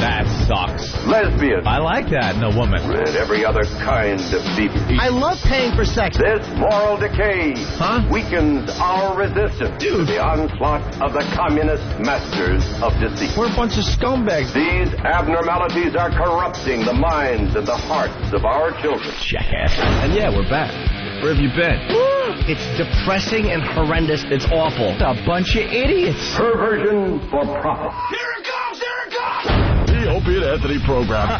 That sucks. Lesbian. I like that in a woman. And every other kind of deviant. I love paying for sex. This moral decay weakens our resistance to the onslaught of the communist masters of deceit. We're a bunch of scumbags. These abnormalities are corrupting the minds and the hearts of our children. Jackass. And yeah, we're back. Where have you been? It's depressing and horrendous. It's awful. A bunch of idiots. Perversion for profit. Here it comes! Here it comes! The Opie and Anthony program.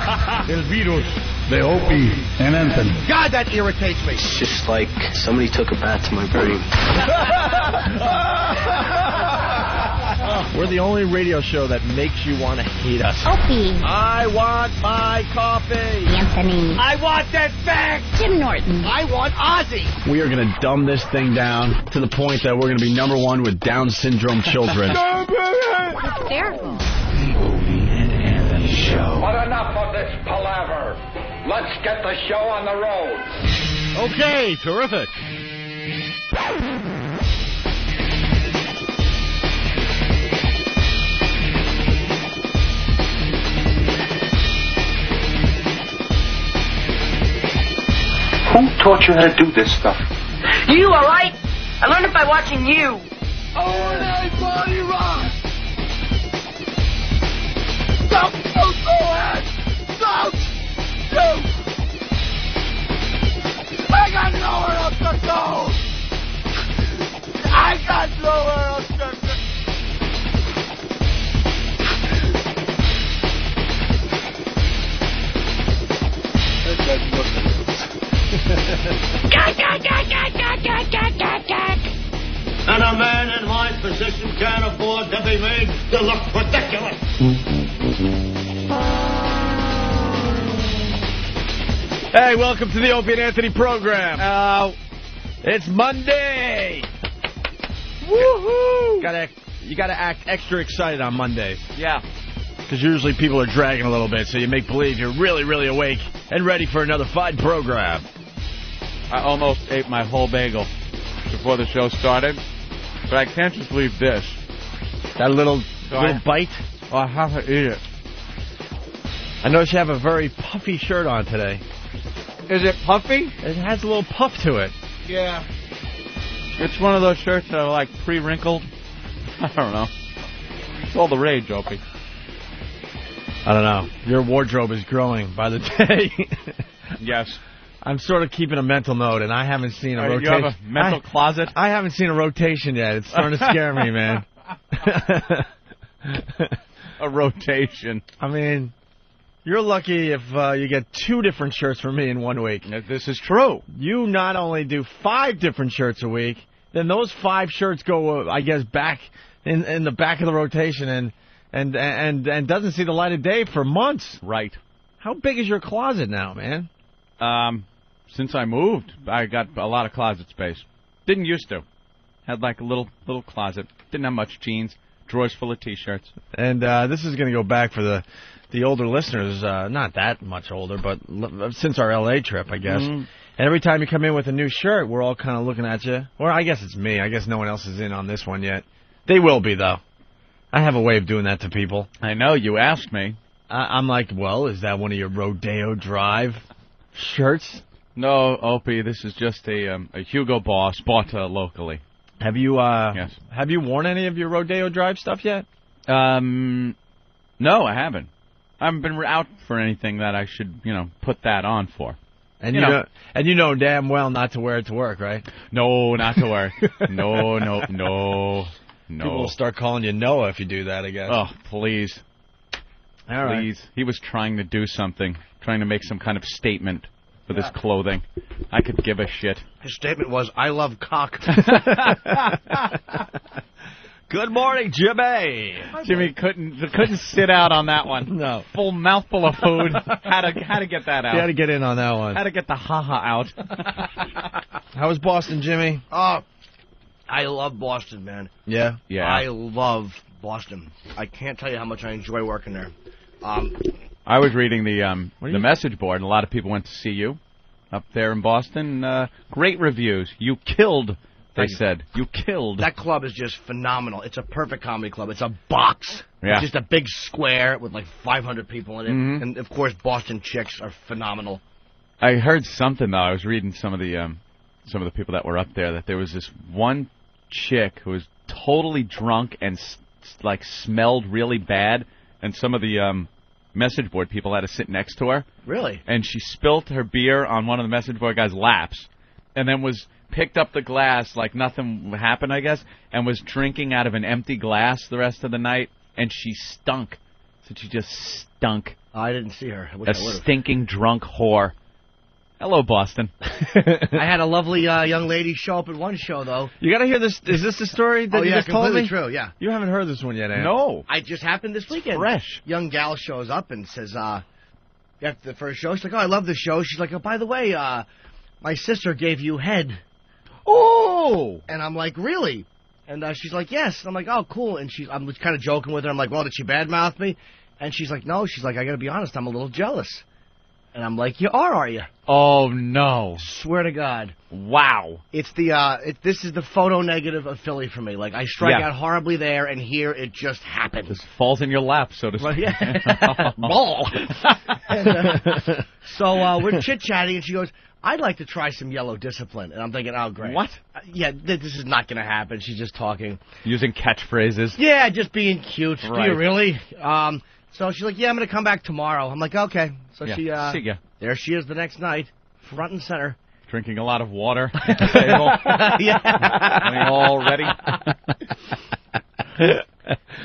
El virus. The Opie and Anthony. God, that irritates me. It's just like somebody took a bat to my brain. We're the only radio show that makes you want to hate us. Opie. I want my coffee. Anthony. I want that fact. Jim Norton. I want Ozzy. We are going to dumb this thing down to the point that we're going to be #1 with Down syndrome children. Hysterical. The Opie and Anthony Show. But enough of this palaver. Let's get the show on the road. Okay, terrific. Who taught you how to do this stuff? You, all right? I learned it by watching you. Oh, nice body rock. Don't go ahead. Don't. I got nowhere else to go. I got nowhere else to go. And a man in my position can't afford to be made to look ridiculous. Hey, welcome to the Opie and Anthony program. It's Monday. Woohoo! You gotta act extra excited on Mondays. Yeah. Because usually people are dragging a little bit, so you make believe you're really, really awake and ready for another fine program. I almost ate my whole bagel before the show started, but I can't just leave this. That little bite? Oh, I have to eat it. I notice you have a very puffy shirt on today. Is it puffy? It has a little puff to it. Yeah. It's one of those shirts that are like pre-wrinkled. I don't know. It's all the rage, Opie. I don't know. Your wardrobe is growing by the day. Yes. I'm sort of keeping a mental note, and I haven't seen a rotation. You have a mental closet? I haven't seen a rotation yet. It's starting to scare me, man. A rotation. I mean, you're lucky if you get 2 different shirts from me in 1 week. This is true. You not only do 5 different shirts a week, then those 5 shirts go, I guess, back in the back of the rotation and doesn't see the light of day for months. Right. How big is your closet now, man? Since I moved, I got a lot of closet space. Didn't used to. Had like a little closet. Didn't have much jeans. Drawers full of T-shirts. And this is going to go back for the older listeners, not that much older, but since our L.A. trip, I guess. Mm-hmm. And every time you come in with a new shirt, we're all kind of looking at you. Or I guess it's me. I guess no one else is in on this one yet. They will be, though. I have a way of doing that to people. I know, you asked me. I'm like, well, is that one of your Rodeo Drive shirts? No, Opie, this is just a Hugo Boss bought locally. Have you Yes. Have you worn any of your Rodeo Drive stuff yet? No, I haven't. I haven't been out for anything that I should, put that on for. And you know damn well not to wear it to work, right? No, not to work. No. People will start calling you Noah if you do that, I guess. Oh, please. All right. Please. He was trying to do something, trying to make some kind of statement with his clothing. I could give a shit. His statement was, I love cock. Good morning, Jimmy. Jimmy couldn't sit out on that one. No. Full mouthful of food. Had to get that out. You had to get in on that one. Had to get the ha-ha out. How was Boston, Jimmy? I love Boston, man. Yeah? Yeah. I love Boston. I can't tell you how much I enjoy working there. I was reading the message board, and a lot of people went to see you up there in Boston. Great reviews. You killed, they said. You killed. That club is just phenomenal. It's a perfect comedy club. It's a box. Yeah. It's just a big square with like 500 people in it. Mm-hmm. And, of course, Boston chicks are phenomenal. I heard something, though. I was reading some of the people that were up there, that there was this one chick who was totally drunk and smelled really bad, and some of the message board people had to sit next to her. Really? And she spilt her beer on one of the message board guys' laps, and then picked up the glass like nothing happened, I guess, and was drinking out of an empty glass the rest of the night, and she stunk. So she just stunk. I didn't see her. I wish I would've. Stinking drunk whore. Hello, Boston. I had a lovely young lady show up at one show, though. You got to hear this. Is this the story that you just told me? True, yeah. You haven't heard this one yet, Ann. No. It just happened this weekend. Fresh. Young gal shows up and says, after the first show, she's like, oh, I love the show. She's like, oh, by the way, my sister gave you head. Oh! And I'm like, really? And she's like, yes. And I'm like, oh, cool. And I'm kind of joking with her. I'm like, well, did she badmouth me? And she's like, no. She's like, I got to be honest, I'm a little jealous. And I'm like, you are you? Oh, no. Swear to God. Wow. It's this is the photo negative of Philly for me. Like, I strike out horribly there, and here it just happens. Just falls in your lap, so to speak. Yeah. Ball. So we're chit-chatting, and she goes, I'd like to try some yellow discipline. And I'm thinking, oh, great. What? This is not going to happen. She's just talking. Using catchphrases. Yeah, just being cute. Right. Do you really? So she's like, yeah, I'm going to come back tomorrow. I'm like, okay. So see ya. There she is the next night, front and center. Drinking a lot of water at the table. Yeah. All ready.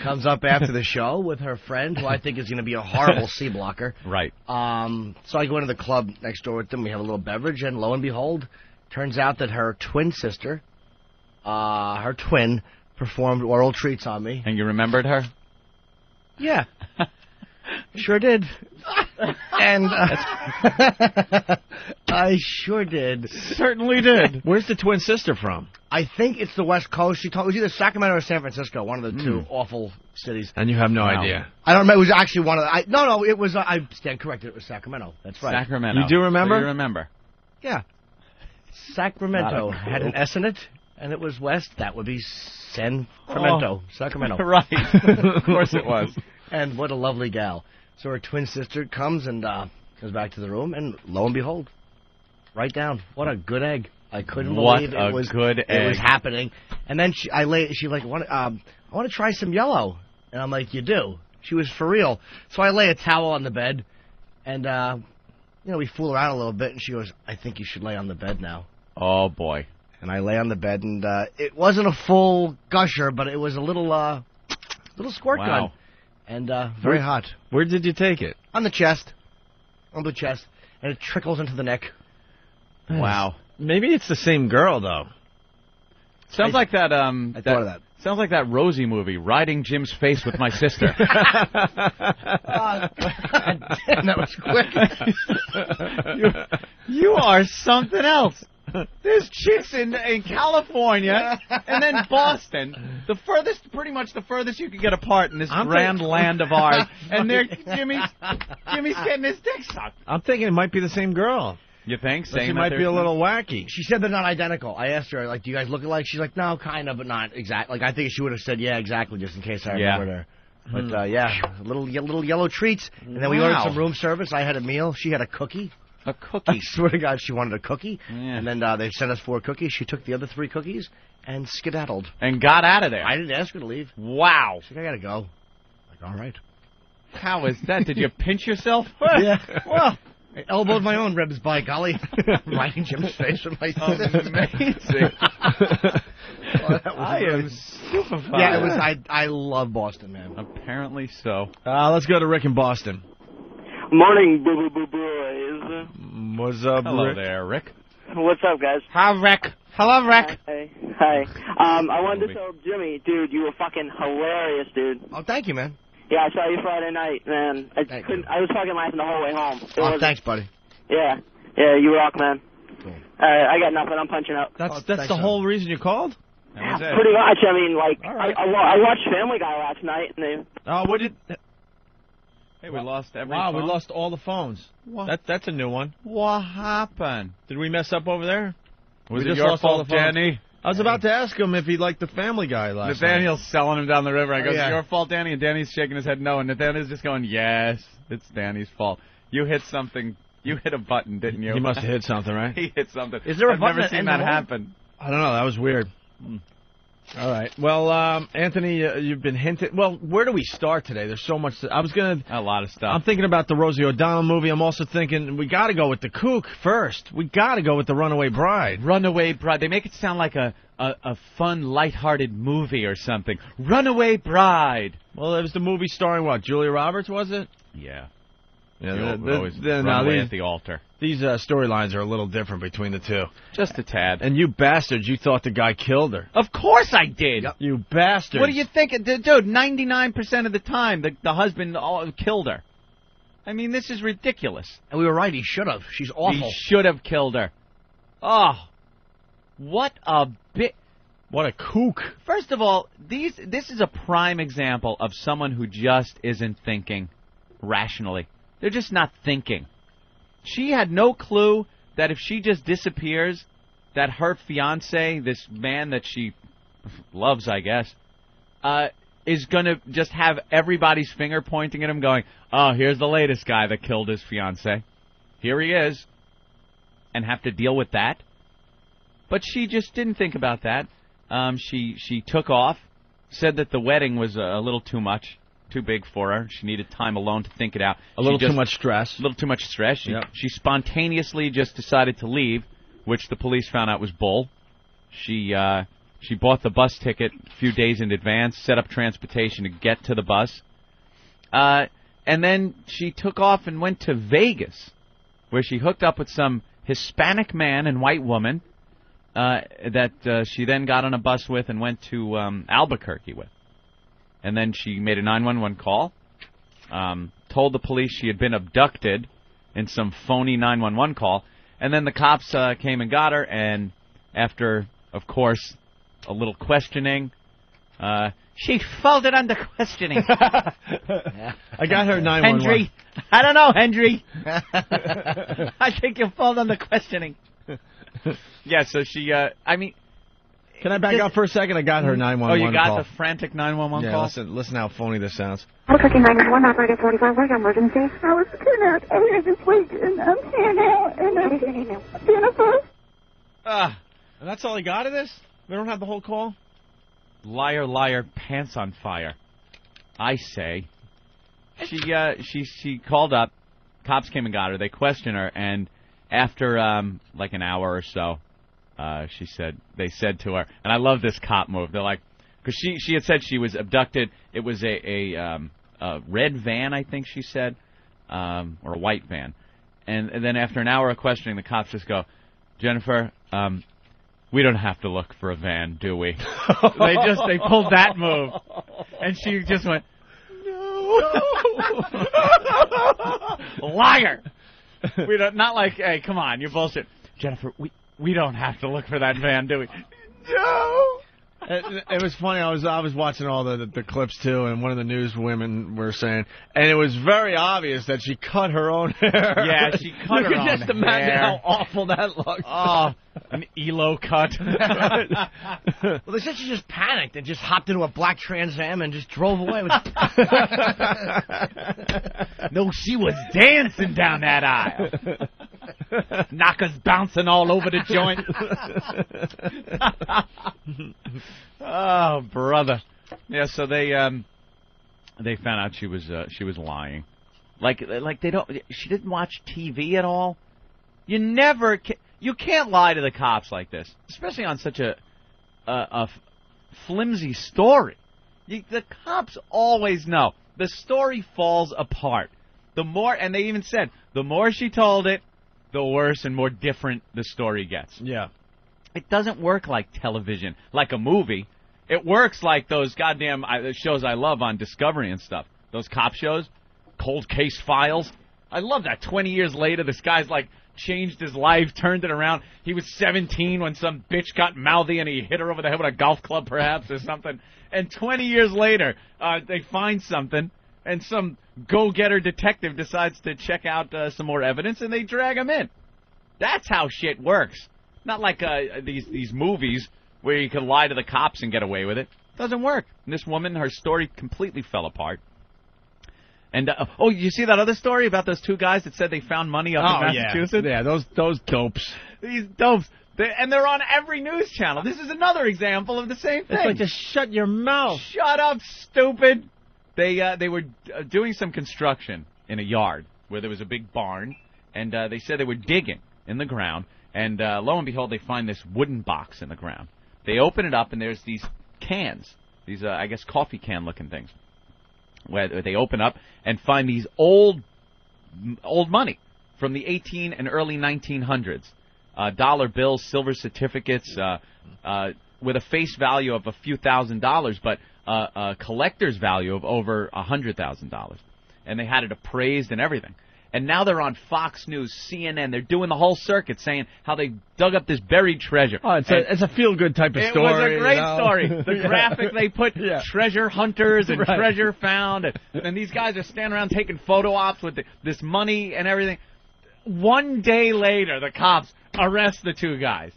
Comes up after the show with her friend, who I think is going to be a horrible C blocker. Right. So I go into the club next door with them. We have a little beverage, and lo and behold, turns out that her twin sister, performed oral treats on me. And you remembered her? Yeah. Sure did. And I sure did. Certainly did. Where's the twin sister from? I think it's the West Coast. She told it was either Sacramento or San Francisco, one of the two awful cities. And you have no idea. I don't remember. It was actually one of the... No, it was... I stand corrected. It was Sacramento. That's right. Sacramento. You do remember? So you remember. Yeah. Sacramento had an S in it, and it was West. That would be Sacramento. Sacramento. Right. Of course it was. And what a lovely gal. So her twin sister comes and goes back to the room, and lo and behold, right down. What a good egg. I couldn't believe it was good egg. It was happening. And then she like, I want to try some yellow. And I'm like, you do? She was for real. So I lay a towel on the bed, and we fool around a little bit, and she goes, I think you should lay on the bed now. Oh, boy. And I lay on the bed, and it wasn't a full gusher, but it was a little squirt gun. And very hot. Where did you take it? On the chest. And it trickles into the neck. Wow. Maybe it's the same girl, though. Sounds like that. I thought of that. Sounds like that Rosie movie, Riding Jim's Face with My Sister. God damn, that was quick. You are something else. There's chicks in California and then Boston, pretty much the furthest you can get apart in this grand land of ours. And Jimmy's getting his dick sucked. I'm thinking it might be the same girl. You think? She might be a little wacky. She said they're not identical. I asked her, like, do you guys look alike? She's like, no, kind of, but not exactly. Like, I think she would have said, yeah, exactly, just in case I remembered her. But, little yellow treats. And then we ordered some room service. I had a meal. She had a cookie. A cookie? I swear to God, she wanted a cookie. Yeah. And then they sent us 4 cookies. She took the other 3 cookies and skedaddled. And got out of there. I didn't ask her to leave. Wow. She's like, I got to go. Like, all right. How is that? Did you pinch yourself? Yeah. Well, I elbowed my own ribs, by golly. Right in Jim's face with my amazing. I am stupefied. Yeah, it was. I love Boston, man. Apparently so. Let's go to Rick in Boston. Morning, boo boys. What's up, Hello Rick? there, Rick. What's up, guys? Hi, Rick. Hello, Rick. Hi. I wanted to tell Jimmy, dude, you were fucking hilarious, dude. Oh, thank you, man. Yeah, I saw you Friday night, man. I was fucking laughing the whole way home. Thanks, buddy. Yeah, you rock, man. Cool. I got nothing. I'm punching out. That's the whole reason you called? Pretty much. I mean, like, right. I watched Family Guy last night, and what did? Hey, we lost every Wow, phone? we lost all the phones. What? That's a new one. What happened? Did we mess up over there? Was we it just your lost all fault, the phones. Danny? I was about to ask him if he liked the Family Guy last night. Nathaniel's selling him down the river. I go, yeah. It's your fault, Danny? And Danny's shaking his head no. And Nathaniel's just going, yes, it's Danny's fault. You hit something. You hit a button, didn't you? He must have hit something, right? He hit something. Is there a I've button never that seen ends that the happen. I don't know. That was weird. All right. Well, Anthony, you've been hinted. Well, where do we start today? There's so much. A lot of stuff. I'm thinking about the Rosie O'Donnell movie. I'm also thinking we got to go with the kook first. We got to go with the Runaway Bride. Runaway Bride. They make it sound like a fun, lighthearted movie or something. Runaway Bride. Well, it was the movie starring what? Julia Roberts, was it? Yeah. Yeah. Run away at the altar. These storylines are a little different between the two. Just a tad. And you bastards, you thought the guy killed her. Of course I did. Yep. You bastards. What do you think? Dude, 99% of the time, the husband killed her. I mean, this is ridiculous. And we were right. He should have. She's awful. He should have killed her. Oh, what a bit. What a kook. First of all, this is a prime example of someone who just isn't thinking rationally. They're just not thinking. She had no clue that if she just disappears, that her fiancé, this man that she loves, I guess, is going to just have everybody's finger pointing at him going, oh, here's the latest guy that killed his fiancé. Here he is. And have to deal with that. But she just didn't think about that. She took off, said that the wedding was a little too much. Too big for her. She needed time alone to think it out. A little too much stress. A little too much stress. She spontaneously just decided to leave, which the police found out was bull. She bought the bus ticket a few days in advance, set up transportation to get to the bus, and then she took off and went to Vegas, where she hooked up with some Hispanic man and white woman that she then got on a bus with and went to Albuquerque with. And then she made a 911 call, told the police she had been abducted in some phony 911 call, and then the cops came and got her, and after, of course, a little questioning, she folded under questioning. I got her 911. Hendry, I don't know, Hendry. I think you fold under questioning. Yeah, so she, Can I back up for a second? I got her 911 call. Oh, you got the frantic 911 call? Listen how phony this sounds. Albuquerque 911, operator 45, where's your emergency? I was kidnapped earlier this week, and I'm here now, and Jennifer. And that's all I got of this? We don't have the whole call? Liar, liar, pants on fire. I say. She called up. Cops came and got her. They questioned her, and after like an hour or so, they said to her, and I love this cop move. They're like, because she had said she was abducted. It was a red van, I think she said, or a white van. And then after an hour of questioning, the cops just go, Jennifer, we don't have to look for a van, do we? They pulled that move, and she just went, no, liar. We don't, not like, hey, come on, you're bullshit, Jennifer. We don't have to look for that van, do we? No. It was funny. I was watching all the clips too, and one of the news women were saying, and it was very obvious that she cut her own hair. Yeah, she cut her own hair. You can just imagine how awful that looks. Oh, an ELO cut. Well, they said she just panicked and just hopped into a black Trans Am and just drove away. No, she was dancing down that aisle. Knockers bouncing all over the joint. Oh, brother. Yeah, so they found out she was lying. Like they don't. She didn't watch TV at all. You can't lie to the cops like this, especially on such a flimsy story. The cops always know. The story falls apart. And they even said, the more she told it, the worse and more different the story gets. Yeah. It doesn't work like television, like a movie. It works like those goddamn shows I love on Discovery and stuff. Those cop shows, Cold Case Files. I love that. 20 years later, this guy's like changed his life, turned it around. He was 17 when some bitch got mouthy and he hit her over the head with a golf club, perhaps, or something. And 20 years later, they find something, and some go-getter detective decides to check out some more evidence, and they drag him in. That's how shit works. Not like these movies where you can lie to the cops and get away with it. Doesn't work. And this woman, her story completely fell apart. And you see that other story about those two guys that said they found money up in Massachusetts? Yeah, those dopes. These dopes. And they're on every news channel. This is another example of the same thing. It's like, just shut your mouth. Shut up, stupid. They were doing some construction in a yard where there was a big barn, and they said they were digging in the ground, and lo and behold, they find this wooden box in the ground. They open it up, and there's these cans, these, I guess, coffee can-looking things, where they open up and find these old money from the 18 and early 1900s. Dollar bills, silver certificates, with a face value of a few $1,000s, but a collector's value of over $100,000. And they had it appraised and everything. And now they're on Fox News, CNN. They're doing the whole circuit saying how they dug up this buried treasure. Oh, it's a feel-good type of story. It was a great story. The graphic they put, treasure hunters and treasure found. And these guys are standing around taking photo ops with this money and everything. One day later, the cops arrest the two guys.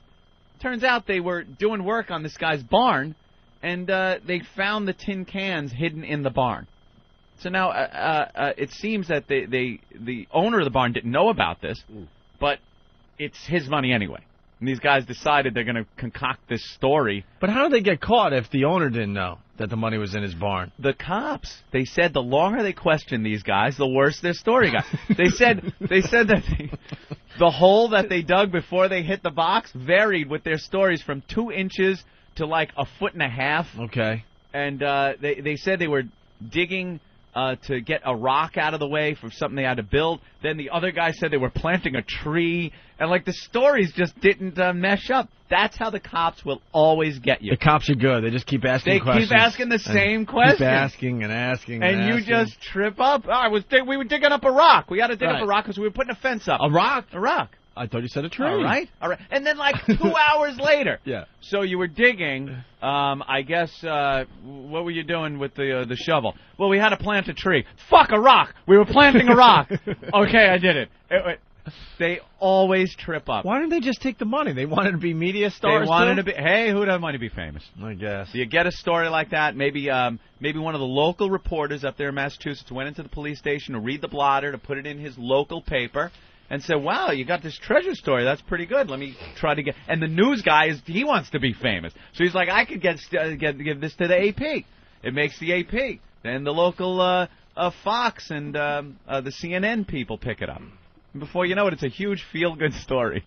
Turns out they were doing work on this guy's barn, and they found the tin cans hidden in the barn. So now it seems that the owner of the barn didn't know about this, but it's his money anyway. And these guys decided they're going to concoct this story. But how did they get caught if the owner didn't know that the money was in his barn? The cops. They said the longer they questioned these guys, the worse their story got. They said that the hole that they dug before they hit the box varied with their stories from 2 inches to like 1.5 feet. Okay. And they said they were digging to get a rock out of the way for something they had to build. Then the other guy said they were planting a tree. And, like, the stories just didn't mesh up. That's how the cops will always get you. The cops are good. They just keep asking questions. They keep asking the same questions. Keep asking and asking and you just trip up. We were digging up a rock. We had to dig up a rock because we were putting a fence up. A rock? A rock. I thought you said a tree. All right. And then, like, 2 hours later. Yeah. So you were digging. I guess, what were you doing with the shovel? Well, we had to plant a tree. Fuck, a rock. We were planting a rock. Okay, I did it. They always trip up. Why didn't they just take the money? They wanted to be media stars. They wanted to be. Hey, who doesn't want to be famous? I guess. You get a story like that. Maybe one of the local reporters up there in Massachusetts went into the police station to read the blotter, to put it in his local paper, and said, "Wow, you got this treasure story. That's pretty good. Let me try to get." And the news guy he wants to be famous, so he's like, "I could give this to the AP. It makes the AP." Then the local Fox and the CNN people pick it up. Before you know it, it's a huge feel-good story.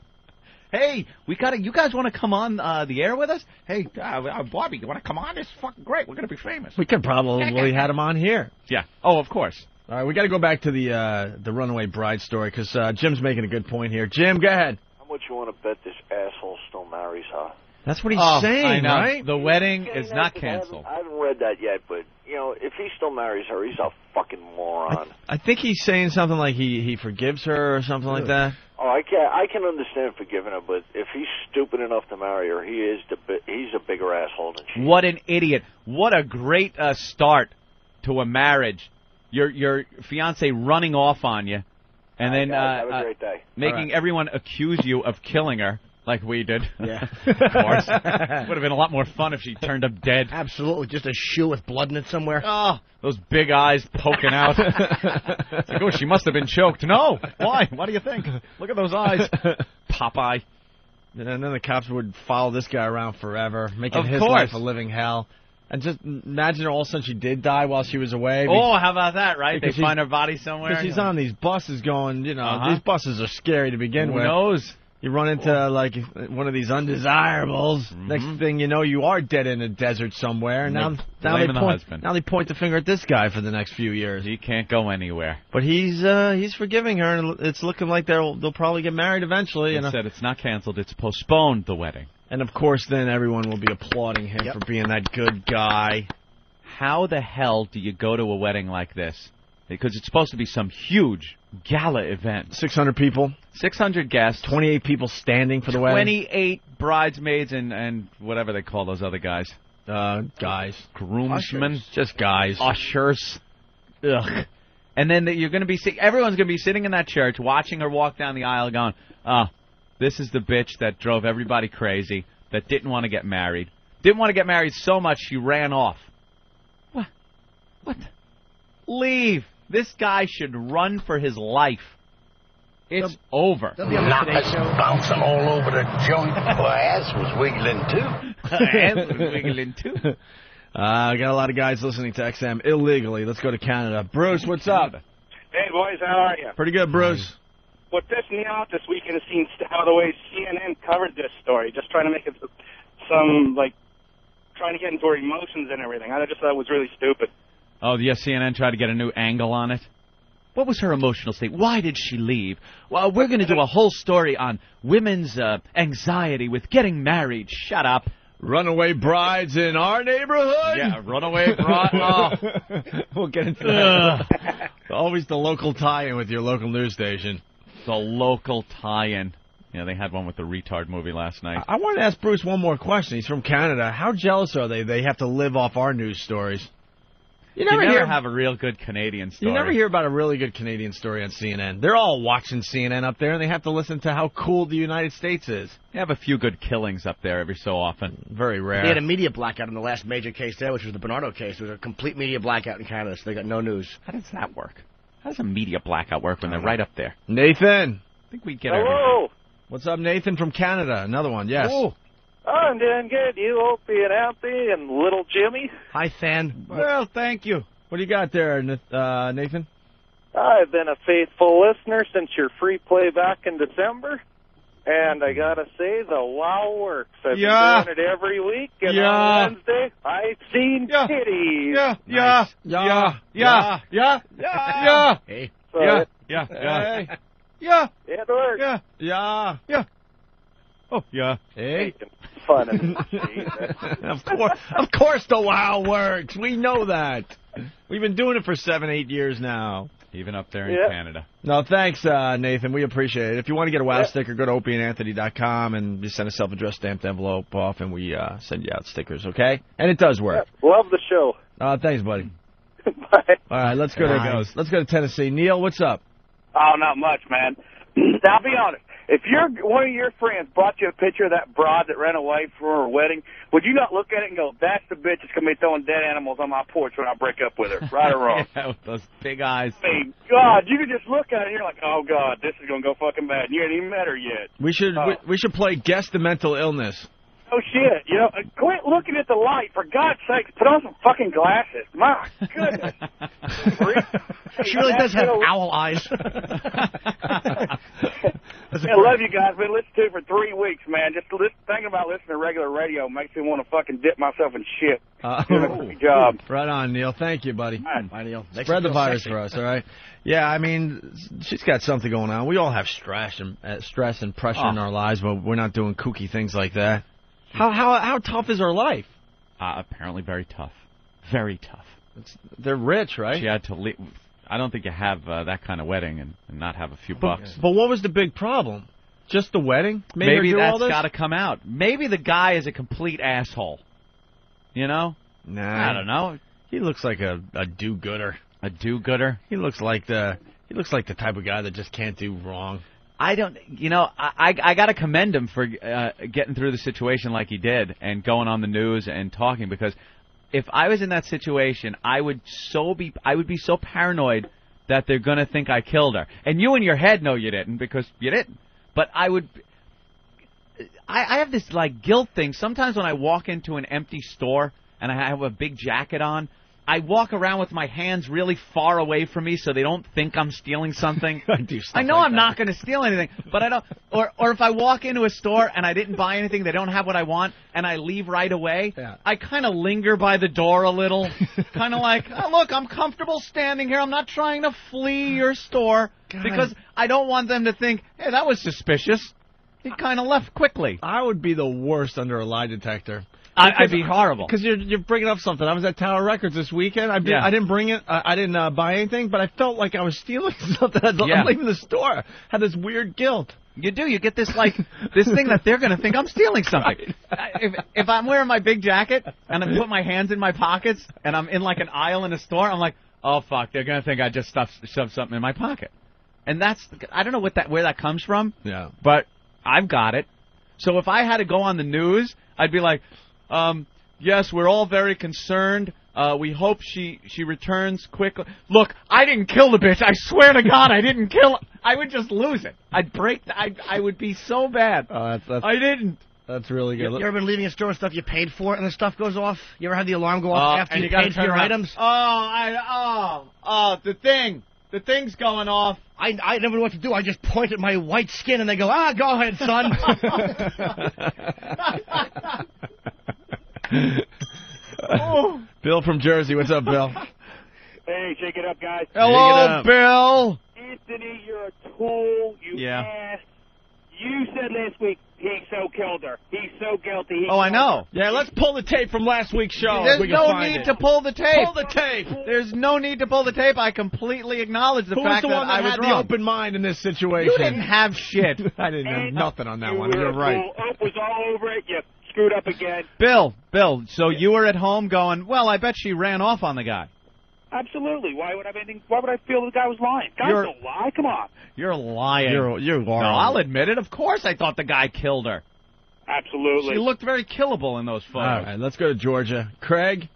Hey, you guys want to come on the air with us? Hey, Bobby, you want to come on? It's fucking great. We're going to be famous. We could probably had him on here. Yeah. Oh, of course. All right, we got to go back to the runaway bride story because Jim's making a good point here. Jim, go ahead. How much you want to bet this asshole still marries her? That's what he's saying, I know. right? The wedding is not canceled. I haven't read that yet, but, if he still marries her, he's a fucking moron. I think he's saying something like he forgives her or something like that. Oh, I can understand forgiving her, but if he's stupid enough to marry her, he's a bigger asshole than she. What an idiot. What a great start to a marriage. Your fiance running off on you, and then have a great day. making everyone accuse you of killing her. Like we did. Yeah. Of course. Would have been a lot more fun if she turned up dead. Absolutely. Just a shoe with blood in it somewhere. Oh, those big eyes poking out. It's like, oh, she must have been choked. No. Why? What do you think? Look at those eyes. Popeye. And then the cops would follow this guy around forever, making Of his course. life a living hell. And just imagine all of a sudden she did die while she was away. Oh, how about that, right? They Because find her body somewhere. Because she's on these buses going, these buses are scary to begin Who with. knows? You run into, like, one of these undesirables. Next thing you know, you are dead in a desert somewhere. And now they point the finger at this guy for the next few years. He can't go anywhere. But he's forgiving her, and it's looking like they'll probably get married eventually. They said it's not canceled, it's postponed, the wedding. And, of course, then everyone will be applauding him for being that good guy. How the hell do you go to a wedding like this? Because it's supposed to be some huge gala event. 600 people. 600 guests. 28 people standing for the wedding. 28 bridesmaids and whatever they call those other guys. Guys. Groomsmen. Ushers. Just guys. Ushers. Ugh. And then you're going to be everyone's going to be sitting in that church watching her walk down the aisle going, this is the bitch that drove everybody crazy, that didn't want to get married. Didn't want to get married so much she ran off. What? Leave. This guy should run for his life. It's over. Knockers bouncing all over the joint. My ass was wiggling too. Ass was wiggling too. I got a lot of guys listening to XM illegally. Let's go to Canada. Bruce, what's up? Hey, boys, how are you? Pretty good, Bruce. What pissed me off this weekend is seeing how the way CNN covered this story, just trying to make it trying to get into her emotions and everything. I just thought it was really stupid. Oh, yes, CNN tried to get a new angle on it. What was her emotional state? Why did she leave? Well, we're going to do a whole story on women's anxiety with getting married. Shut up. Runaway brides in our neighborhood? Yeah, runaway bride. Oh. We'll get into that. Always the local tie-in with your local news station. The local tie-in. Yeah, they had one with the retard movie last night. I wanted to ask Bruce one more question. He's from Canada. How jealous are they? They have to live off our news stories. You never have a real good Canadian story. You never hear about a really good Canadian story on CNN. They're all watching CNN up there, and they have to listen to how cool the United States is. They have a few good killings up there every so often. Very rare. They had a media blackout in the last major case there, which was the Bernardo case. There was a complete media blackout in Canada, so they got no news. How does that work? How does a media blackout work when they're right up there? Nathan. I think we get Hello. What's up, Nathan from Canada? Another one, yes. Oh, I'm doing good. You, Opie and Alfie and little Jimmy. Hi, Than. Well, thank you. What do you got there, Nathan? I've been a faithful listener since your free play back in December. And I gotta say, the wow works. I've been doing it every week, and on Wednesday, I've seen titties. Hey. So Yeah. It works. Yeah. Oh, yeah. Hey. Fun and Of course the wow works. We know that. We've been doing it for 7-8 years now. Even up there in Canada. No, thanks, Nathan. We appreciate it. If you want to get a wow sticker, go to opieandanthony.com and just send a self-addressed stamped envelope off, and we send you out stickers, okay? And it does work. Yeah, love the show. Thanks, buddy. Bye. All right, let's go to Tennessee. Neil, what's up? Oh, not much, man. Now, be honest. If one of your friends brought you a picture of that broad that ran away for her wedding, would you not look at it and go, that's the bitch that's going to be throwing dead animals on my porch when I break up with her, right or wrong? Yeah, with those big eyes. Hey, God, you could just look at it and you're like, oh, God, this is going to go fucking bad. And you ain't even met her yet. We should play Guess the Mental Illness. Oh, shit. You know, quit looking at the light. For God's sakes, put on some fucking glasses. My goodness. She really does have owl eyes. I love you guys. Been listening to it for 3 weeks, man. Just thinking about listening to regular radio makes me want to fucking dip myself in shit. Doing a great job. Right on, Neil. Thank you, buddy. Bye, Neil. Spread the virus for us, all right? Yeah, I mean, she's got something going on. We all have stress and pressure in our lives, but we're not doing kooky things like that. How tough is her life? Apparently very tough. Very tough. They're rich, right? She had to leave. I don't think you have that kind of wedding and not have a few bucks. But what was the big problem? Just the wedding? Maybe that's got to come out. Maybe the guy is a complete asshole. You know? Nah. I don't know. He looks like a do-gooder. A do-gooder? He looks like the type of guy that just can't do wrong. I don't, I got to commend him for getting through the situation like he did and going on the news and talking, because if I was in that situation, I would be so paranoid that they're going to think I killed her. And you in your head know you didn't, because you didn't. But I have this like guilt thing. Sometimes when I walk into an empty store and I have a big jacket on, I walk around with my hands really far away from me so they don't think I'm stealing something. I know I'm not going to steal anything, but I don't. Or if I walk into a store and I didn't buy anything, they don't have what I want, and I leave right away, I kind of linger by the door a little, kind of like, oh, look, I'm comfortable standing here. I'm not trying to flee your store because I don't want them to think, hey, that was suspicious. He kind of left quickly. I would be the worst under a lie detector. I'd be horrible. Because you're bringing up something. I was at Tower Records this weekend. I didn't bring it. I didn't buy anything, but I felt like I was stealing something. I'm leaving the store. I had this weird guilt. You do. You get this this thing that they're going to think I'm stealing something. Right. If I'm wearing my big jacket and I put my hands in my pockets and I'm in like an aisle in a store, I'm like, oh fuck, they're going to think I just shoved something in my pocket. And I don't know where that comes from. Yeah. But I've got it. So if I had to go on the news, I'd be like, yes, we're all very concerned. We hope she returns quickly. Look, I didn't kill the bitch. I swear to God, I didn't kill her. I would just lose it. I'd break. I would be so bad. I didn't. That's really good. You ever been leaving a store with stuff you paid for and the stuff goes off? You ever had the alarm go off after you paid for your items? The thing's going off. I never know what to do. I just point at my white skin and they go, go ahead, son. Bill from Jersey. What's up, Bill? Hey, shake it up, guys. Hello, Bill. Anthony, you're a tool. You ass. You said last week he so killed her. He's so guilty. I know. Yeah, let's pull the tape from last week's show. There's no need to pull the tape. Pull the tape. There's no need to pull the tape. I completely acknowledge the fact that I was wrong. Who was the one that had the open mind in this situation? You didn't have shit. I didn't have nothing on that one. You're right. Ope was all over it. You screwed up again. Bill, so you were at home going, well, I bet she ran off on the guy. Absolutely. Why would I feel the guy was lying? Guys don't lie. Come on. You're lying. You're No, I'll admit it. Of course I thought the guy killed her. Absolutely. She looked very killable in those photos. All right, let's go to Georgia. Craig?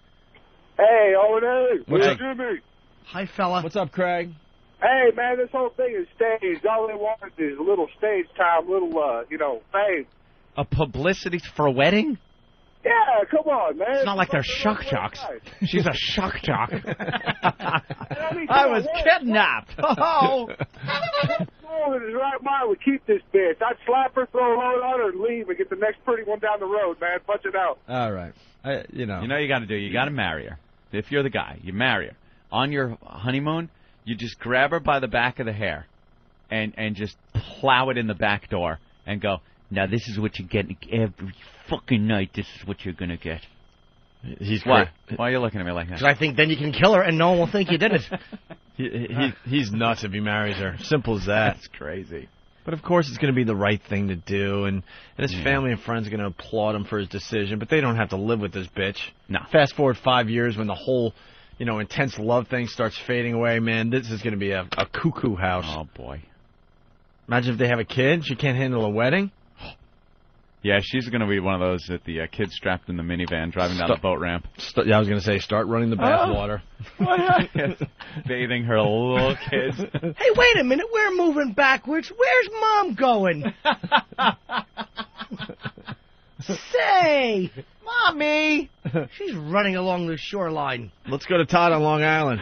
Hey, Owen. What's up? Jimmy? Hi, fella. What's up, Craig? Hey, man, this whole thing is staged. All they want is a little stage time, little, fame. A publicity for a wedding? Yeah, come on, man. It's not like they're shock jocks. She's a shock jock. I was kidnapped. Oh. In his right mind would keep this bitch. I'd slap her, throw a load on her, and leave and get the next pretty one down the road, man. Punch it out. All right. You know you got to do. You got to marry her. If you're the guy, you marry her. On your honeymoon, you just grab her by the back of the hair and just plow it in the back door and go, now this is what you're getting every fucking night. This is what you're going to get. He's Why are you looking at me like that? Because I think then you can kill her and no one will think you did it. He's nuts if he marries her. Simple as that. That's crazy. But of course it's going to be the right thing to do, and his family and friends are going to applaud him for his decision, but they don't have to live with this bitch. No. Fast forward 5 years when the whole, intense love thing starts fading away, man, this is going to be a cuckoo house. Oh, boy. Imagine if they have a kid, she can't handle a wedding. Yeah, she's going to be one of those that the kid strapped in the minivan driving down the boat ramp. I was going to say, start running the bath water. Bathing her little kids. Hey, wait a minute. We're moving backwards. Where's Mom going? Say, Mommy. She's running along the shoreline. Let's go to Todd on Long Island.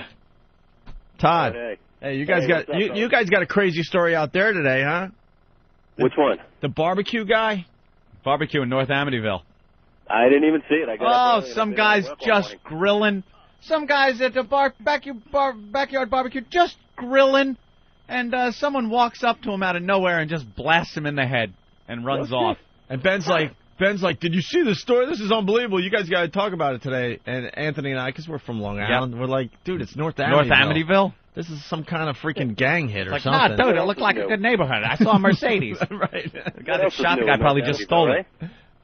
Todd. Hey, you guys you guys got a crazy story out there today, huh? Which one? The barbecue guy? Barbecue in North Amityville. I didn't even see it. I got some guys just grilling. Some guys at the backyard barbecue just grilling, and someone walks up to him out of nowhere and just blasts him in the head and runs off. And Ben's like, did you see this story? This is unbelievable. You guys got to talk about it today. And Anthony and I, because we're from Long Island, we're like, dude, it's North Amityville. North Amityville? This is some kind of freaking gang hit or something. Nah, dude, it looked like a good neighborhood. I saw a Mercedes. Right. The guy that shot the guy probably just stole it.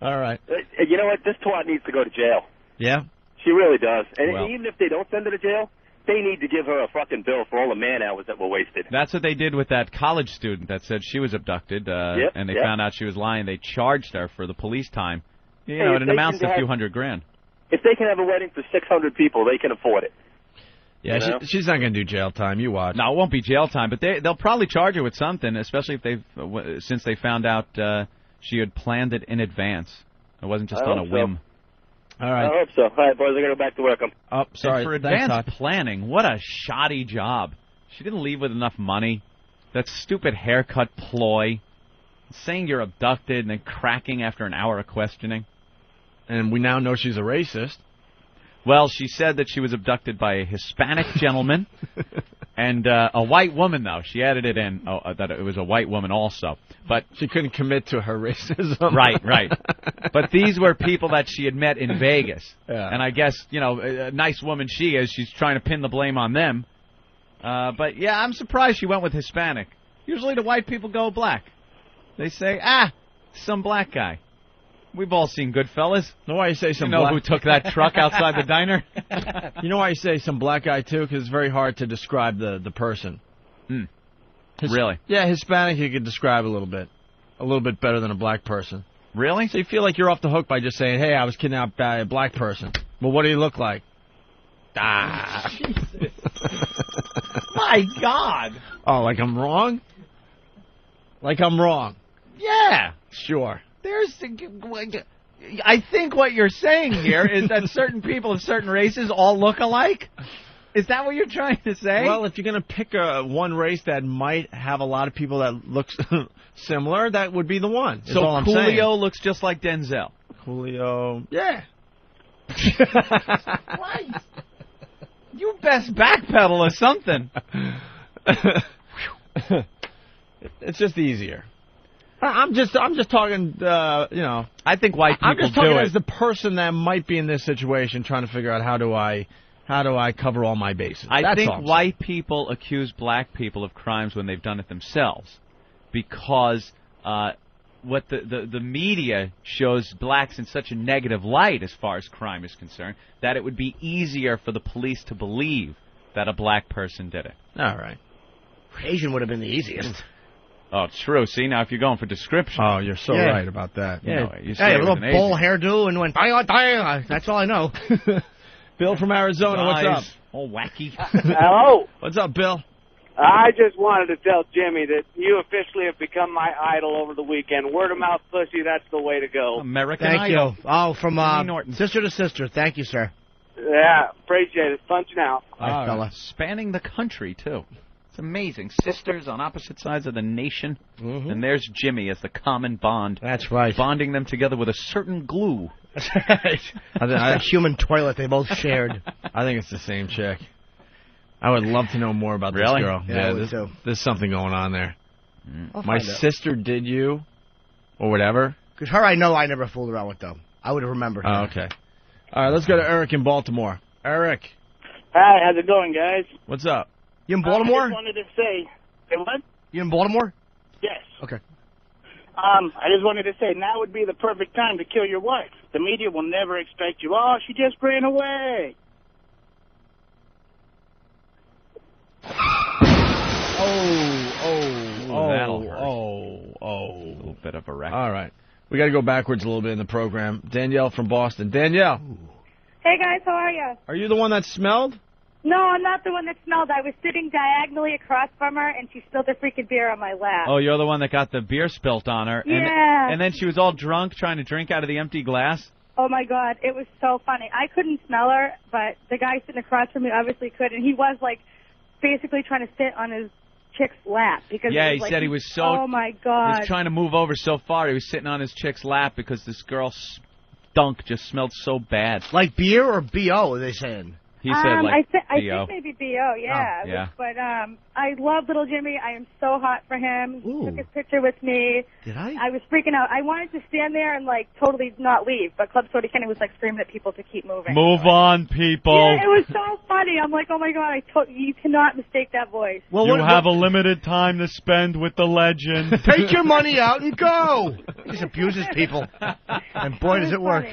All right. You know what? This twat needs to go to jail. Yeah? She really does. And Well. even if they don't send her to jail, they need to give her a fucking bill for all the man hours that were wasted. That's what they did with that college student that said she was abducted, and they found out she was lying. They charged her for the police time. You know, if it they amounts can to a few have- $100,000. If they can have a wedding for 600 people, they can afford it. Yeah, You know? she's not going to do jail time. You watch. No, it won't be jail time, but they'll probably charge her with something, especially if since they found out she had planned it in advance. It wasn't just I on a hope so. whim. All right. I hope so. All right, boys, I got to go back to work. Oh, sorry. And for Thanks, advanced Todd. planning, what a shoddy job. She didn't leave with enough money. That stupid haircut ploy. Saying you're abducted and then cracking after an hour of questioning. And we now know she's a racist. Well, she said that she was abducted by a Hispanic gentleman and a white woman, though. She added it in that it was a white woman also. But she couldn't commit to her racism. Right. But these were people that she had met in Vegas. Yeah. And I guess, a nice woman she is, she's trying to pin the blame on them. But, yeah, I'm surprised she went with Hispanic. Usually the white people go black. They say, some black guy. We've all seen Goodfellas. You know why you say some You know black... who took that truck outside the diner? You know why you say some black guy, too? Because it's very hard to describe the person. Really? Yeah, Hispanic you could describe a little bit better than a black person. Really? So you feel like you're off the hook by just saying, hey, I was kidnapped by a black person. Well, what do you look like? Jesus. My God. Oh, like I'm wrong? Like I'm wrong. Yeah. Sure. I think what you're saying here is that certain people of certain races all look alike. Is that what you're trying to say? Well, if you're going to pick one race that might have a lot of people that look similar, that would be the one. So all I'm saying. Coolio looks just like Denzel. Coolio. Yeah. Right. You best backpedal or something. It's just easier. I'm just talking, I think white people I'm just talking do as it. the person that might be in this situation trying to figure out how do I cover all my bases. I That's think all I'm white people accuse black people of crimes when they've done it themselves, because what the media shows blacks in such a negative light as far as crime is concerned that it would be easier for the police to believe that a black person did it. All right. Asian would have been the easiest. Oh, it's true. See, now if you're going for description. Oh, you're so right about that. Yeah. No, you say Hey, it a was little an bowl Asian. hairdo and went, bang. That's all I know. Bill from Arizona, what's up? Eyes all wacky. Hello. What's up, Bill? I just wanted to tell Jimmy that you officially have become my idol over the weekend. Word of mouth pussy, that's the way to go. American Thank Idol. you. Oh, from Jimmy Norton. sister to sister. Thank you, sir. Yeah, appreciate it. Punching out. All right, fella. Spanning the country, too. It's amazing. Sisters on opposite sides of the nation. Mm-hmm. And there's Jimmy as the common bond. That's right. Bonding them together with a certain glue. That's right. A human toilet they both shared. I think it's the same chick. I would love to know more about this Really? girl. Yeah, I would too. There's something going on there. I'll My find out. sister did you, or whatever. Because her I know I never fooled around with, though. I would have remembered her. Oh, okay. All right, let's go to Eric in Baltimore. Eric, Hi, how's it going, guys? what's up? You in Baltimore? I just wanted to say what? You in Baltimore? Yes. Okay. I just wanted to say now would be the perfect time to kill your wife. The media will never expect you. Oh, she just ran away. That'll hurt. A little bit of a wreck. All right. We got to go backwards a little bit in the program. Danielle from Boston. Danielle, Hey guys, how are you? are you the one that smelled? No, I'm not the one that smelled. I was sitting diagonally across from her, and she spilled her freaking beer on my lap. Oh, you're the one that got the beer spilt on her. Yeah. And then she was all drunk trying to drink out of the empty glass. Oh my God, it was so funny. I couldn't smell her, but the guy sitting across from me obviously could, and he was like basically trying to sit on his chick's lap because Yeah, it was he like, said he was so... Oh my God. He was trying to move over so far. He was sitting on his chick's lap because this girl stunk, just smelled so bad. Like beer or B.O., are they saying? He said like I B.O. think maybe B.O., yeah. Oh, yeah. But I love little Jimmy. I am so hot for him. He took his picture with me. Did I? I was freaking out. I wanted to stand there and, like, totally not leave, but Club Soda Kenny was, like, screaming at people to keep moving. Move on, people. Yeah, it was so funny. I'm like, oh my God, you cannot mistake that voice. Well, you have a limited time to spend with the legend. Take your money out and go. He just abuses people. And boy, does it work.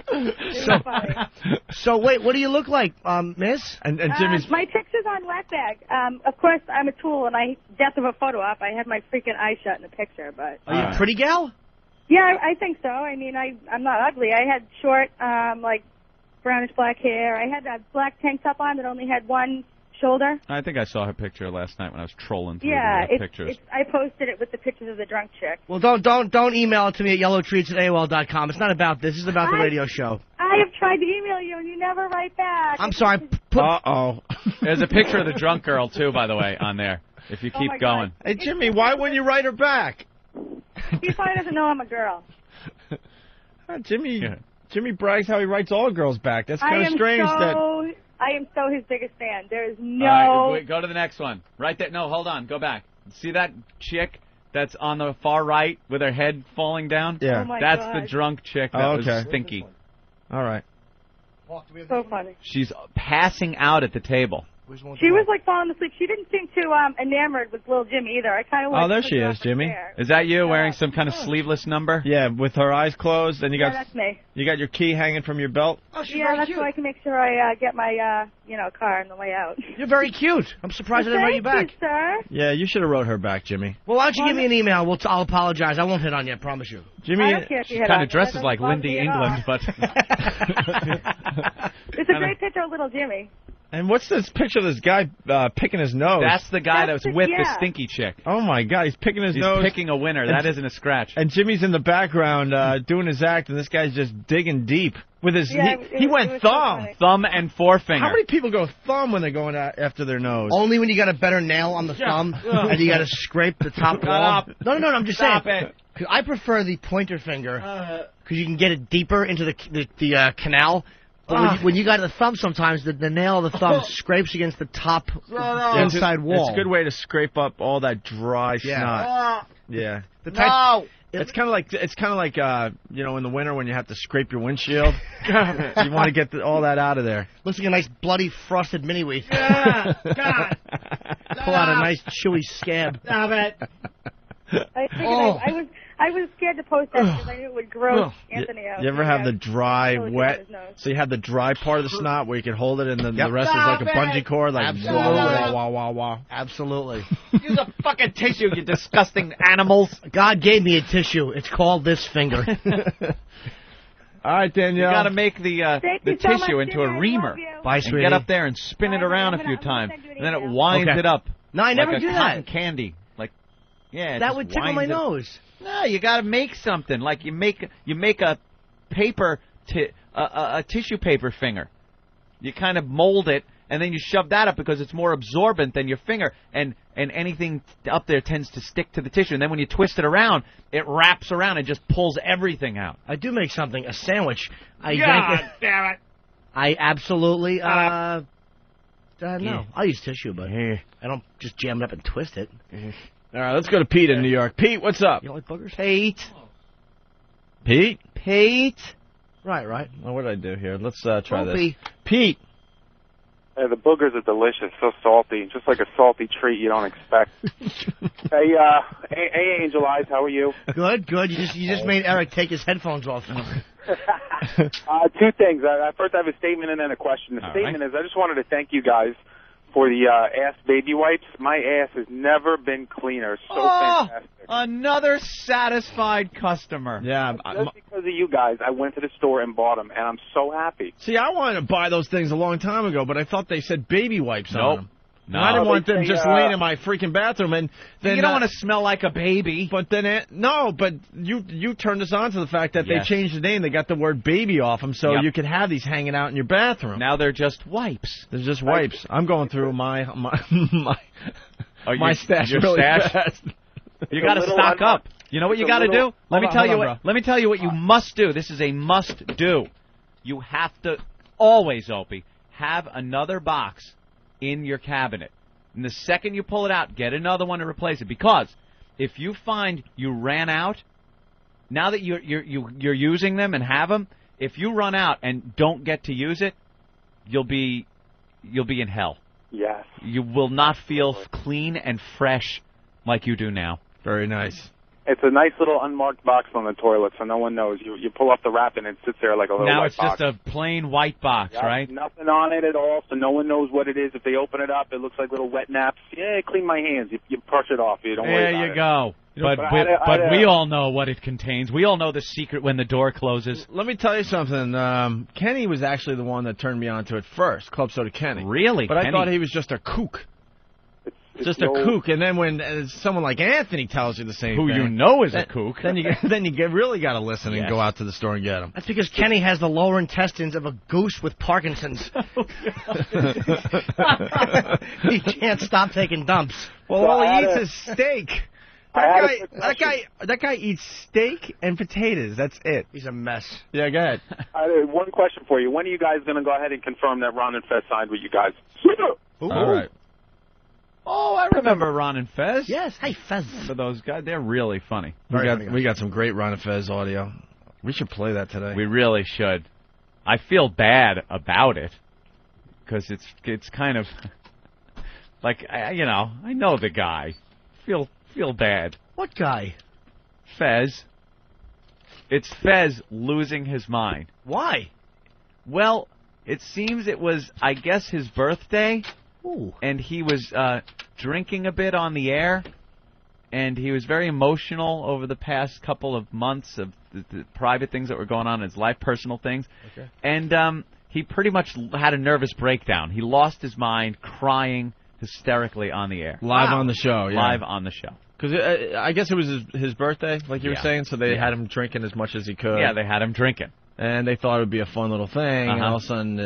So wait, what do you look like, miss? And Jimmy's... my picture's on Wetbag. Of course, I'm a tool, and I death of a photo op. I had my freaking eye shut in the picture, but... Are you a pretty gal? Yeah, I think so. I mean, I'm not ugly. I had short, like, brownish black hair. I had a black tank top on that only had one shoulder. I think I saw her picture last night when I was trolling through the pictures. I posted it with the pictures of the drunk chick. Well, don't email it to me at yellowtreats@AOL.com. It's not about this. This is about the radio show. I have tried to email you, and you never write back. I'm sorry. Uh-oh. There's a picture of the drunk girl, too, by the way, on there, if you keep going. Hey, Jimmy, why wouldn't you write her back? He probably doesn't know I'm a girl. Jimmy brags how he writes all girls back. That's kind of strange. I am so his biggest fan. There is no... All right, wait, go to the next one. Right there. No, hold on. Go back. See that chick that's on the far right with her head falling down? Yeah. Oh my that's God. the drunk chick that was stinky. All right. So funny. She's passing out at the table. She was like falling asleep. She didn't seem too enamored with little Jimmy either. I kind of. Oh, there she is, Jimmy. Is that you wearing some kind of sleeveless number? Yeah, with her eyes closed, and you got. Yeah, that's me. You got your key hanging from your belt. Oh, she's yeah, very that's cute. so I can make sure I get my car on the way out. You're very cute. I'm surprised I didn't write you back. Thank you, sir. Yeah, you should have wrote her back, Jimmy. Well, why don't you give me an email? I'll apologize. I won't hit on you. I promise you. Jimmy, I don't care if you she hit kind on of me. dresses That like doesn't Lindy bother me at England, all. but It's a great picture of little Jimmy. And what's this picture of this guy picking his nose? that's the guy that was with the stinky chick. Oh my God, he's picking his He's nose. picking a winner. That isn't a scratch. And Jimmy's in the background doing his act, and this guy's just digging deep with his. Yeah, he went thumb. Thumb and forefinger. How many people go thumb when they're going after their nose? Only when you got a better nail on the thumb and you got to scrape the top wall. up. No, I'm just Stop saying. it. 'Cause I prefer the pointer finger because you can get it deeper into the canal. But when you got the thumb, sometimes the nail of the thumb scrapes against the top inside wall. It's a good way to scrape up all that dry snot. Yeah. It's kind of like in the winter when you have to scrape your windshield. You want to get all that out of there. Looks like a nice bloody frosted mini wheat. Yeah. God. Pull out a nice chewy scab. Stop it. I was scared to post that because I knew it would gross Anthony out. You ever have the dry, wet? So you have the dry part of the snot where you can hold it, and then the rest is like a bungee cord, like wah. Absolutely. Use a fucking tissue, you disgusting animals. God gave me a tissue. It's called this finger. All right, Danielle. You got to make the tissue into a reamer. Bye, sweetie. Get up there and spin it around a few times, and then it winds it up. No, I never like do a that. cotton candy. Like, yeah, that would tickle my nose. No, you got to make something. Like you make a paper a tissue paper finger. You kind of mold it, and then you shove that up because it's more absorbent than your finger, and anything up there tends to stick to the tissue. And then when you twist it around, it wraps around and just pulls everything out. I do make something, a sandwich. God damn it! I absolutely no. I'll use tissue, but I don't just jam it up and twist it. All right, let's go to Pete in New York. Pete, what's up? You don't like boogers? Pete. Right. Well, what did I do here? Let's try Opie. this. Pete. Hey, the boogers are delicious, so salty, just like a salty treat you don't expect. Hey, Angel Eyes, how are you? Good. You just made Eric take his headphones off. 2 things. First, I have a statement and then a question. The statement is I just wanted to thank you guys for the ass baby wipes. My ass has never been cleaner. So fantastic. Another satisfied customer. Yeah. Just because of you guys, I went to the store and bought them, and I'm so happy. See, I wanted to buy those things a long time ago, but I thought they said baby wipes on them. No, I didn't want them just laying in my freaking bathroom, and then you don't want to smell like a baby. But then but you turned us on to the fact that they changed the name. They got the word baby off them, so you could have these hanging out in your bathroom. Now they're just wipes. They're just wipes. I'm going through my stash your really stash? fast. You got to stock up. You know what you got to do? Let me tell you what you must do. This is a must do. You have to always, Opie, have another box in your cabinet. And the second you pull it out, get another one to replace it. Because if you find you ran out, now that you're using them and have them, if you run out and don't get to use it, you'll be you'll be in hell. Yes. You will not feel clean and fresh like you do now. Very nice. It's a nice little unmarked box on the toilet, so no one knows. You pull off the wrap, and it sits there like a little Now white it's box. just a plain white box, Yep, right? Nothing on it at all, so no one knows what it is. If they open it up, it looks like little wet naps. Yeah, clean my hands. You brush it off. You don't worry about There you it. go. But we all know what it contains. We all know the secret when the door closes. Let me tell you something. Kenny was actually the one that turned me on to it first, Club Soda Kenny. Really? But Kenny? I thought he was just a kook. Just a kook, and then when someone like Anthony tells you the same Who thing, you know is a kook, then you really got to listen and go out to the store and get him. That's because Kenny has the lower intestines of a goose with Parkinson's. He can't stop taking dumps. Well, all he eats is steak. That guy eats steak and potatoes. That's it. He's a mess. Yeah, go ahead. One question for you. When are you guys going to go ahead and confirm that Ron and Fez signed with you guys? All right. Oh, I remember Ron and Fez. Yes, hey, Fez. For those guys, they're really funny. We got some great Ron and Fez audio. We should play that today. We really should. I feel bad about it because it's kind of like I know the guy. Feel bad. What guy? Fez. It's Fez losing his mind. Why? Well, it seems it was, I guess, his birthday. Ooh. And he was drinking a bit on the air, and he was very emotional over the past couple of months of the private things that were going on in his life, personal things. Okay. And he pretty much had a nervous breakdown. He lost his mind, crying hysterically on the air. Live on the show, yeah. Live on the show. Because I guess it was his birthday, like you were saying, so they had him drinking as much as he could. Yeah, they had him drinking. And they thought it would be a fun little thing, and all of a sudden,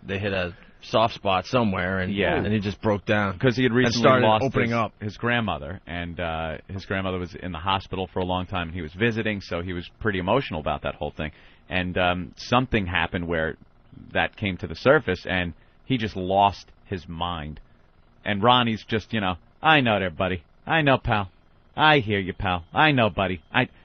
they hit a soft spot somewhere, and he just broke down because he had recently started lost opening up his grandmother, and his grandmother was in the hospital for a long time, and he was visiting, so he was pretty emotional about that whole thing. And something happened where that came to the surface, and he just lost his mind. And Ronnie's just, I know there, buddy. I know, pal. I hear you, pal. I know, buddy.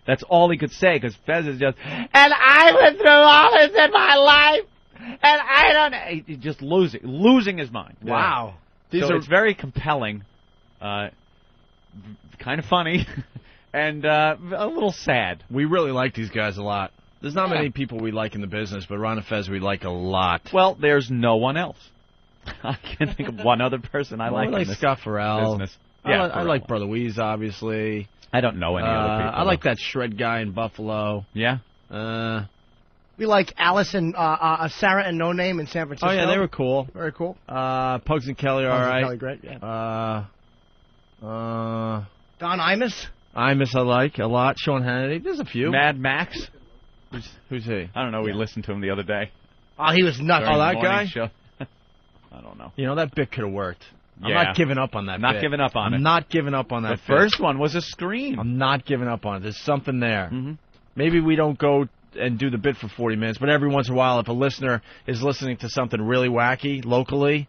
That's all he could say, because Fez is just, and I went through all this in my life. And I don't know. He's just losing his mind. Wow. So it's very compelling, kind of funny, and a little sad. We really like these guys a lot. There's not many people we like in the business, but Ron and Fez we like a lot. Well, there's no one else. I can't think of one other person I like in this Scott Farrell. business. Yeah, I like Brother Weeze, obviously. I don't know any other people. I like that shred guy in Buffalo. Yeah? We like Alice and Sarah and No Name in San Francisco. Oh, yeah, they were cool. Very cool. Pugs and Kelly are all right. Kelly, great, yeah. Don Imus? Imus I like a lot. Sean Hannity. There's a few. Mad Max? Who's he? I don't know. We listened to him the other day. Oh, he was nuts. Oh, that guy? Show. I don't know. That bit could have worked. I'm Yeah. not giving up on that Not bit. giving up on it. I'm not giving up on that The first one was a scream. I'm not giving up on it. There's something there. Mm-hmm. Maybe we don't go and do the bit for 40 minutes, but every once in a while, if a listener is listening to something really wacky locally,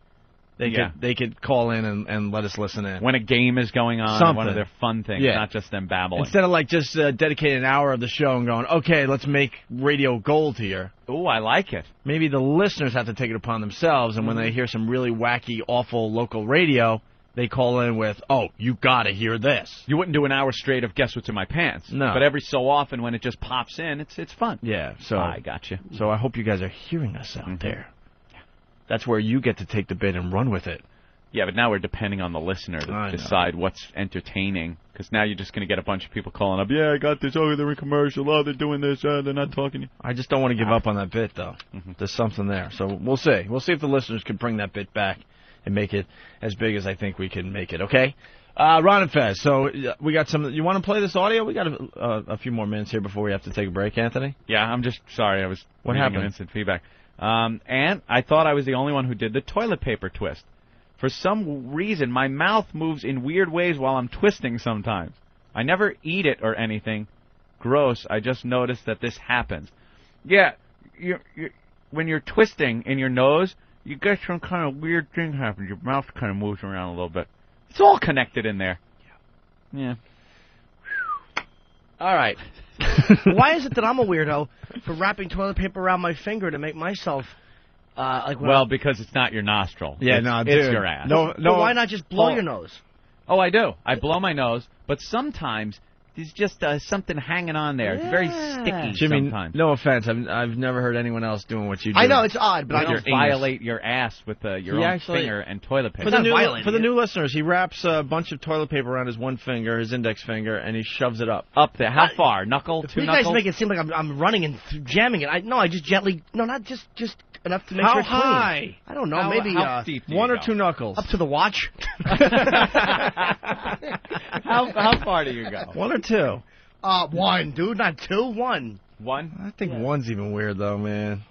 they could call in and let us listen in. When a game is going on, Something. one of their fun things, not just them babbling. Instead of just dedicating an hour of the show and going, okay, let's make radio gold here. Ooh, I like it. Maybe the listeners have to take it upon themselves, and when they hear some really wacky, awful local radio, they call in with, oh, you got to hear this. You wouldn't do an hour straight of Guess What's in My Pants. No. But every so often when it just pops in, it's fun. Yeah, so I got you. So I hope you guys are hearing us out there. That's where you get to take the bit and run with it. Yeah, but now we're depending on the listener to decide what's entertaining. Because now you're just going to get a bunch of people calling up, yeah, I got this, oh, they're in commercial, oh, they're doing this, they're not talking to you. I just don't want to give up on that bit, though. There's something there. So we'll see. We'll see if the listeners can bring that bit back and make it as big as I think we can make it, okay? Ron and Fez, so we got some. You want to play this audio? We got a few more minutes here before we have to take a break, Anthony. Yeah, I'm just sorry. I was what reading happened? An instant feedback. And I thought I was the only one who did the toilet paper twist. For some reason, my mouth moves in weird ways while I'm twisting sometimes. I never eat it or anything gross. I just noticed that this happens. Yeah, when you're twisting in your nose, you get some kind of weird thing happens. Your mouth kind of moves around a little bit. It's all connected in there. Yeah. All right. Why is it that I'm a weirdo for wrapping toilet paper around my finger to make myself Because it's not your nostril. Yeah, it's your ass. No. Why not just blow your nose? Oh, I do. I blow my nose, but sometimes there's just something hanging on there. It's very sticky Jimmy, sometimes. no offense. I've never heard anyone else doing what you do. I know, it's odd, but I don't violate your ass with your own finger and toilet paper. For the new listeners, he wraps a bunch of toilet paper around his one finger, his index finger, and he shoves it up. Up there. How far? Knuckle? 2 knuckles? You guys make it seem like I'm running and jamming it. I just gently... No, not just enough to make sure it's clean. How high? I don't know. Maybe how deep do 1 you or go? 2 knuckles. Up to the watch. How far do you go? 1 or 2? 1, dude, not 2. 1. 1? I think 1's even weird, though, man.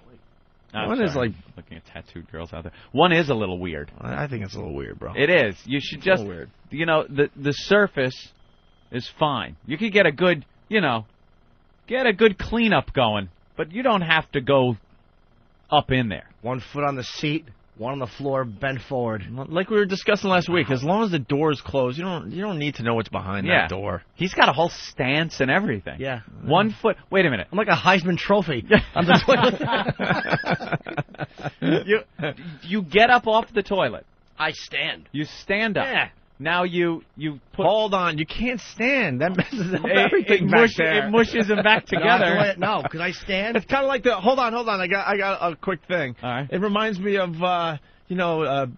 One is like looking at tattooed girls out there. 1 is a little weird. I think it's a little weird, bro. It is. You should just, weird. The surface is fine. You could get a good, cleanup going, but you don't have to go up in there. 1 foot on the seat, 1 on the floor, bent forward. Like we were discussing last week, as long as the door is closed, you don't need to know what's behind that door. He's got a whole stance and everything. Yeah. 1 foot. Wait a minute. I'm like a Heisman Trophy on the toilet. You get up off the toilet. I stand. You stand up. Yeah. Now you put... Hold on. You can't stand. That messes up everything back there. It mushes them back together. No, because I stand. It's kind of like the... Hold on. I got a quick thing. All right. It reminds me of,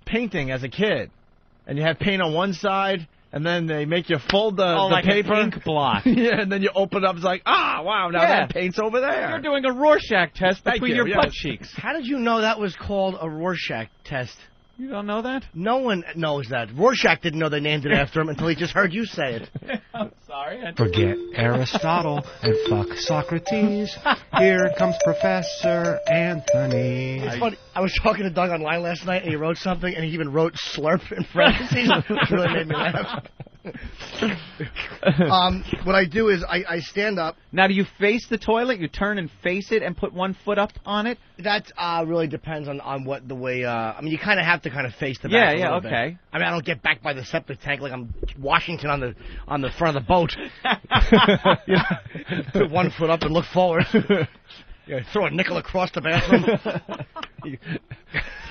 painting as a kid. And you have paint on one side, and then they make you fold the like paper. An ink block. Yeah, and then you open it up. It's like, wow, now that paint's over there. You're doing a Rorschach test between your butt cheeks. How did you know that was called a Rorschach test? You don't know that? No one knows that. Rorschach didn't know they named it after him until he just heard you say it. I'm sorry. Forget Aristotle and fuck Socrates. Here comes Professor Anthony. It's funny. I was talking to Doug online last night, and he wrote something, and he even wrote slurp in parentheses, which really made me laugh. What I do is I stand up. Now, do you face the toilet? You turn and face it and put 1 foot up on it? That really depends on what the way. You kind of have to kind of face the back. Yeah, okay. Bit. I don't get back by the septic tank like I'm Washington on the front of the boat. Put 1 foot up and look forward. Throw a nickel across the bathroom.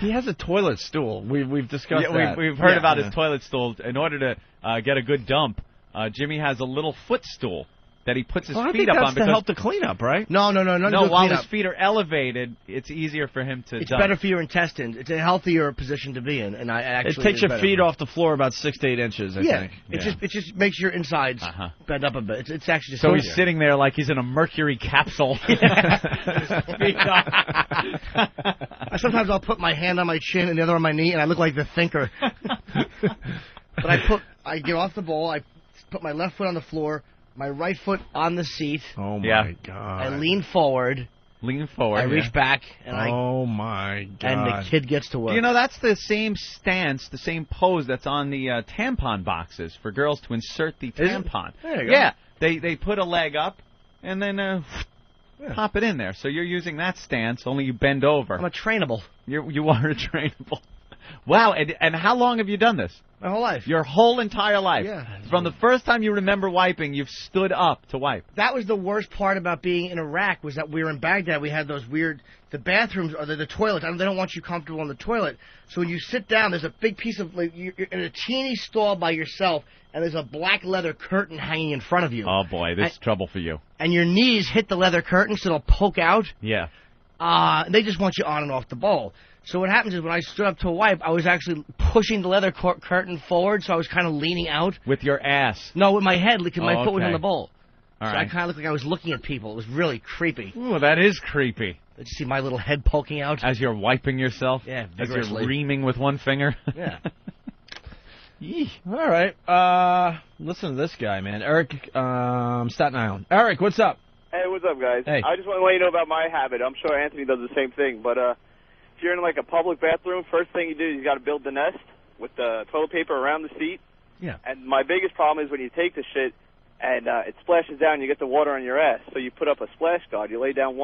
He has a toilet stool. We've discussed that. We've heard about his toilet stool. In order to get a good dump, Jimmy has a little footstool that he puts his feet up on. To help the cleanup, right? No. While his feet are elevated, it's easier for him to. It's dump. better for your intestines. It's a healthier position to be in, and it takes your feet off the floor about 6 to 8 inches. I think. It just makes your insides bend up a bit. It's actually just so he's sitting there like he's in a mercury capsule. Sometimes I'll put my hand on my chin and the other on my knee, and I look like the thinker. But I get off the bowl. I put my left foot on the floor. My right foot on the seat. Oh, my God. I lean forward. I reach back. And oh, my God. And the kid gets to work. That's the same stance, the same pose that's on the tampon boxes for girls to insert the tampon. There you go. Yeah. They put a leg up and then pop it in there. So you're using that stance, only you bend over. I'm a trainable. You are a trainable. Wow. And how long have you done this? My whole life. Your whole entire life. Yeah. From the first time you remember wiping, you've stood up to wipe. That was the worst part about being in Iraq, was that we were in Baghdad. We had those weird, the bathrooms, or the toilets. They don't want you comfortable on the toilet. So when you sit down, there's a big piece of, you're in a teeny stall by yourself, and there's a black leather curtain hanging in front of you. Oh, boy, this is trouble for you. And your knees hit the leather curtain, so it'll poke out. Yeah. They just want you on and off the bowl. So what happens is when I stood up to wipe, I was actually pushing the leather curtain forward, so I was kind of leaning out. With your ass? No, with my head, because my foot was on the bowl. All so right. I kind of looked like I was looking at people. It was really creepy. Ooh, that is creepy. Did you see my little head poking out? As you're wiping yourself? Yeah, As vigorously. you're reaming with one finger? Yeah. All right. Listen to this guy, man. Eric, Staten Island. Eric, what's up? Hey, what's up, guys? Hey. I just want to let you know about my habit. I'm sure Anthony does the same thing, but if you're in like a public bathroom, first thing you do is you got to build the nest with the toilet paper around the seat. Yeah. And my biggest problem is when you take the shit and it splashes down, you get the water on your ass. So you put up a splash guard. You lay down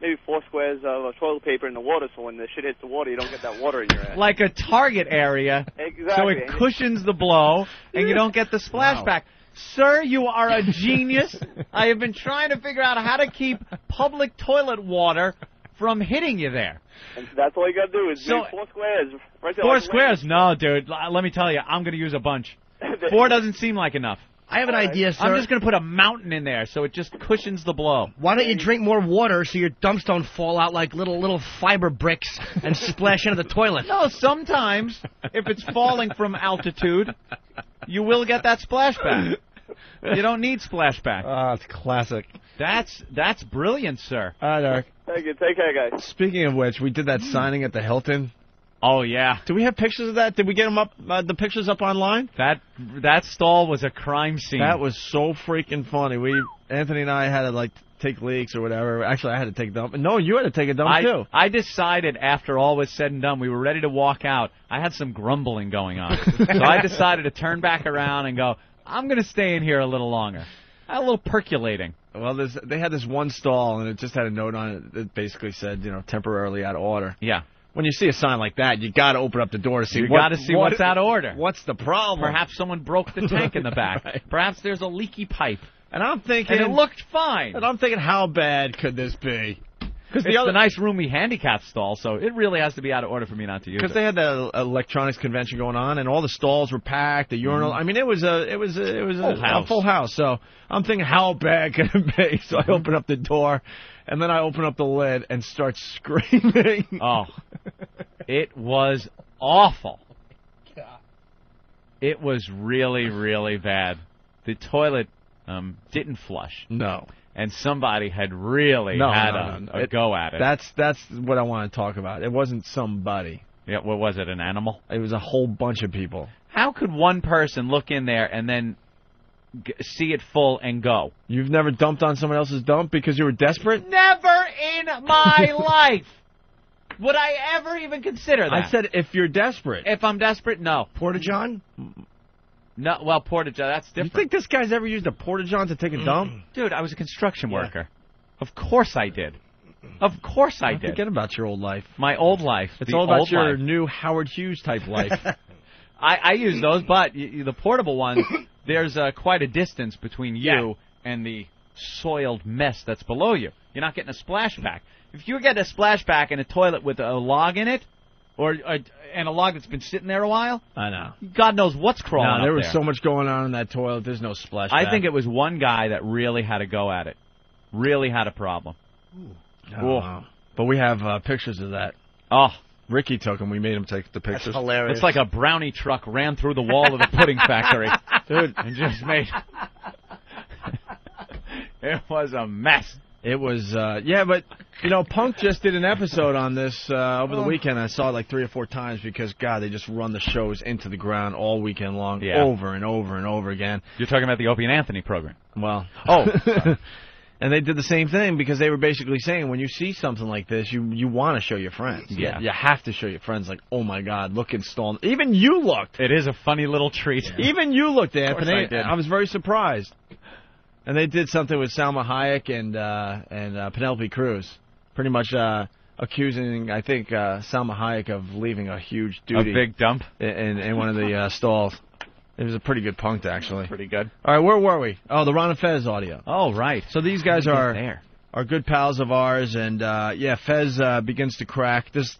maybe 4 squares of toilet paper in the water, so when the shit hits the water, you don't get that water in your ass. Like a target area. Exactly. So it cushions the blow, and you don't get the splashback. Sir, you are a genius. I have been trying to figure out how to keep public toilet water from hitting you there. And that's all you got to do is do 4 squares. Right there, 4 like squares? No, dude. Let me tell you, I'm going to use a bunch. 4 doesn't seem like enough. I have an idea, sir. I'm just going to put a mountain in there so it just cushions the blow. Why don't you drink more water so your dumps don't fall out like little fiber bricks and splash into the toilet? No, sometimes, if it's falling from altitude, you will get that splashback. You don't need splashback. Oh, it's classic. That's brilliant, sir. All right, Eric. Thank you. Take care, guys. Speaking of which, we did that signing at the Hilton. Oh, yeah. Do we have pictures of that? Did we get them up? The pictures up online? That stall was a crime scene. That was so freaking funny. Anthony and I had to take leaks or whatever. Actually, I had to take a dump. No, you had to take a dump too. I decided after all was said and done, we were ready to walk out. I had some grumbling going on, so I decided to turn back around and go, I'm going to stay in here a little longer. A little percolating. Well, they had this one stall, and it just had a note on it that basically said, temporarily out of order. Yeah. When you see a sign like that, you got to open up the door to see. You got to see what's out of order. What's the problem? Perhaps someone broke the tank in the back. Right. Perhaps there's a leaky pipe. And I'm thinking, and it looked fine. And I'm thinking, how bad could this be? Because it's the nice roomy handicap stall, so it really has to be out of order for me not to use it. Because they had that electronics convention going on, and all the stalls were packed. The urinal. I mean, it was a full house. So I'm thinking, how bad could it be? So I open up the door, and then I open up the lid and start screaming. Oh, it was awful. It was really, really bad. The toilet didn't flush. No. And somebody had really had a go at it. That's what I want to talk about. It wasn't somebody. Yeah, what was it, an animal? It was a whole bunch of people. How could one person look in there and then see it full and go? You've never dumped on someone else's dump because you were desperate? Never in my life would I ever even consider that. I said if you're desperate. If I'm desperate, no. Porta-John? No, well, Porta-John, that's different. You think this guy's ever used a Porta-John to take a dump? Dude, I was a construction worker. Of course I did. Of course I did. Forget about your old life. My old life. It's all about your new Howard Hughes type life. I use those, but the portable ones, there's quite a distance between you and the soiled mess that's below you. You're not getting a splashback. If you get a splashback in a toilet with a log in it, and a log that's been sitting there a while, I know. God knows what's crawling up there. There was so much going on in that toilet, there's no splashback. I think it was one guy that really had a go at it. Really had a problem. Wow. But we have pictures of that. Oh. Ricky took them. We made him take the pictures. That's hilarious. It's like a brownie truck ran through the wall of the pudding factory. Dude, and just made... It was a mess. It was, but, Punk just did an episode on this over the weekend. I saw it like 3 or 4 times because, God, they just run the shows into the ground all weekend long, over and over and over again. You're talking about the Opie and Anthony program. Well. Oh. And they did the same thing because they were basically saying when you see something like this, you want to show your friends. Yeah. You have to show your friends, like, oh, my God, look, installed. Even you looked. It is a funny little treat. Yeah. Even you looked, Anthony. Of course I did. I was very surprised. And they did something with Salma Hayek and Penelope Cruz, pretty much accusing, I think, Salma Hayek of leaving a huge duty. A big dump? In one of the stalls. It was a pretty good punk, actually. Pretty good. All right, where were we? Oh, the Ron and Fez audio. Oh, right. So these guys are good pals of ours, and, Fez begins to crack. There's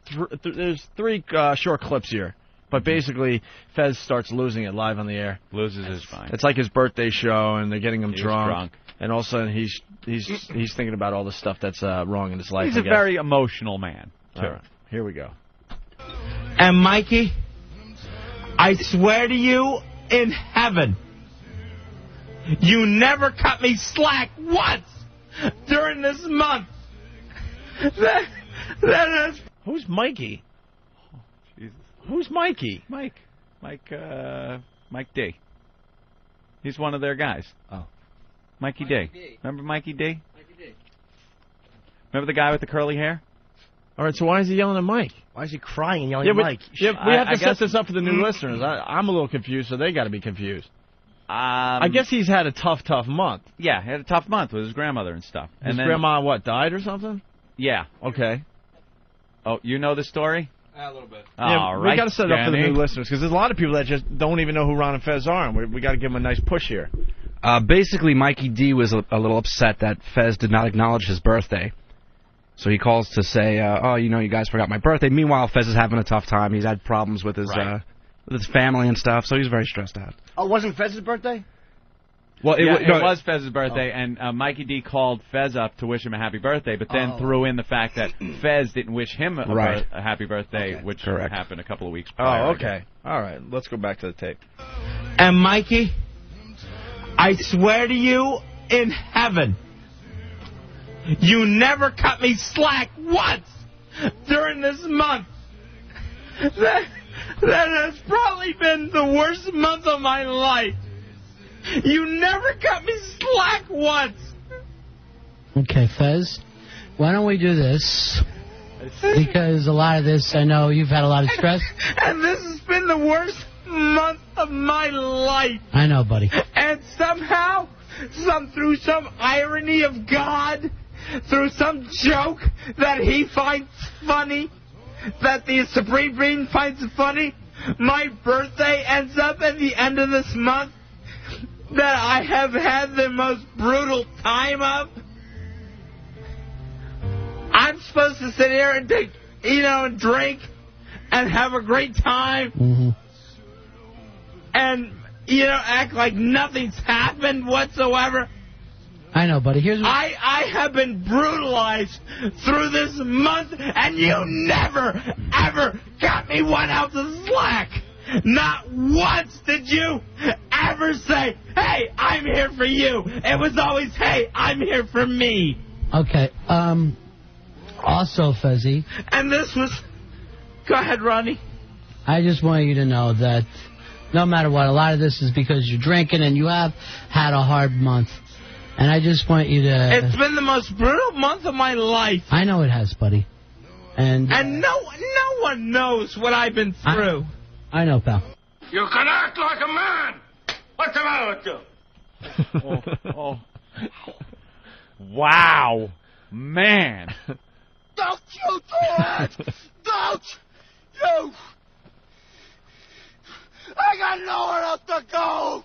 3 short clips here. But basically, Fez starts losing it live on the air. Loses his mind. It's like his birthday show, and they're getting him drunk. And all of a sudden, he's thinking about all the stuff that's wrong in his life. He's a very emotional man, too. All right, here we go. And Mikey, I swear to you in heaven, you never cut me slack once during this month. That is... Who's Mikey? Who's Mikey? Mike D. He's one of their guys. Oh. Mikey D. Remember Mikey D? Mikey D. Remember the guy with the curly hair? All right, so why is he yelling at Mike? Why is he crying and yelling at Mike? We have to set this up for the new listeners. I'm a little confused, so they got to be confused. I guess he's had a tough month. Yeah, he had a tough month with his grandmother and stuff. His grandma, died or something? Yeah. Okay. Oh, you know the story? A little bit. Yeah, we got to set it up for the new listeners because there's a lot of people that just don't even know who Ron and Fez are, and we got to give them a nice push here. Basically, Mikey D was a little upset that Fez did not acknowledge his birthday, So he calls to say, oh, you guys forgot my birthday. Meanwhile, Fez is having a tough time. He's had problems with his family and stuff, so he's very stressed out. Oh, wasn't Fez's birthday? Well, it was Fez's birthday, and Mikey D called Fez up to wish him a happy birthday, but then threw in the fact that Fez didn't wish him a happy birthday, which happened a couple of weeks prior. Oh, okay. All right, let's go back to the tape. And Mikey, I swear to you in heaven, you never cut me slack once during this month. That has probably been the worst month of my life. You never cut me slack once. Okay, Fez, why don't we do this? Because a lot of this, I know you've had a lot of stress. And this has been the worst month of my life. I know, buddy. And somehow, through some irony of God, through some joke that he finds funny, that the Supreme Being finds funny, my birthday ends up at the end of this month that I have had the most brutal time of. I'm supposed to sit here and take, and drink and have a great time and, act like nothing's happened whatsoever. I know, buddy. Here's what I have been brutalized through this month, and you never, ever got me 1 ounce of slack. Not once did you ever say, hey, I'm here for you. It was always, hey, I'm here for me. Okay. Also, Fezzy. And this was... Go ahead, Ronnie. I just want you to know that no matter what, a lot of this is because you're drinking and you have had a hard month. And I just want you to... It's been the most brutal month of my life. I know it has, buddy. And no one knows what I've been through. I know, pal. You can act like a man. What's the matter with you? Wow. Man. Don't you do it! Don't you! I got nowhere else to go!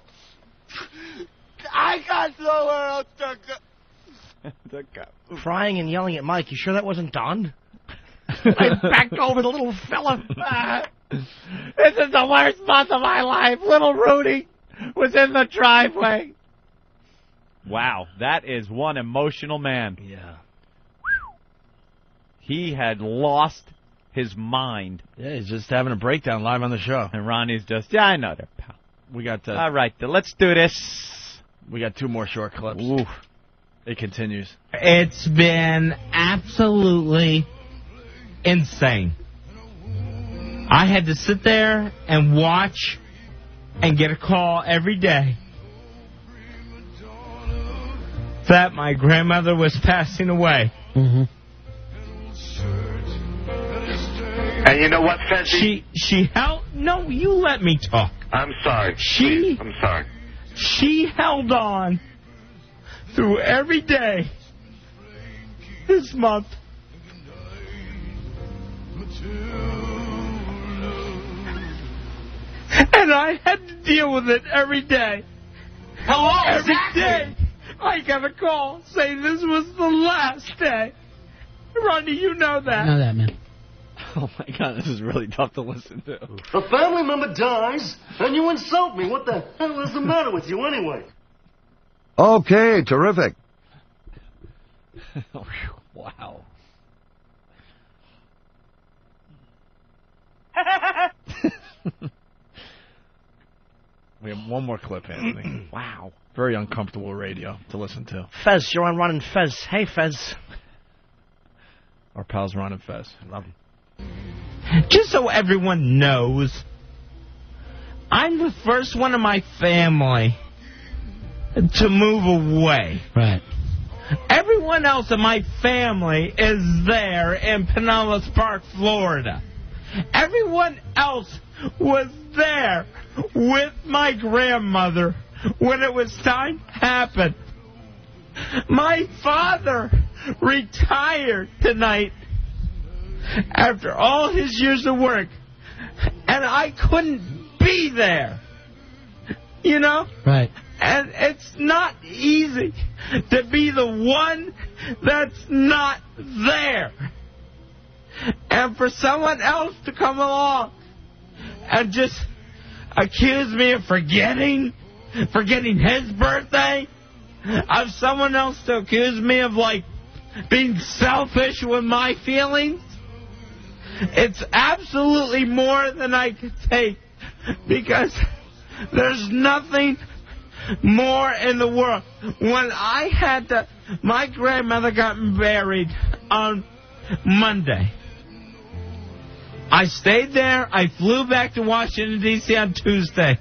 I got nowhere else to go. Crying and yelling at Mike. You sure that wasn't Don? I backed over the little fella. This is the worst month of my life. Little Rudy was in the driveway. Wow, that is one emotional man. Yeah. He had lost his mind. Yeah, he's just having a breakdown live on the show. And Ronnie's just, yeah, I know that, pal. We got all right, let's do this. We got 2 more short clips. Ooh. It continues. It's been absolutely insane. I had to sit there and watch and get a call every day that my grandmother was passing away. Mm-hmm. And you know what, Fezzy? She held... No, you let me talk. I'm sorry. I'm sorry. She held on through every day this month. And I had to deal with it every day. Every day I got a call saying this was the last day. Ronnie, you know that. I know that, man. Oh, my God, this is really tough to listen to. A family member dies, and you insult me. What the hell is the matter with you anyway? Okay, terrific. Wow. We have one more clip, Anthony. Wow. Very uncomfortable radio to listen to. Fez, you're on Ron and Fez. Hey, Fez. Our pals Ron and Fez. Love them. Just so everyone knows, I'm the first one in my family to move away. Right. Everyone else in my family is there in Pinellas Park, Florida. Everyone else was there with my grandmother when it was time to happen. My father retired tonight after all his years of work, and I couldn't be there. You know? Right. And it's not easy to be the one that's not there. And for someone else to come along and just accuse me of forgetting his birthday, of someone else to accuse me of, like, being selfish with my feelings, it's absolutely more than I could take, because there's nothing more in the world. When my grandmother got buried on Monday. I stayed there. I flew back to Washington, D.C. on Tuesday.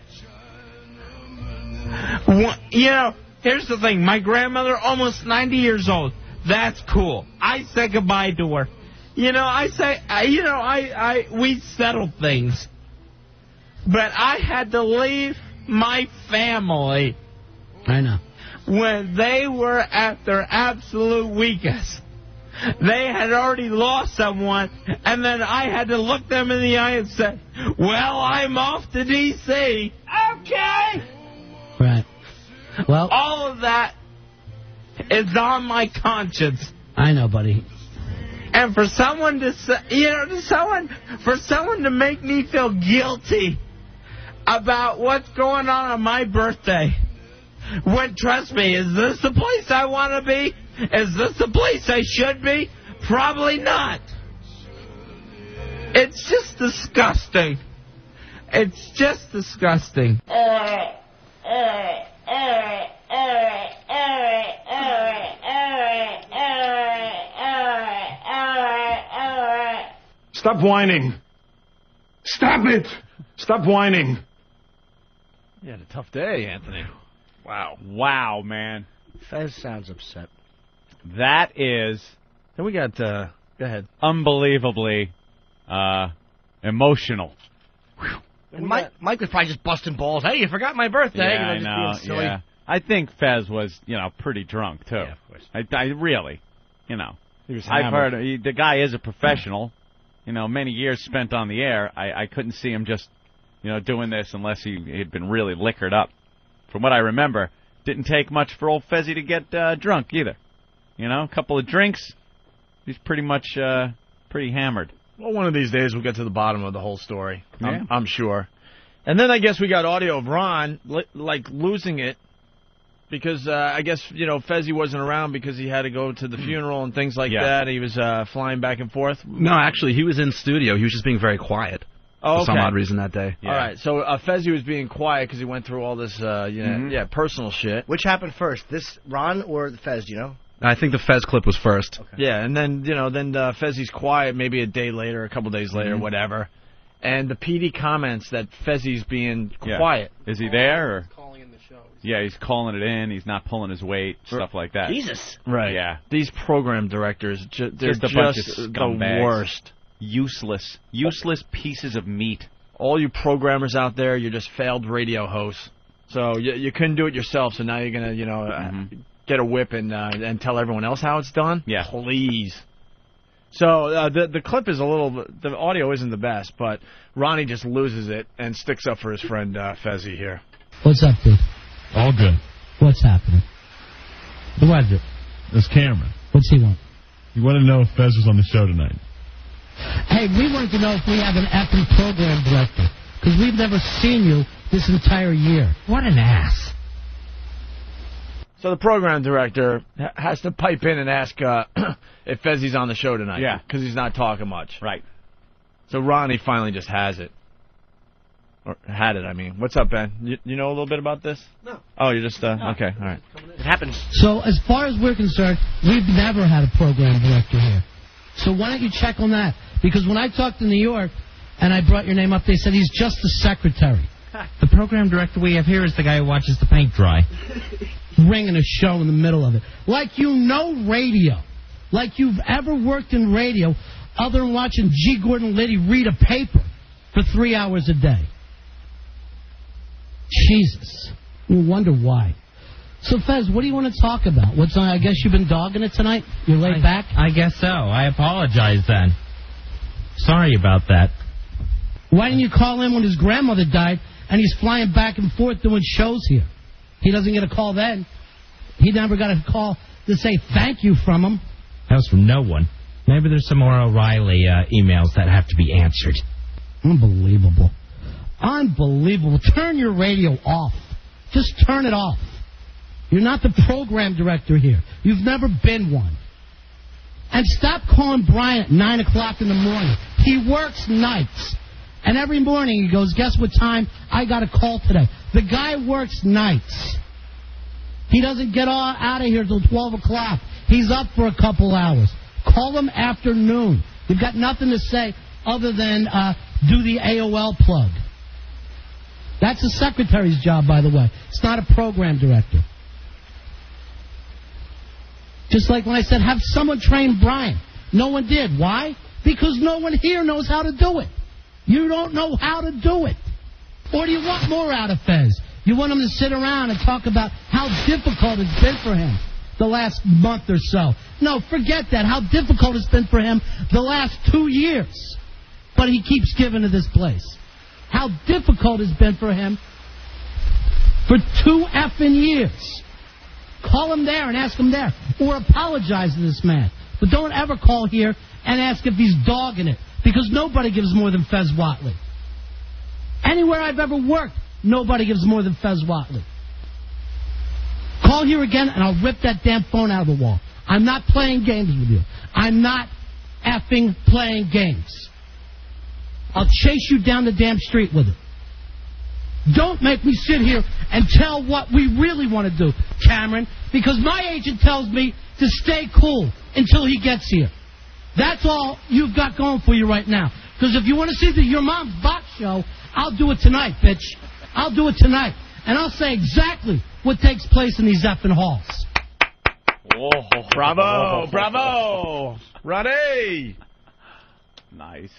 You know, here's the thing. My grandmother, almost 90 years old. That's cool. I said goodbye to her. You know, we settled things. But I had to leave my family. I know. When they were at their absolute weakest. They had already lost someone, and then I had to look them in the eye and say, well, I'm off to D.C. Okay. Right. Well, all of that is on my conscience. I know, buddy. And for someone to say, for someone to make me feel guilty about what's going on my birthday, when, trust me, is this the place I want to be? Is this the place I should be? Probably not. It's just disgusting. It's just disgusting. Stop whining. Stop it. Stop whining. You had a tough day, Anthony. Wow. Wow, man. Fez sounds upset. That is... Then we got... go ahead. Unbelievably emotional. And Mike was probably just busting balls. Hey, you forgot my birthday. Yeah, I know. Just being silly. Yeah. I think Fez was, pretty drunk, too. Yeah, of course. I really, He was I've hammered. heard the guy is a professional. Many years spent on the air. I couldn't see him just, doing this unless he'd been really liquored up. From what I remember, didn't take much for old Fezzy to get drunk either. A couple of drinks, he's pretty much pretty hammered. Well, one of these days we'll get to the bottom of the whole story. Yeah. I'm sure. And then I guess we got audio of Ron, losing it. Because I guess, Fezzy wasn't around because he had to go to the funeral and things like that. He was flying back and forth. No, actually, he was in studio. He was just being very quiet for some odd reason that day. Yeah. All right, so Fezzy was being quiet because he went through all this personal shit. Which happened first, this Ron or the Fez, I think the Fez clip was first. Okay. Yeah, and then, Fezzy's quiet maybe a day later, a couple days later, whatever. And the PD comments that Fezzy's being quiet. Is he there? Or? Yeah, he's calling it in. He's not pulling his weight, stuff like that. Jesus. Right. Yeah. These program directors, they're just a bunch of the scumbags. worst. Useless pieces of meat. All you programmers out there, you're just failed radio hosts. So you couldn't do it yourself, so now you're going to, get a whip and tell everyone else how it's done? Yeah. Please. So the clip is the audio isn't the best, but Ronnie just loses it and sticks up for his friend Fezzy here. What's up, dude? All good. What's happening? Who was it? It's Cameron. What's he want? You want to know if Fez was on the show tonight? Hey, we wanted to know if we have an effing program director, because we've never seen you this entire year. What an ass. So the program director has to pipe in and ask if Fezzy's on the show tonight. Yeah. Because he's not talking much. Right. So Ronnie finally just has it. Or had it, I mean. What's up, Ben? You know a little bit about this? No. Oh, you're just, okay, all right. It happens. So as far as we're concerned, we've never had a program director here. So why don't you check on that? Because when I talked to New York and I brought your name up, they said he's just the secretary. The program director we have here is the guy who watches the paint dry. Ringing a show in the middle of it. Like radio. Like you've ever worked in radio other than watching G. Gordon Liddy read a paper for 3 hours a day. Jesus. You wonder why. So, Fez, what do you want to talk about? What's on? I guess you've been dogging it tonight? You're laid back? I guess so. I apologize then. Sorry about that. Why didn't you call in when his grandmother died and he's flying back and forth doing shows here? He doesn't get a call then. He never got a call to say thank you from him. That was from no one. Maybe there's some more O'Reilly emails that have to be answered. Unbelievable. Unbelievable. Turn your radio off. Just turn it off. You're not the program director here. You've never been one. And stop calling Brian at 9 o'clock in the morning. He works nights. And every morning he goes, guess what time I got a call today? The guy works nights. He doesn't get out of here till 12 o'clock. He's up for a couple hours. Call him afternoon. You've got nothing to say other than do the AOL plug. That's the secretary's job, by the way. It's not a program director. Just like when I said, have someone train Brian. No one did. Why? Because no one here knows how to do it. You don't know how to do it. Or do you want more out of Fez? You want him to sit around and talk about how difficult it's been for him the last month or so. No, forget that. How difficult it's been for him the last 2 years. But he keeps giving to this place. How difficult it's been for him for 2 effing years. Call him there and ask him there. Or apologize to this man. But don't ever call here and ask if he's dogging it. Because nobody gives more than Fez Whatley. Anywhere I've ever worked, nobody gives more than Fez Whatley. Call here again and I'll rip that damn phone out of the wall. I'm not playing games with you. I'm not effing playing games. I'll chase you down the damn street with it. Don't make me sit here and tell what we really want to do, Cameron, because my agent tells me to stay cool until he gets here. That's all you've got going for you right now. Because if you want to see the Your Mom's Box Show, I'll do it tonight, bitch. I'll do it tonight. And I'll say exactly what takes place in these effing halls. Whoa. Bravo. Bravo. Ronnie. Nice.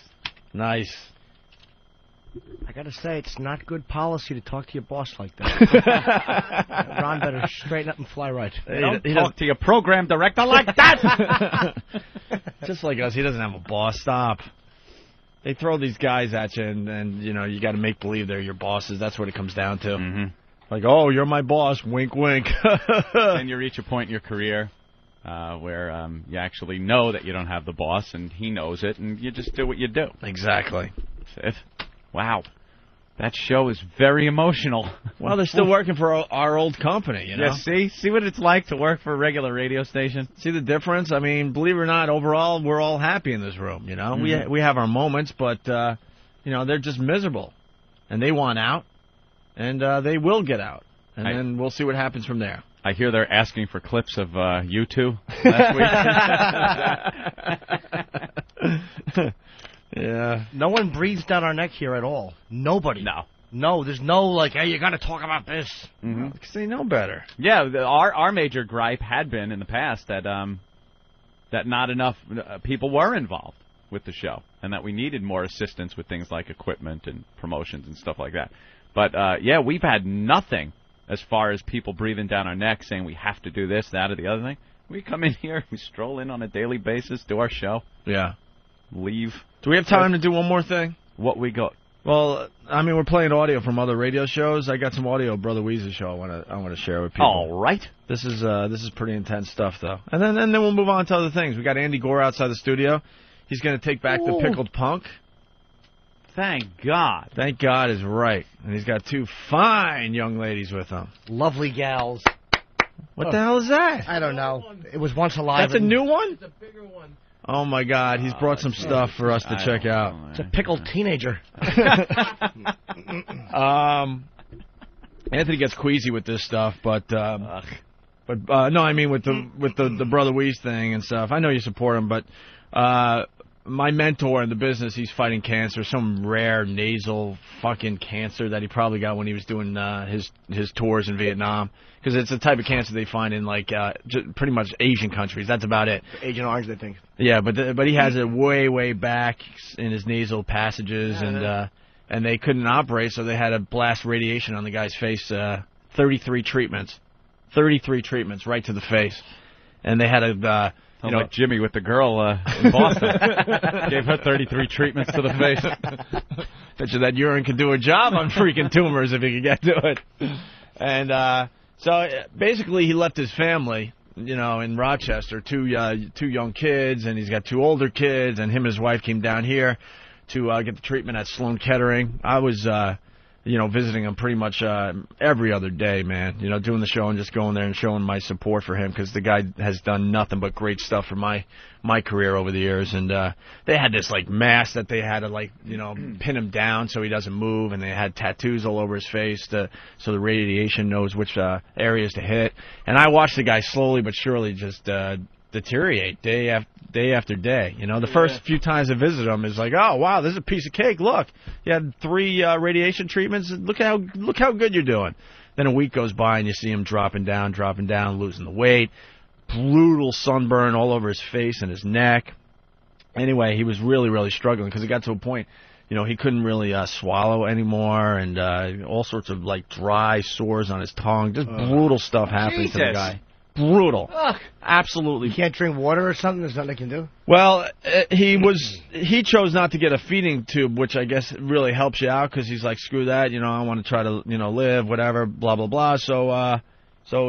I got to say, it's not good policy to talk to your boss like that. Ron better straighten up and fly right. Don't talk to your program director like that. Just like us, he doesn't have a boss. Stop. They throw these guys at you, and you know, you got to make believe they're your bosses. That's what it comes down to. Mm-hmm. Like, oh, you're my boss. Wink, wink. And you reach a point in your career where you actually know that you don't have the boss, and he knows it, and you just do what you do. Exactly. That's it. Wow. That show is very emotional. Well, they're still working for our old company, you know? Yeah, see what it's like to work for a regular radio station? See the difference? I mean, believe it or not, overall, we're all happy in this room, you know? Mm-hmm. We have our moments, but, you know, they're just miserable. And they want out, and they will get out. And then we'll see what happens from there. I hear they're asking for clips of you two last week. Yeah. No one breathes down our neck here at all. Nobody. No, there's no, like, hey, you got to talk about this. Mm-hmm. Because they know better. Yeah, our major gripe had been in the past that not enough people were involved with the show, and that we needed more assistance with things like equipment and promotions and stuff like that. But, yeah, we've had nothing as far as people breathing down our neck saying we have to do this, that, or the other thing. We come in here, we stroll in on a daily basis, do our show. Yeah. Leave. Do we have time to do one more thing? What we got? Well, I mean, we're playing audio from other radio shows. I got some audio of Brother Weeze's show I want to share with people. All right. This is pretty intense stuff, though. And then we'll move on to other things. We got Andy Gore outside the studio. He's going to take back the pickled punk. Thank God. Thank God is right. And he's got 2 fine young ladies with him. Lovely gals. What the hell is that? I don't know. It was once alive. That's a new one? It's a bigger one. Oh, my God. He's brought some stuff for us to check out. It's a pickled teenager. Anthony gets queasy with this stuff, but no, I mean with the Brother Weeze thing and stuff. I know you support him, but my mentor in the business, he's fighting cancer, some rare nasal fucking cancer that he probably got when he was doing his tours in Vietnam. Because it's the type of cancer they find in like pretty much Asian countries. That's about it. Agent Orange, they think. Yeah, but he has it way back in his nasal passages, and they couldn't operate, so they had to blast radiation on the guy's face. 33 treatments right to the face, and they had to. Like Jimmy with the girl in Boston. Gave her 33 treatments to the face. Bet you that urine could do a job on freaking tumors if he could get to it. And so basically he left his family in Rochester, two young kids, and he's got 2 older kids, and him and his wife came down here to get the treatment at Sloan Kettering. I was, visiting him pretty much every other day, man. Doing the show and just going there and showing my support for him because the guy has done nothing but great stuff for my career over the years. And they had this like mask that they had to pin him down so he doesn't move, and they had tattoos all over his face so the radiation knows which areas to hit. And I watched the guy slowly but surely just deteriorate day after day. The first few times I visited him is like, oh wow, this is a piece of cake. Look, you had 3 radiation treatments. Look how good you're doing. Then a week goes by and you see him dropping down, losing the weight, brutal sunburn all over his face and his neck. Anyway, he was really, really struggling because it got to a point, he couldn't really swallow anymore, and all sorts of like dry sores on his tongue. Just brutal stuff happening to the guy. Brutal. Ugh. Absolutely. You can't drink water or something? There's nothing they can do? Well, he chose not to get a feeding tube, which I guess really helps you out because he's like, screw that, I want to try to, live, whatever, blah, blah, blah. So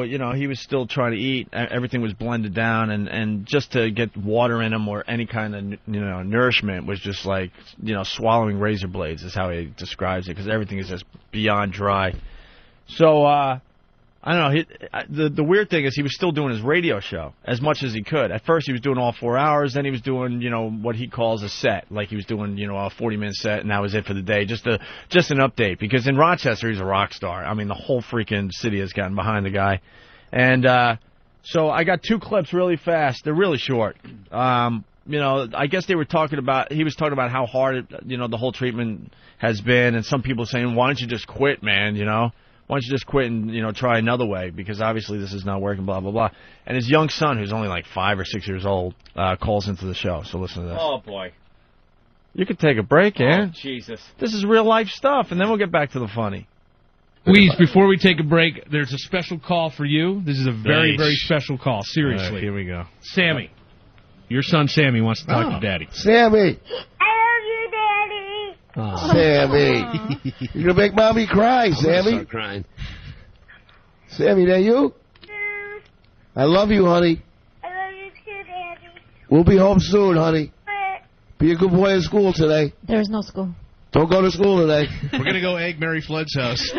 he was still trying to eat. Everything was blended down, and just to get water in him or any kind of, nourishment was just like, swallowing razor blades is how he describes it because everything is just beyond dry. So, I don't know. The weird thing is he was still doing his radio show as much as he could. At first he was doing all 4 hours. Then he was doing, what he calls a set. Like he was doing, a 40-minute set, and that was it for the day. Just an update. Because in Rochester, he's a rock star. I mean, the whole freaking city has gotten behind the guy. And so I got 2 clips really fast. They're really short. I guess he was talking about how hard, the whole treatment has been. And some people saying, why don't you just quit, man, Why don't you just quit and, try another way? Because obviously this is not working, blah, blah, blah. And his young son, who's only like 5 or 6 years old, calls into the show. So listen to this. Oh, boy. You could take a break, Aaron. Oh, Jesus. This is real-life stuff, and then we'll get back to the funny. Please, before we take a break, there's a special call for you. This is a very, very special call. Seriously. All right, here we go. Sammy. Your son Sammy wants to talk to Daddy. Sammy. Oh. Sammy. You're going to make Mommy cry, Sammy. Start crying. Sammy, that you? I love you, honey. I love you too, Daddy. We'll be home soon, honey. Be a good boy in school today. There is no school. Don't go to school today. We're going to go egg Mary Flood's house.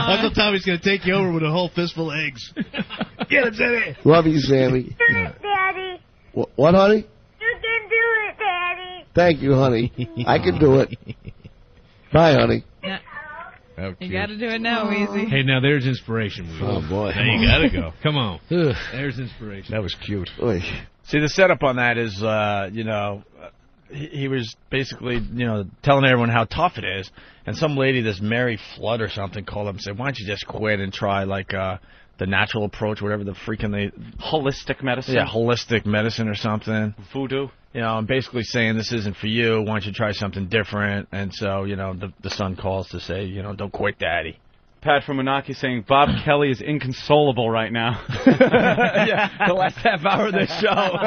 Uncle Tommy's going to take you over with a whole fistful of eggs. Get him, Sammy. Love you, Sammy. Daddy. What, honey? You can do it, Daddy. Thank you, honey. I can do it. Bye, honey. Yeah. Oh, you got to do it now, Easy. Hey, now there's inspiration. Oh, boy. Now you got to go. Come on. There's inspiration. That was cute. See, the setup on that is, he was basically, telling everyone how tough it is. And some lady, this Mary Flood or something, called him and said, why don't you just quit and try, like, the natural approach, whatever the freaking holistic medicine? Yeah, holistic medicine or something. Voodoo? I'm basically saying this isn't for you. Why don't you try something different? And so, the son calls to say, don't quit, Daddy. Pat from Menaki saying Bob Kelly is inconsolable right now. Yeah, the last half hour of this show.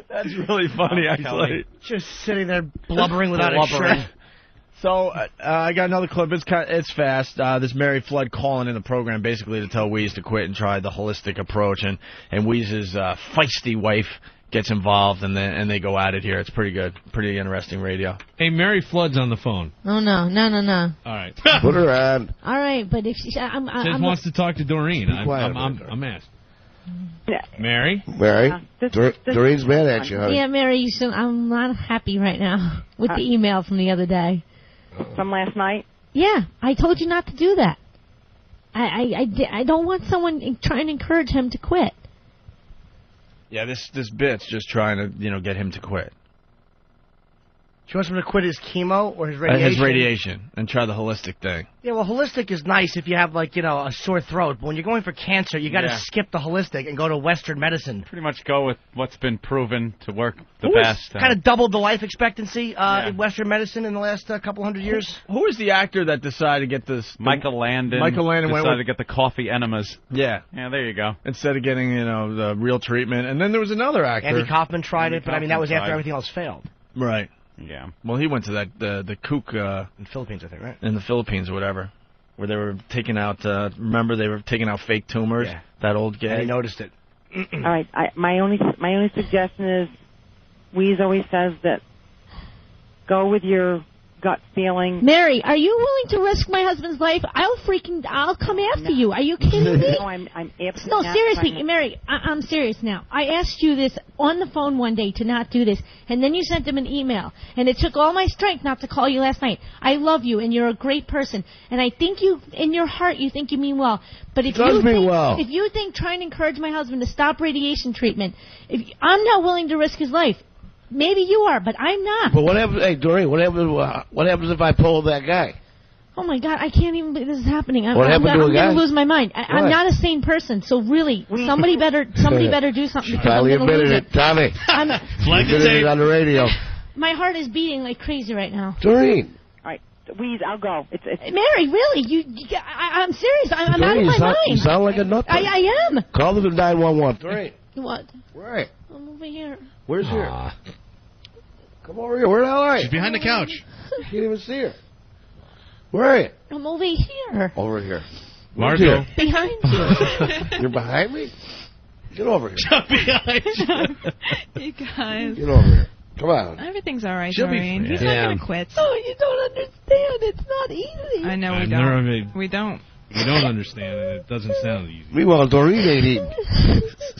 That's really funny, actually. Just sitting there blubbering without a shirt. So I got another clip. It's fast. This Mary Flood calling in the program basically to tell Weeze to quit and try the holistic approach. And Weeze's feisty wife gets involved, and they go at it here. It's pretty good. Pretty interesting radio. Hey, Mary Flood's on the phone. Oh, no. All right. Put her on. All right, but if she... Says wants to talk to Doreen. I'm asked. Mary? Doreen's mad at you, honey. Yeah, Mary, I'm not happy right now with the email from the other day. From last night? Yeah, I told you not to do that. I don't want someone trying to encourage him to quit. Yeah, this bit's just trying to, get him to quit. She wants him to quit his chemo or his radiation? His radiation, and try the holistic thing. Yeah, well, holistic is nice if you have, a sore throat. But when you're going for cancer, you got to skip the holistic and go to Western medicine. Pretty much go with what's been proven to work the best. Kind of doubled the life expectancy in Western medicine in the last couple hundred years. Who is the actor that decided to get this? Michael Landon. Michael Landon decided to get the coffee enemas. Yeah. Yeah, there you go. Instead of getting, the real treatment. And then there was another actor. Andy Kaufman tried it, but that was after everything else failed. Right. Yeah. Well, he went to the kook... in the Philippines, I think, right? In the Philippines or whatever. where they were taking out. Remember, they were taking out fake tumors. Yeah. That old gay. And he noticed it. All right. My only suggestion is, Weeze always says that go with your gut feeling. Mary, are you willing to risk my husband's life? I'll come after you. Are you kidding me? No, I'm absolutely No, not seriously, trying to- Mary, I'm serious now. I asked you this on the phone one day to not do this, and then you sent him an email, and it took all my strength not to call you last night. I love you, and you're a great person, and I think you, in your heart, you think you mean well. But if if you think trying to encourage my husband to stop radiation treatment, I'm not willing to risk his life. Maybe you are, but I'm not. But what happens? Hey, Doreen, what happens if I pull that guy? Oh my God, I can't even believe this is happening. I'm What happened to a going guy? to lose my mind. I'm not a sane person, so really, somebody better do something. She because finally I'm gonna admitted lose it, Tommy. Flag She admitted it on the radio. My heart is beating like crazy right now. Doreen. All right, Weeze, I'll go. It's Mary, really? I'm serious. I'm out of Doreen, my mind. you sound like a nut. I am. Call the 911. Doreen. What? Right. I'm over here. Where's here? Come over here. Where the hell are you? She's behind the couch. You can't even see her. Where are you? I'm over here. Over here. Margo. Here. Behind you. You're behind me? Get over here. You guys. Get over here. Come on. Everything's all right, She'll be Doreen. fine. He's Yeah. not going to quit. Oh, you don't understand. It's not easy. I know we I don't. never made- We don't. We don't understand it. It doesn't sound easy. Meanwhile, Doreen ain't eating.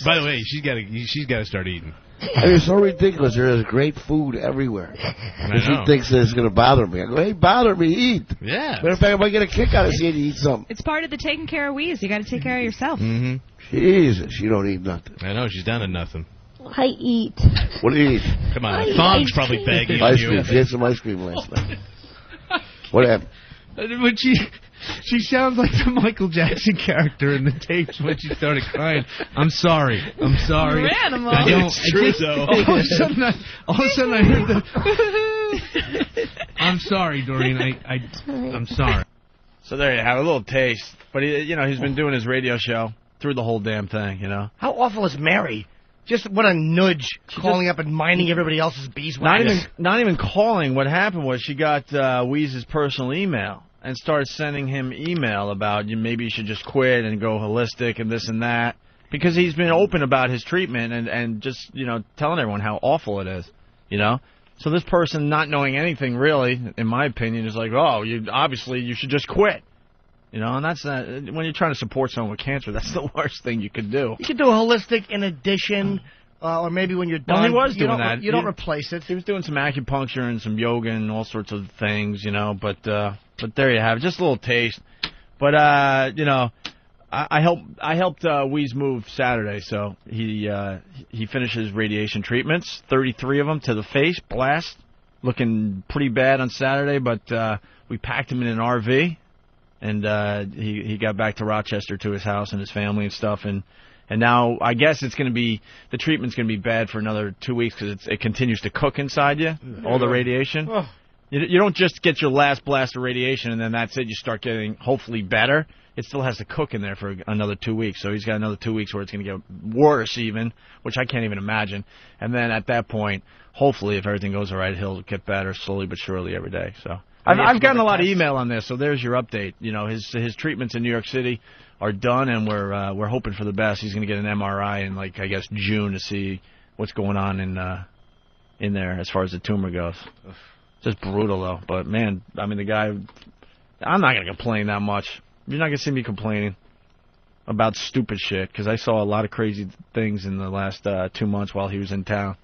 By the way, she's got to start eating. I mean, it's so ridiculous. There is great food everywhere. And she know. thinks that it's going to bother me. I go, hey, bother me, eat. Yeah. Matter of fact, I might get a kick out of seeing you eat something. It's part of the taking care of Weeze. You got to take care of yourself. Mm-hmm. Jesus, she don't eat nothing. I know, she's down to nothing. I eat. What do you eat? Come on, Thong's probably begging Ice you. cream. She had some ice cream last night. What happened? When she sounds like the Michael Jackson character in the tapes when she started crying. I'm sorry. I'm sorry. You're animal. I don't. It's true, though. All of a sudden I heard the. I'm sorry, Doreen. I'm sorry. So there you have a little taste. But he's been doing his radio show through the whole damn thing. How awful is Mary? Just what a nudge, calling up and minding everybody else's beeswax. Not even calling. What happened was she got Weeze's personal email and started sending him email about maybe you should just quit and go holistic and this and that, because he's been open about his treatment and just telling everyone how awful it is. So this person, not knowing anything really, in my opinion, is like, oh, obviously you should just quit. And that's not, when you're trying to support someone with cancer, that's the worst thing you could do. You could do a holistic in addition, or maybe when you're done. Well, he was doing that. You don't replace it. He was doing some acupuncture and some yoga and all sorts of things, But there you have it, just a little taste. But I helped Weeze move Saturday, so he finished his radiation treatments, 33 of them to the face, blast, looking pretty bad on Saturday. But we packed him in an RV. And he got back to Rochester to his house and his family and stuff, and now I guess the treatment's going to be bad for another 2 weeks because it continues to cook inside you, all the radiation. Oh. You don't just get your last blast of radiation and then that's it. You start getting hopefully better. It still has to cook in there for another 2 weeks, so he's got another 2 weeks where it's going to get worse even, which I can't even imagine. And then at that point, hopefully, if everything goes all right, he'll get better slowly but surely every day. So. I've gotten a lot of email on this, so there's your update. His treatments in New York City are done, and we're hoping for the best. He's going to get an MRI in June to see what's going on in there as far as the tumor goes. Just brutal though. But man, the guy, I'm not going to complain that much. You're not going to see me complaining about stupid shit because I saw a lot of crazy things in the last 2 months while he was in town.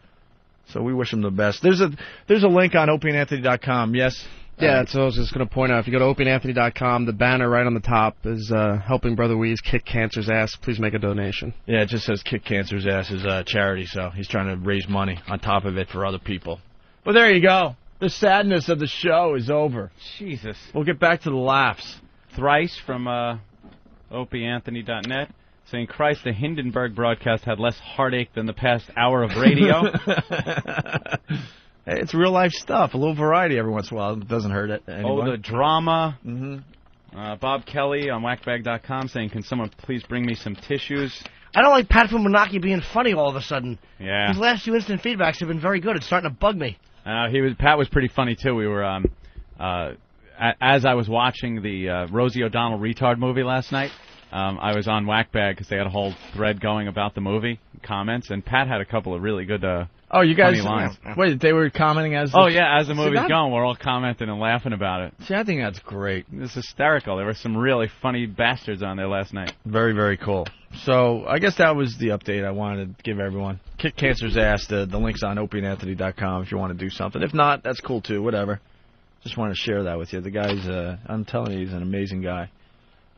So we wish him the best. There's a link on opieandanthony.com. Yes. Yeah, that's what I was just going to point out. If you go to opieandanthony.com, the banner right on the top is helping Brother Weeze kick cancer's ass. Please make a donation. Yeah, it just says kick cancer's ass is a charity, so he's trying to raise money on top of it for other people. But there you go. The sadness of the show is over. Jesus. We'll get back to the laughs. Thrice from opieanthony.net saying, Christ, the Hindenburg broadcast had less heartache than the past hour of radio. It's real life stuff. A little variety every once in a while. It doesn't hurt it. Oh, the drama. Mm-hmm. Bob Kelly on whackbag.com saying, can someone please bring me some tissues? I don't like Pat from Menaki being funny all of a sudden. Yeah. His last few instant feedbacks have been very good. It's starting to bug me. Pat was pretty funny, too. We were as I was watching the Rosie O'Donnell retard movie last night, I was on Whackbag because they had a whole thread going about the movie, comments, and Pat had a couple of really good you guys, funny lines. Wait, they were commenting as as the movie's going, we're all commenting and laughing about it. See, I think that's great. It's hysterical. There were some really funny bastards on there last night. Very, very cool. So, I guess that was the update I wanted to give everyone. Kick Cancer's ass. The link's on opieandanthony.com if you want to do something. If not, that's cool too, whatever. Just want to share that with you. The guy's, I'm telling you, he's an amazing guy.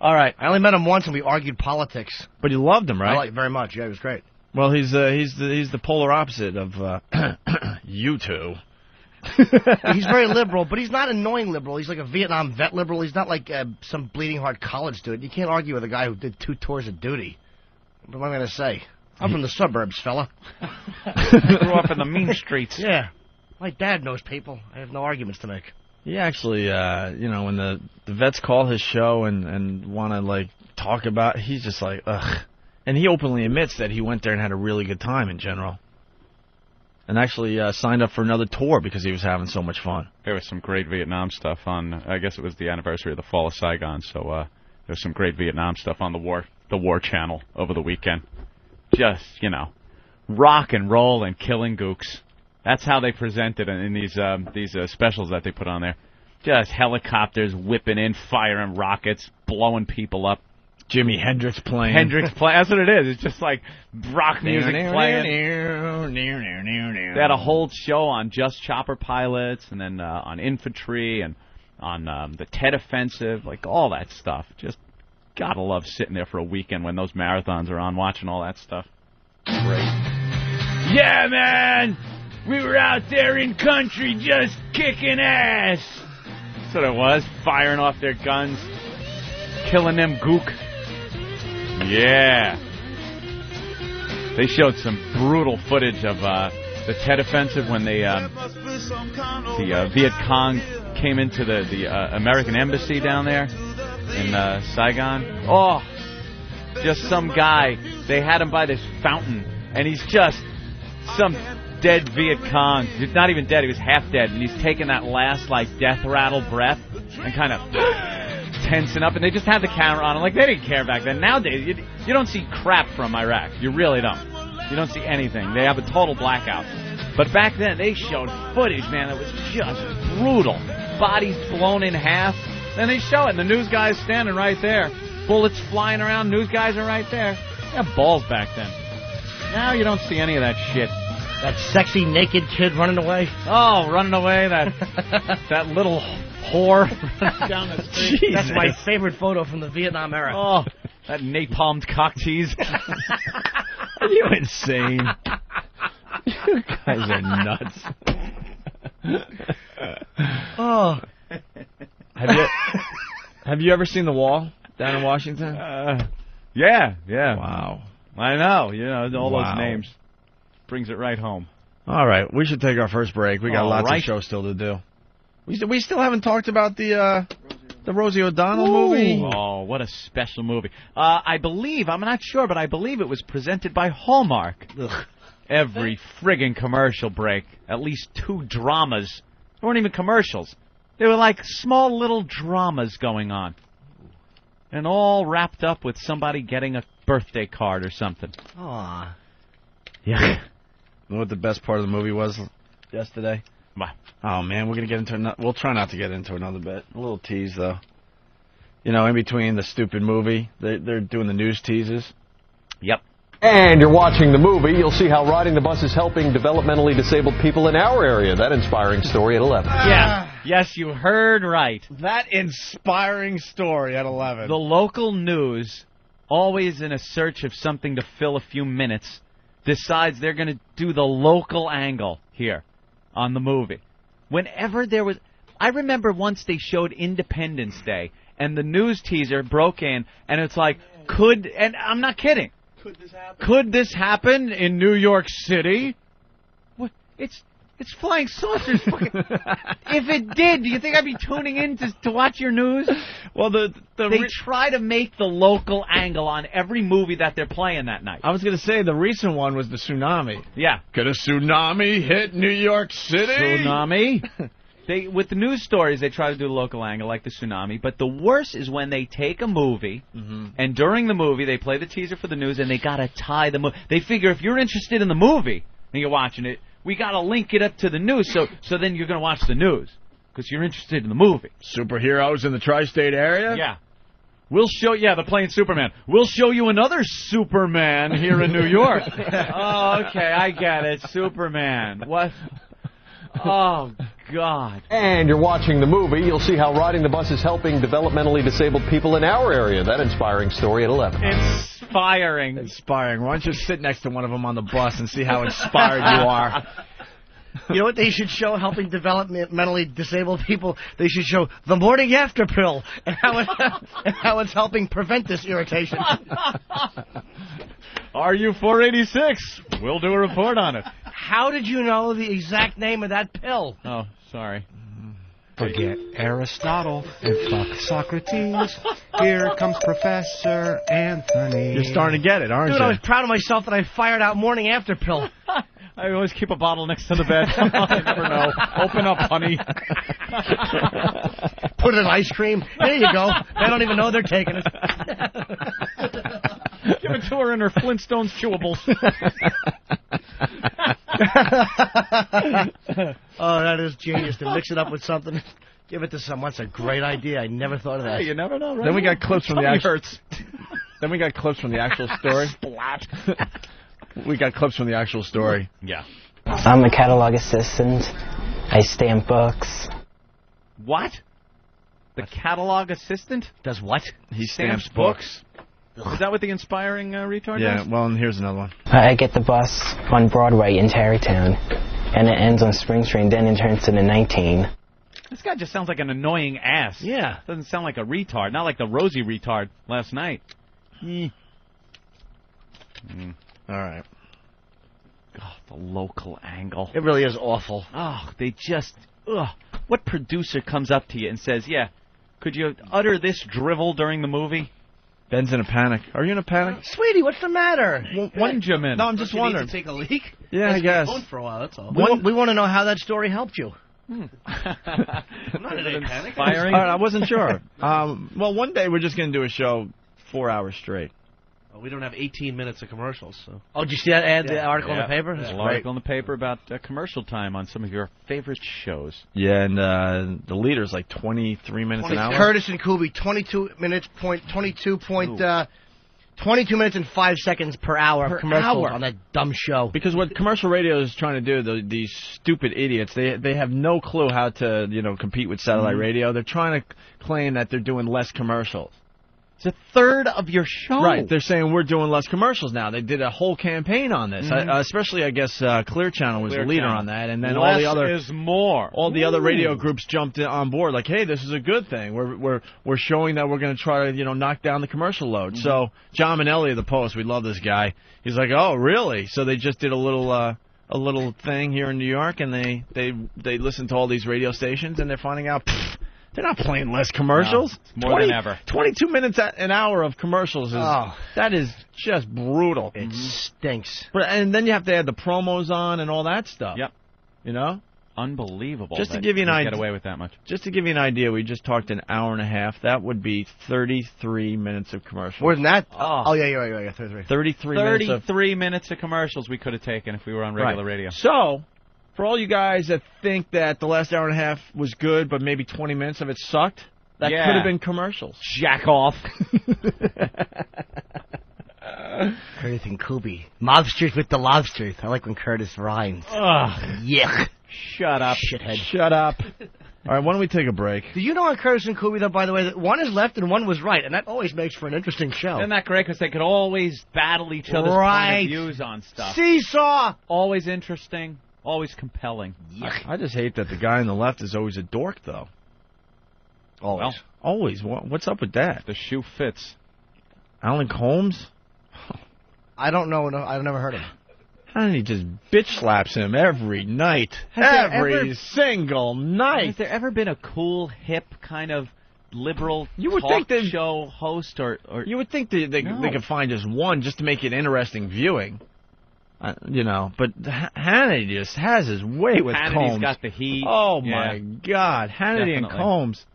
All right. I only met him once and we argued politics. But you loved him, right? I liked it very much. Yeah, he was great. Well, he's the polar opposite of you two. He's very liberal, but he's not annoying liberal. He's like a Vietnam vet liberal. He's not like some bleeding heart college student. You can't argue with a guy who did 2 tours of duty. What am I going to say? I'm from the suburbs, fella. Grew up in the mean streets. Yeah. My dad knows people. I have no arguments to make. He actually, when the vets call his show and want to, like, talk about, he's just like, ugh. And he openly admits that he went there and had a really good time in general. And actually signed up for another tour because he was having so much fun. There was some great Vietnam stuff on, I guess it was the anniversary of the fall of Saigon, so there was some great Vietnam stuff on the War Channel over the weekend. Just, rock and roll and killing gooks. That's how they present it in these specials that they put on there. Just helicopters whipping in, firing rockets, blowing people up. Jimi Hendrix playing. That's what it is. It's just like rock music playing. They had a whole show on just chopper pilots and then on infantry and on the Tet Offensive, like all that stuff. Just gotta love sitting there for a weekend when those marathons are on, watching all that stuff. Great. Yeah, man! We were out there in country just kicking ass! That's what it was, firing off their guns, killing them gook. Yeah. They showed some brutal footage of the Tet Offensive when the Viet Cong came into the American embassy down there in Saigon. Oh, just some guy. They had him by this fountain, and he's just some dead Viet Cong. He's not even dead. He was half dead, and he's taking that last, like, death rattle breath and kind of tensing up, and they just had the camera on him. Like, they didn't care back then. Nowadays, you don't see crap from Iraq. You really don't. You don't see anything. They have a total blackout. But back then, they showed footage, man, that was just brutal. Bodies blown in half. Then they show it, and the news guy's standing right there. Bullets flying around, news guys are right there. They had balls back then. Now you don't see any of that shit. That sexy naked kid running away. Oh, running away, that little whore down the street. Jeez, that's my favorite photo from the Vietnam era. Oh, that napalmed cock tease. Are you insane? You guys are nuts. Oh. Have you ever seen The Wall down in Washington? Yeah. Wow. I know. All those names. Brings it right home. All right, we should take our first break. We got lots of shows still to do. We still haven't talked about the Rosie O'Donnell movie. Oh, what a special movie. I believe, I'm not sure, but I believe it was presented by Hallmark. Ugh. Every friggin' commercial break, at least 2 dramas. They weren't even commercials. They were like small little dramas going on. And all wrapped up with somebody getting a birthday card or something. Aw. Yeah. You know what the best part of the movie was yesterday? What? Oh, man, we're going to get into we'll try not to get into another bit. A little tease, though. In between the stupid movie, they're doing the news teases. Yep. And you're watching the movie. You'll see how riding the bus is helping developmentally disabled people in our area. That inspiring story at 11. Yeah. Yes, you heard right. That inspiring story at 11. The local news, always in a search of something to fill a few minutes, decides they're going to do the local angle here on the movie. Whenever there was... I remember once they showed Independence Day, and the news teaser broke in, and it's like, and I'm not kidding. Could this happen in New York City? What? It's flying saucers. If it did, do you think I'd be tuning in to watch your news? Well, they try to make the local angle on every movie that they're playing that night. I was going to say the recent one was the tsunami. Yeah. Could a tsunami hit New York City? Tsunami? With the news stories, they try to do the local angle, like the tsunami. But the worst is when they take a movie, and during the movie, they play the teaser for the news, and they got to tie the movie. They figure if you're interested in the movie, and you're watching it, we got to link it up to the news, so then you're going to watch the news, because you're interested in the movie. Superheroes in the tri-state area? Yeah. They're playing Superman. We'll show you another Superman here in New York. Oh, okay, I get it. Superman. What? Oh, God. And you're watching the movie. You'll see how riding the bus is helping developmentally disabled people in our area. That inspiring story at 11. Inspiring. Why don't you sit next to one of them on the bus and see how inspired you are? You know what they should show helping developmentally disabled people? They should show the morning after pill and how it's helping prevent this irritation. RU486. We'll do a report on it. How did you know the exact name of that pill? Oh, sorry. Forget Aristotle and fuck Socrates. Here comes Professor Anthony. You're starting to get it, aren't Dude, you? I was proud of myself that I fired out morning after pill. I always keep a bottle next to the bed. I never know. Open up, honey. Put it in ice cream. There you go. They don't even know they're taking it. Give it to her in her Flintstones chewables. Oh, that is genius to mix it up with something. Give it to someone. That's a great idea. I never thought of that. Hey, you never know, right? Then we got clips from the actual. Hurts. Then we got clips from the actual story. Splat. We got clips from the actual story. Yeah. I'm a catalog assistant. I stamp books. What? The catalog assistant? Does what? He stamps books. Is that what the inspiring retard Yeah, does? well, and here's another one. I get the bus on Broadway in Tarrytown, and it ends on Spring Street, then it turns to the 19. This guy just sounds like an annoying ass. Yeah. Doesn't sound like a retard. Not like the Rosie retard last night. All right. Oh, the local angle. It really is awful. Oh, they just... Ugh. What producer comes up to you and says, yeah, could you utter this drivel during the movie? Ben's in a panic. Are you in a panic? Sweetie, what's the matter? Benjamin. No, I'm just wondering. Need to take a leak? Yeah, I guess. For a while, that's all. We want to know how that story helped you. I'm not in any panic. All right, I wasn't sure. Well, one day we're just going to do a show 4 hours straight. Well, we don't have 18 minutes of commercials, so. Oh, did you see that ad, the article in the paper? There's an article in the paper about commercial time on some of your favorite shows. Yeah, and the leader's like 23 minutes an hour. Curtis and Kuby, 22 minutes and 5 seconds per hour of commercials on that dumb show. Because what commercial radio is trying to do, these stupid idiots, they have no clue how to compete with satellite radio. They're trying to claim that they're doing less commercials. It's a third of your show. Right. They're saying we're doing less commercials now. They did a whole campaign on this. Especially, I guess, Clear Channel was the leader on that. And then all the other is more. All the other radio groups jumped on board like, hey, this is a good thing. We're showing that we're going to try to, knock down the commercial load. So John Manelli of the Post, we love this guy. He's like, oh, really? So they just did a little thing here in New York, and they listened to all these radio stations, and they're finding out, they're not playing less commercials. No, it's more than ever. 22 minutes an hour of commercials that is just brutal. It stinks. And then you have to add the promos on and all that stuff. Yep. Unbelievable. Just to give you an idea, get away with that much. Just to give you an idea, we just talked an hour and a half. That would be 33 minutes of commercials. More than that? Oh yeah, you're right. 33 minutes of commercials we could have taken if we were on regular radio. So, for all you guys that think that the last hour and a half was good, but maybe 20 minutes of it sucked, that could have been commercials. Jack off. Curtis and Kuby. Mobsters with the lobsters. I like when Curtis rhymes. Yuck. Shut up. Shithead. Shut up. All right, why don't we take a break? Do you know on Curtis and Kuby, though, by the way, that one is left and one was right, and that always makes for an interesting show. Isn't that great? Because they could always battle each other's point of views on stuff. Seesaw! Always interesting. Always compelling. I just hate that the guy on the left is always a dork, though. Always. Well, always. What's up with that? The shoe fits. Alan Combs? I don't know. I've never heard of him. And he just bitch slaps him every night. Every single night. Has there ever been a cool, hip, kind of liberal show host? Or you would think they could find just one just to make it interesting viewing. But Hannity just has his way with Hannity's Combs. got the heat. Oh, Yeah. my God. Hannity and Definitely. Combs.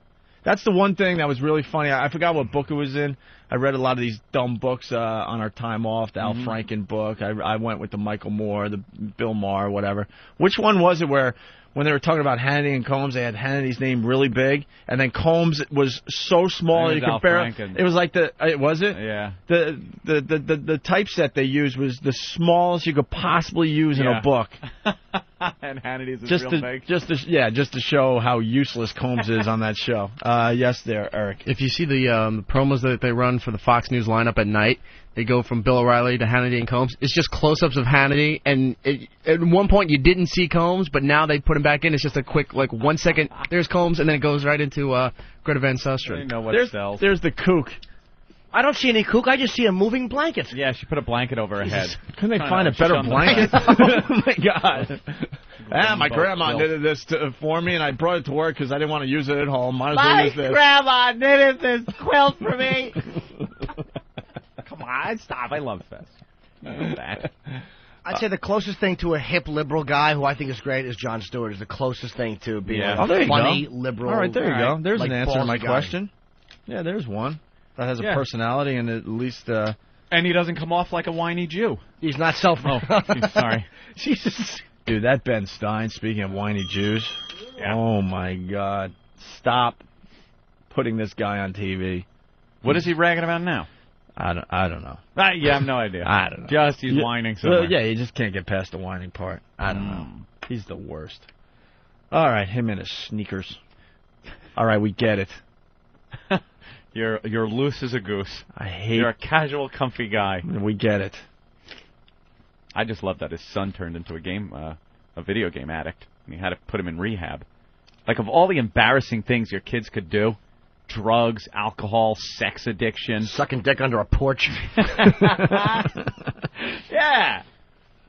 That's the one thing that was really funny. I forgot what book it was in. I read a lot of these dumb books on our time off, the Al Franken book. I went with the Michael Moore, the Bill Maher, whatever. Which one was it where when they were talking about Hannity and Combs, they had Hannity's name really big, and then Combs was so small that you could barely. It was like was it? Yeah. The typeset they used was the smallest you could possibly use in a book. And Hannity's is real big. Just to show how useless Combs is on that show. Yes, there, Eric. If you see the promos that they run for the Fox News lineup at night, they go from Bill O'Reilly to Hannity and Combs. It's just close-ups of Hannity, and at one point you didn't see Combs, but now they put him back in. It's just a quick, 1 second, there's Combs, and then it goes right into Greta Van Susteren. There's the kook. I don't see any kook. I just see a moving blanket. Yeah, she put a blanket over her head. Couldn't they find a better blanket? Oh, my God. My grandma knitted this for me, and I brought it to work because I didn't want to use it at home. Might as well use this. grandma knitted this quilt for me. Come on, stop. I love Fez. You know that. I'd say the closest thing to a hip liberal guy who I think is great is Jon Stewart. Is the closest thing to being Oh, there a you funny go. liberal. All right, there you go. There's an answer to my ballsy guy. question. Yeah, there's one. That has a personality and at least... And he doesn't come off like a whiny Jew. He's not self... Sorry. Jesus. Dude, that Ben Stein, speaking of whiny Jews, oh, my God. Stop putting this guy on TV. What is he ragging about now? I don't know. I have no idea. I don't know. Just he's whining somewhere. Yeah, you just can't get past the whining part. I don't know. He's the worst. All right, him in his sneakers. All right, we get it. You're loose as a goose. You're You're a casual, comfy guy. We get it. I just love that his son turned into a video game addict, and he had to put him in rehab. Like, of all the embarrassing things your kids could do, drugs, alcohol, sex addiction. Sucking dick under a porch. Yeah.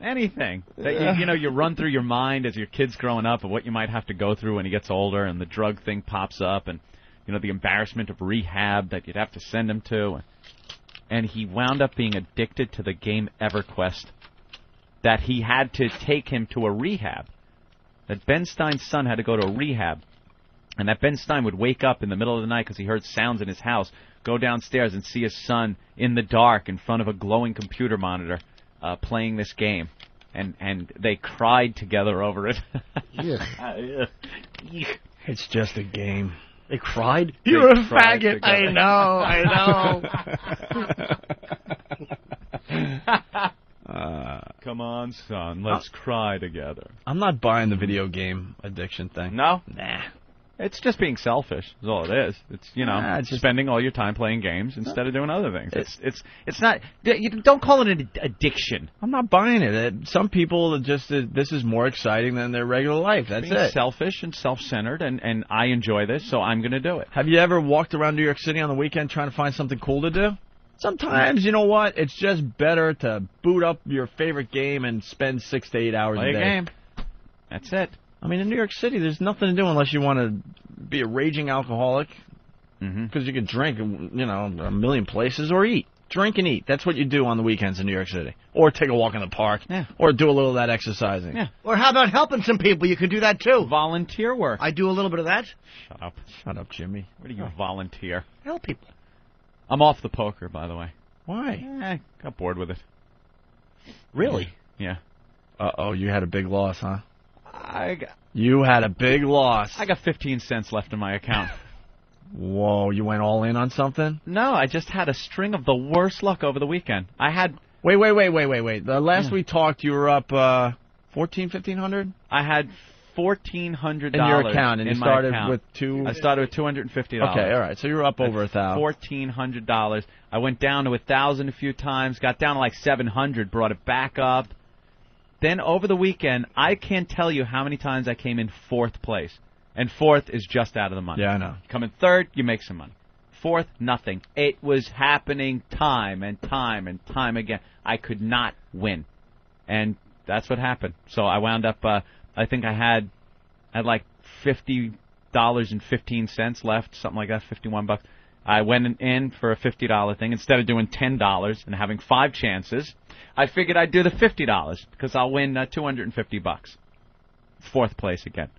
Anything. That you run through your mind as your kid's growing up of what you might have to go through when he gets older, and the drug thing pops up, and the embarrassment of rehab that you'd have to send him to. And he wound up being addicted to the game EverQuest, that he had to take him to a rehab. That Ben Stein's son had to go to a rehab. And that Ben Stein would wake up in the middle of the night because he heard sounds in his house, go downstairs and see his son in the dark in front of a glowing computer monitor playing this game. And they cried together over it. It's just a game. They cried? You're a faggot. together. I know. Come on, son, let's cry together. I'm not buying the video game addiction thing. No? Nah. It's just being selfish, is all it is. It's, it's just spending all your time playing games instead of doing other things. It's not, you don't call it an addiction. I'm not buying it. Some people this is more exciting than their regular life. That's being it. Selfish and self-centered, and I enjoy this, so I'm going to do it. Have you ever walked around New York City on the weekend trying to find something cool to do? Sometimes, you know what? It's just better to boot up your favorite game and spend 6 to 8 hours Play a day. a game. That's it. I mean, in New York City, there's nothing to do unless you want to be a raging alcoholic. Because you can drink, a million places or eat. Drink and eat. That's what you do on the weekends in New York City. Or take a walk in the park. Yeah. Or do a little of that exercising. Yeah. Or how about helping some people? You can do that, too. Volunteer work. I do a little bit of that. Shut up. Shut up, Jimmy. Where do you volunteer? Help people. I'm off the poker, by the way. Why? Got bored with it. Really? Yeah. Uh-oh, you had a big loss, huh? I You had a big loss. got 15 cents left in my account. Whoa, you went all in on something? No, I just had a string of the worst luck over the weekend. I had... Wait. The last we talked, you were up $1,400? I had $1,400 in your account, and in you my started account. with two... I started with $250. Okay, all right, so you were up over $1,000. $1,400. I went down to $1,000 a few times, got down to like $700, brought it back up. Then over the weekend, I can't tell you how many times I came in fourth place. And fourth is just out of the money. Yeah, I know. Come in third, you make some money. Fourth, nothing. It was happening time and time and time again. I could not win. And that's what happened. So I wound up, I think I had like $50.15 left, something like that, $51. I went in for a $50 thing. Instead of doing $10 and having 5 chances, I figured I'd do the $50 because I'll win $250. 4th place again.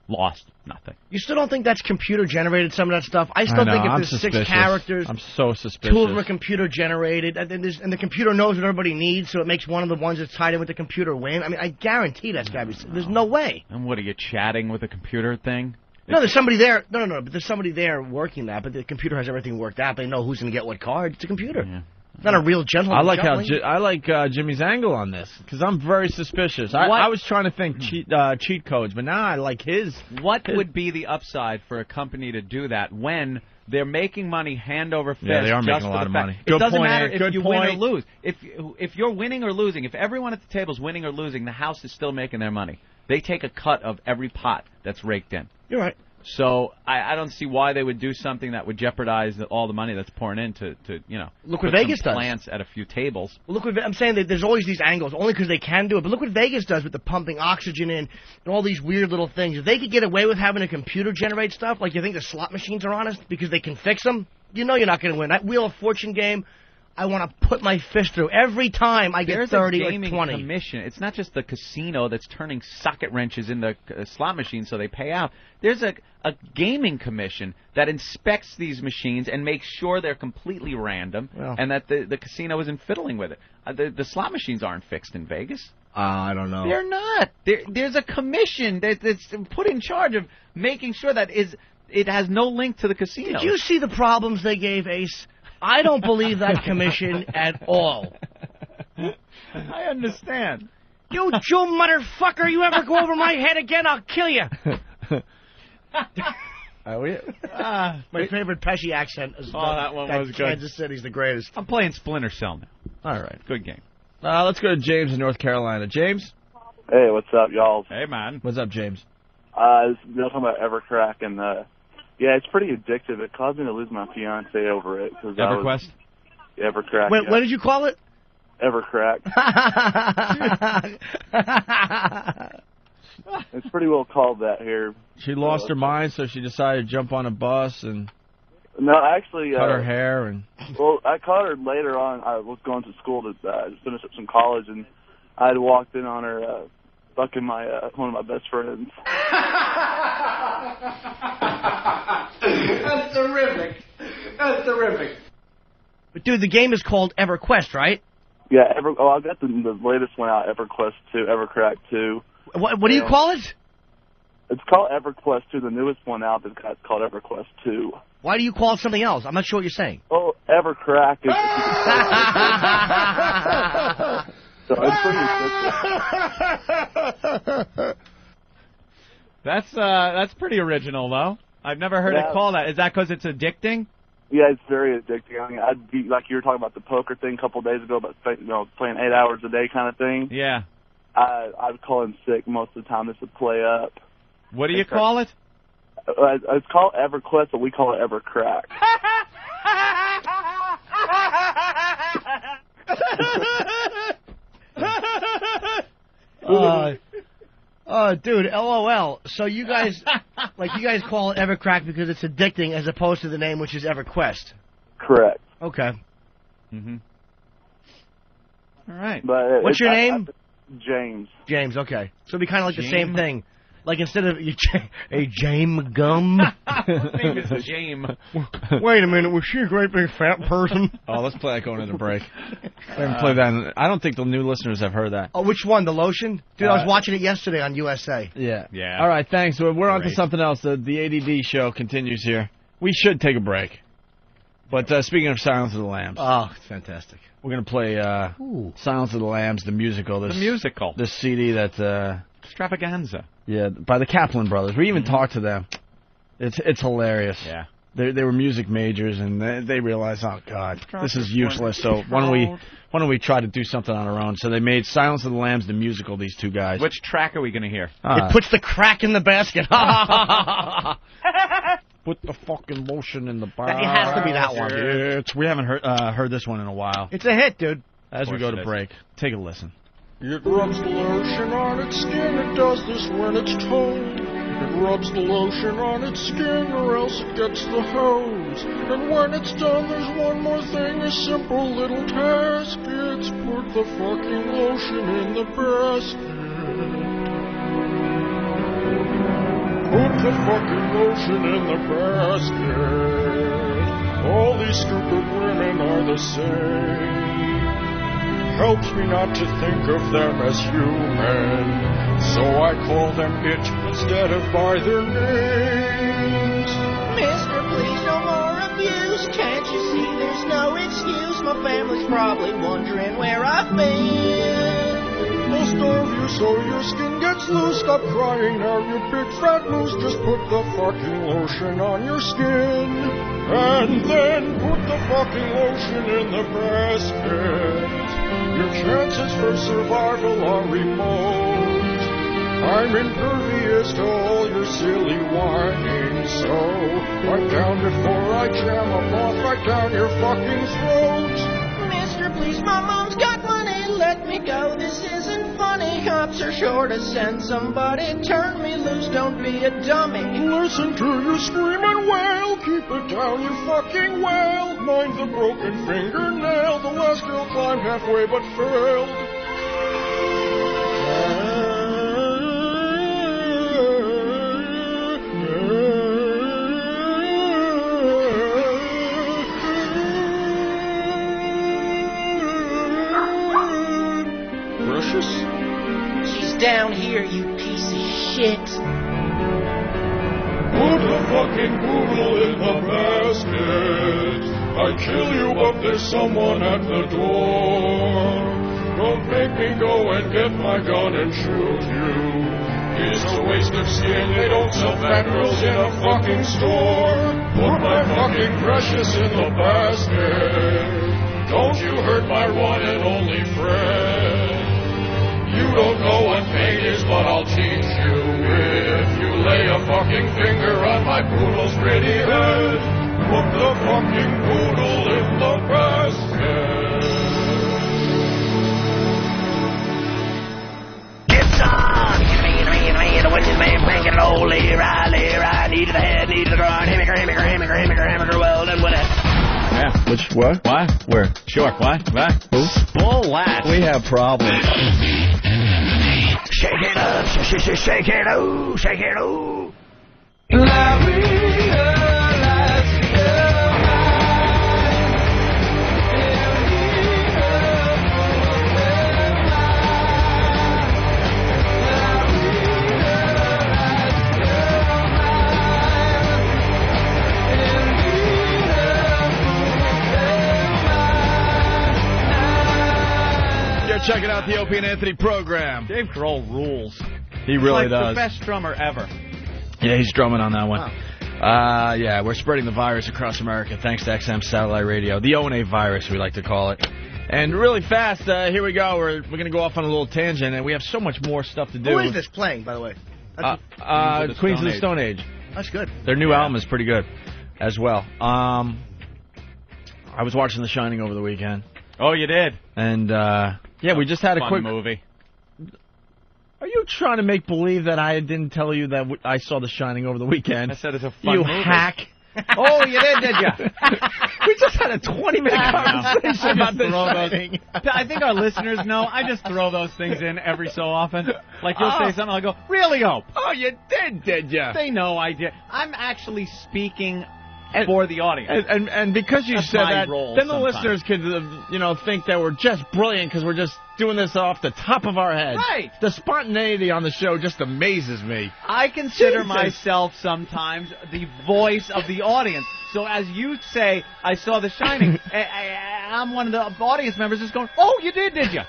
Lost nothing. You still don't think that's computer-generated, some of that stuff? I still think if there's 6 characters, I'm so suspicious. 2 of them are computer-generated, and the computer knows what everybody needs, so it makes one of the ones that's tied in with the computer win. I mean, I guarantee that's got to be... There's no way. And what, are you chatting with a computer thing? No, there's somebody there. No, but there's somebody there working that, but the computer has everything worked out. They know who's going to get what card. It's a computer. Yeah. It's not a real gentleman. I like Jimmy's angle on this because I'm very suspicious. I was trying to think cheat codes, but now I like his. What would be the upside for a company to do that when they're making money hand over fist? Yeah, they are just making a lot of money. It doesn't matter if you win or lose. If you're winning or losing, if everyone at the table is winning or losing, the house is still making their money. They take a cut of every pot that's raked in. You're right. So I don't see why they would do something that would jeopardize all the money that's pouring in to look what put Vegas some does. plants at a few tables. Well, look what I'm saying. That there's always these angles, only because they can do it. But look what Vegas does with the pumping oxygen in and all these weird little things. If they could get away with having a computer generate stuff, like you think the slot machines are honest because they can fix them, you know you're not going to win. That Wheel of Fortune game, I want to put my fist through every time I get 30 or 20. There's a gaming commission. It's not just the casino that's turning socket wrenches in the slot machine so they pay out. There's a gaming commission that inspects these machines and makes sure they're completely random and that the casino isn't fiddling with it. The slot machines aren't fixed in Vegas. I don't know. They're not. There's a commission that's put in charge of making sure that it has no link to the casino. Did you see the problems they gave Ace? I don't believe that commission at all. I understand. You Jew motherfucker, you ever go over my head again, I'll kill you. My favorite Pesci accent is that one was good. Kansas City's the greatest. I'm playing Splinter Cell now. All right. Good game. Let's go to James in North Carolina. James? Hey, what's up, y'all? Hey, man. What's up, James? You're talking about Evercrack, and yeah, it's pretty addictive. It caused me to lose my fiance over it. EverQuest? Evercrack. Wait, what did you call it? Evercrack. It's pretty well called that here. She lost her mind, so she decided to jump on a bus and no, actually cut her hair. And well, I caught her later on. I was going to school to finish up some college, and I had walked in on her fucking one of my best friends. That's terrific. That's terrific. But dude, the game is called EverQuest, right? Yeah, I got the latest one out, EverQuest 2, Evercrack 2. What do you call it? It's called EverQuest 2. The newest one out that's called EverQuest 2. Why do you call it something else? I'm not sure what you're saying. Oh, Evercrack is... So it's pretty That's pretty original, though. I've never heard it called that. Is that because it's addicting? Yeah, it's very addicting. I mean, I'd be like you were talking about the poker thing a couple of days ago, about playing 8 hours a day kind of thing. Yeah. I'd call in sick most of the time just to play up. What do you call it? It's called EverQuest, but we call it Evercrack. Dude, LOL. So you guys call it Evercrack because it's addicting as opposed to the name, which is EverQuest. Correct. Okay. Mm-hmm. All right. But what's your name? James. James, okay. So it'd be kind of like the same thing. Like instead of a Jame Gum. His name is James. Wait a minute, was she a great big fat person? Oh, let's play that going into break. I haven't played that. I don't think the new listeners have heard that. Oh, which one? The lotion? Dude, I was watching it yesterday on USA. Yeah. Yeah. All right, thanks. We're on to something else. The ADD show continues here. We should take a break. But speaking of Silence of the Lambs. Oh, it's fantastic. We're going to play Silence of the Lambs, the musical. The musical. This CD that... Extravaganza. Yeah, by the Kaplan brothers. We even talked to them. It's hilarious. Yeah. They were music majors, and they realized, oh, God, this is useless. So why don't we try to do something on our own? So they made Silence of the Lambs, the musical, these two guys. Which track are we going to hear? It puts the crack in the basket. Put the fucking lotion in the bar. It has to be that one. We haven't heard this one in a while. It's a hit, dude. As we go to break, take a listen. It rubs lotion on its skin, it does this when it's cold. It rubs the lotion on its skin or else it gets the hose. And when it's done, there's one more thing, a simple little task. It's put the fucking lotion in the basket. Put the fucking lotion in the basket. All these stupid women are the same. Helps me not to think of them as human, so I call them it instead of by their names. Mister, please no more abuse. Can't you see there's no excuse? My family's probably wondering where I've been. I'll starve you so your skin gets loose. Stop crying now, you big fat moose. Just put the fucking lotion on your skin, and then put the fucking lotion in the basket. Your chances for survival are remote. I'm impervious to all your silly whining, so wipe down before I jam a bomb right down your fucking throat. Mister, please, my mom's got money. Let me go, this isn't funny. Cops are sure to send somebody. Turn me loose, don't be a dummy. Listen to you scream and wail. Keep it down, you fucking wail. Mind the broken fingernail. The last girl climbed halfway but failed. Precious? She's down here, you piece of shit. Put the fucking poodle in the basket. I'd kill you, but there's someone at the door. Don't make me go and get my gun and shoot you. It's a waste of skin. They don't sell fat girls in a fucking store. Put my fucking precious in the basket. Don't you hurt my one and only friend. You don't know what pain is, but I'll teach you. If you lay a fucking finger on my poodle's pretty head, put the fucking poodle in the basket. It's on! The witch's man bringing it all. Lee-rah, knee to the head, knee to the groin. Hammer, well done with it. Yeah. Which, what? Why? Where? Sure. Why? Who? Splat. We have problems. Shake it up, shake it, ooh, shake it, ooh. Checking out the Opie and Anthony program. Dave Grohl rules. He really He's does. the best drummer ever. Yeah, he's drumming on that one. Wow. Yeah, we're spreading the virus across America thanks to XM Satellite Radio. The O&A virus, we like to call it. And really fast, here we go. We're going to go off on a little tangent, and we have so much more stuff to do. Who is this playing, by the way? Queens of the Stone Age. That's good. Their new album is pretty good as well. I was watching The Shining over the weekend. Oh, you did? And, yeah, we just had a fun quick movie. Are you trying to make believe that I didn't tell you that I saw The Shining over the weekend? I said it's a fun movie. You hack. Oh, you did you? We just had a 20-minute conversation about The Shining. I think our listeners know. I just throw those things in every so often. Like you'll say something, I'll go, really, Hope? Oh, you did you? They know I did. I'm actually speaking for the audience. And because you That's said my that, role then the sometimes. listeners could, think that we're just brilliant because we're just doing this off the top of our heads. Right. The spontaneity on the show just amazes me. I consider Jesus. myself sometimes the voice of the audience. So as you say, I saw The Shining, I'm one of the audience members just going, oh, you did you?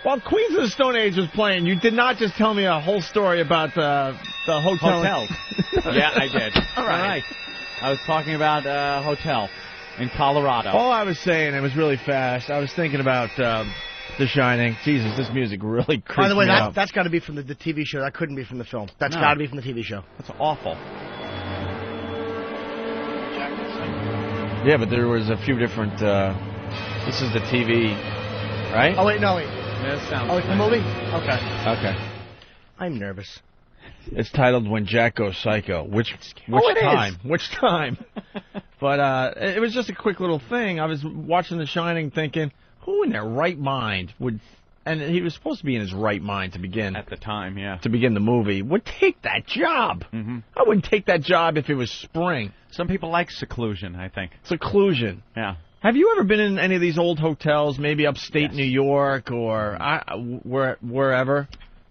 While Queens of the Stone Age was playing, you did not just tell me a whole story about the hotel. Hotels. Yeah, I did. All right. I was talking about a hotel in Colorado. All I was saying, it was really fast. I was thinking about The Shining. Jesus, this music really creeps By the way, me out. that's got to be from the TV show. That couldn't be from the film. That's got to be from the TV show. That's awful. Yeah, but there was a few different. This is the TV, right? Oh, wait, no, wait. Yeah, it sounds Oh, it's the movie? Okay. Okay. I'm nervous. It's titled "When Jack Goes Psycho." Which it time? is. Which time? But it was just a quick little thing. I was watching The Shining, thinking, who in their right mind would? And he was supposed to be in his right mind to begin at the time, yeah. To begin the movie, would take that job. Mm-hmm. I wouldn't take that job if it was spring. Some people like seclusion, I think. Seclusion. Yeah. Have you ever been in any of these old hotels, maybe upstate New York or wherever?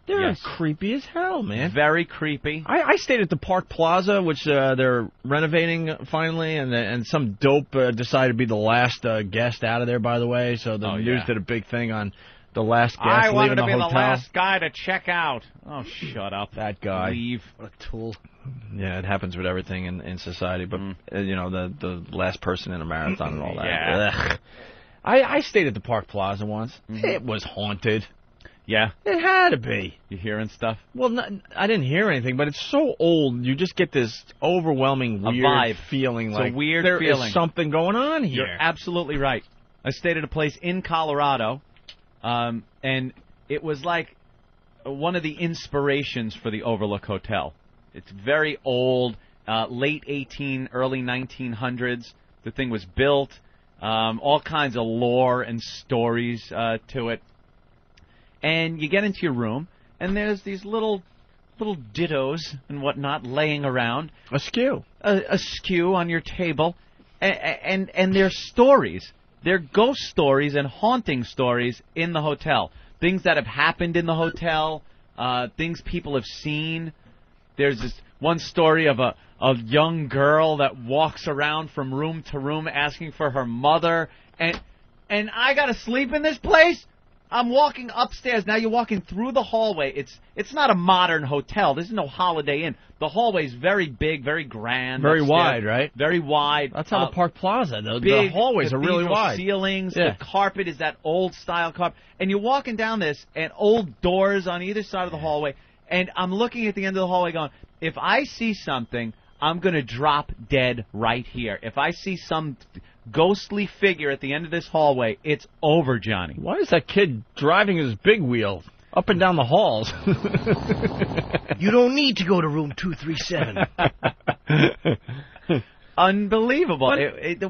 They're creepy as hell, man. Very creepy. I stayed at the Park Plaza, which they're renovating finally, and some dope decided to be the last guest out of there, by the way. So the news did a big thing on the last guest I leaving wanted to the be hotel. the last guy to check out. Oh, shut up. That guy. Leave. What a tool. Yeah, it happens with everything in society, but you know, the last person in a marathon and all that. Yeah. Ugh. I stayed at the Park Plaza once. It was haunted. Yeah. It had to be. You hearing stuff? Well, I didn't hear anything, but it's so old. You just get this overwhelming weird vibe. feeling. It's like a weird there feeling. is something going on here. You're absolutely right. I stayed at a place in Colorado, and it was like one of the inspirations for the Overlook Hotel. It's very old, late early 1900s. The thing was built, all kinds of lore and stories to it. And you get into your room, and there's these little dittos and whatnot laying around. Askew. Askew on your table. And they're stories. They're ghost stories and haunting stories in the hotel. Things that have happened in the hotel, things people have seen. There's this one story of a young girl that walks around from room to room asking for her mother. And I got to sleep in this place? I'm walking upstairs. Now you're walking through the hallway. It's not a modern hotel. This is no Holiday Inn. The hallway's very big, very grand. Very upstairs. wide, right? Very wide. That's how the Park Plaza. The Big hallways are really cathedral wide. Ceilings. Yeah. The carpet is that old-style carpet. And you're walking down this, and old doors on either side of the hallway. And I'm looking at the end of the hallway going, if I see something, I'm going to drop dead right here. If I see some ghostly figure at the end of this hallway, it's over, Johnny. Why is that kid driving his big wheel up and down the halls? You don't need to go to room 237. Unbelievable.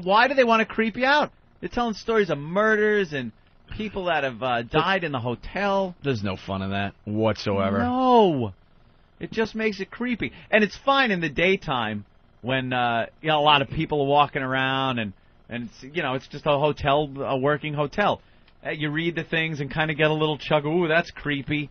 Why do they want to creep you out? They're telling stories of murders and people that have died in the hotel. There's no fun in that whatsoever. No. It just makes it creepy. And it's fine in the daytime when a lot of people are walking around and it's, it's just a hotel, a working hotel. You read the things and kind of get a little chuckle. Ooh, that's creepy.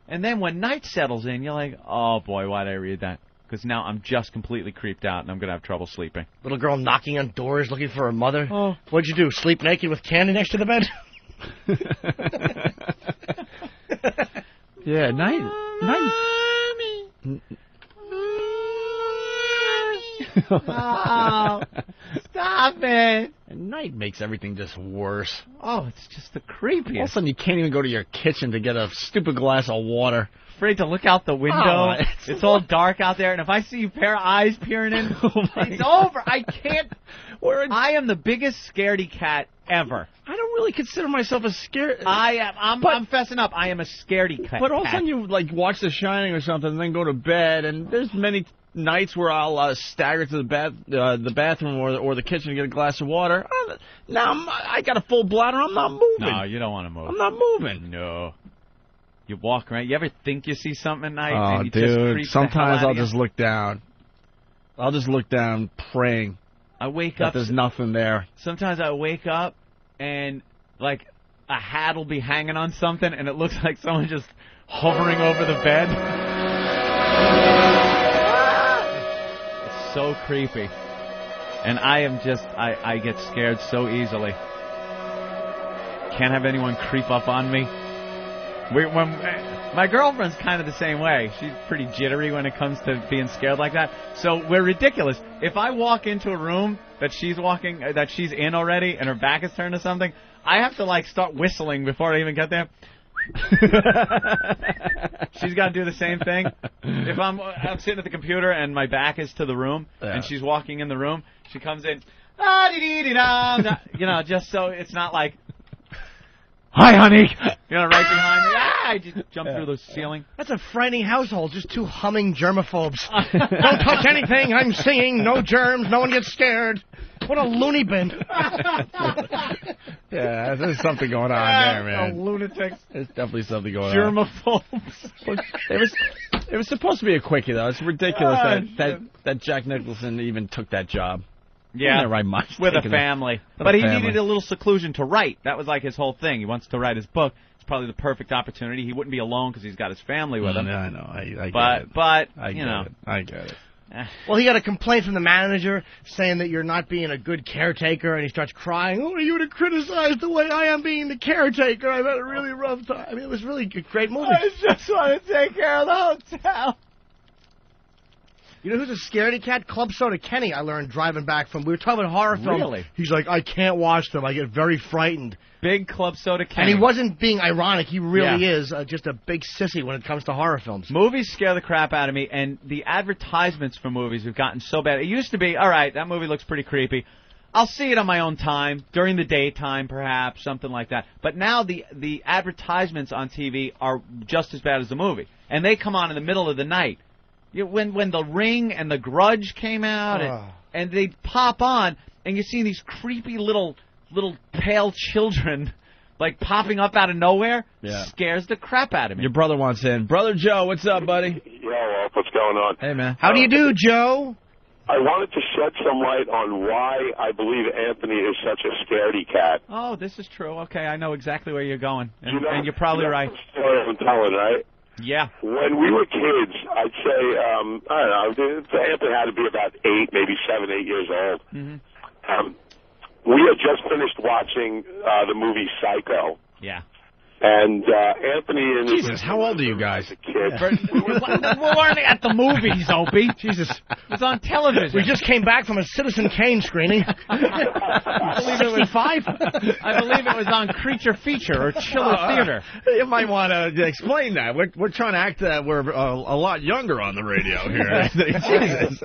And then when night settles in, you're like, oh, boy, why did I read that? Because now I'm just completely creeped out and I'm going to have trouble sleeping. Little girl knocking on doors looking for her mother. Oh. What'd you do, sleep naked with candy next to the bed? Yeah, night. Oh, stop it. And night makes everything just worse. Oh, it's just the creepiest. All of a sudden, you can't even go to your kitchen to get a stupid glass of water. Afraid to look out the window. Oh, it's all dark out there, and if I see a pair of eyes peering in, it's over. I can't. I am the biggest scaredy cat ever. I don't really consider myself a scared. I am. I'm fessing up. I am a scaredy cat. But all of a sudden, you watch The Shining or something, and then go to bed, and there's many nights where I'll stagger to the bathroom or the kitchen to get a glass of water. Now I got a full bladder. I'm not moving. No, you don't want to move. I'm not moving. No. You walk around. You ever think you see something at night? Oh, and you just dude. creep Sometimes the hell out I'll of just look down. I'll just look down praying. I wake that up. There's nothing there. Sometimes I wake up and, like, a hat will be hanging on something and it looks like someone just hovering over the bed. It's so creepy. And I am just, I get scared so easily. Can't have anyone creep up on me. My girlfriend's kind of the same way. She's pretty jittery when it comes to being scared like that. So we're ridiculous. If I walk into a room that she's in already, and her back is turned to something, I have to start whistling before I even get there. She's got to do the same thing. If I'm sitting at the computer and my back is to the room, and she's walking in the room, she comes in, just so it's not like, hi, honey. Right behind me. I just jumped through the ceiling. That's a frightening household. Just two humming germaphobes. Don't touch anything. I'm singing. No germs. No one gets scared. What a loony bin. Yeah, there's something going on there, man. Lunatics. There's definitely something going on. Germaphobes. Look, it was supposed to be a quickie, though. It's ridiculous that Jack Nicholson even took that job. Yeah, right, much with a family. But he needed a little seclusion to write. That was like his whole thing. He wants to write his book. It's probably the perfect opportunity. He wouldn't be alone because he's got his family with him. Yeah, I know. I get it. But I you know, get it. Well, he got a complaint from the manager saying that you're not being a good caretaker, and he starts crying. Who are you to criticize the way I am being the caretaker? I've had a really rough time. I mean, it was really a great movie. I just want to take care of the hotel. You know who's a scaredy cat? Club Soda Kenny, I learned driving back from... We were talking about horror films. Really? He's like, I can't watch them. I get very frightened. Big Club Soda Kenny. And he wasn't being ironic. He really is just a big sissy when it comes to horror films. Movies scare the crap out of me, and the advertisements for movies have gotten so bad. It used to be, all right, that movie looks pretty creepy. I'll see it on my own time, during the daytime perhaps, something like that. But now the advertisements on TV are just as bad as the movie. And they come on in the middle of the night. When The Ring and The Grudge came out, and they'd pop on, and you see these creepy little pale children, like, popping up out of nowhere, scares the crap out of me. Your brother wants in. Brother Joe, what's up, buddy? Yo, what's going on? Hey, man. How do you do, Joe? I wanted to shed some light on why I believe Anthony is such a scaredy cat. Oh, this is true. Okay, I know exactly where you're going, and, and you're probably right. The story I'm telling, right? Yeah. When we were kids, I'd say, I don't know, Anthony had to be about 8, maybe 7, 8 years old. Mm-hmm. We had just finished watching the movie Psycho. Yeah. And Anthony and Jesus, how old are you guys? A kid. We weren't at the movies, Opie. Jesus. It was on television. We just came back from a Citizen Kane screening. I believe it was 5. I believe it was on Creature Feature or Chiller Theater. You might want to explain that. We're trying to act that we're a lot younger on the radio here. Jesus.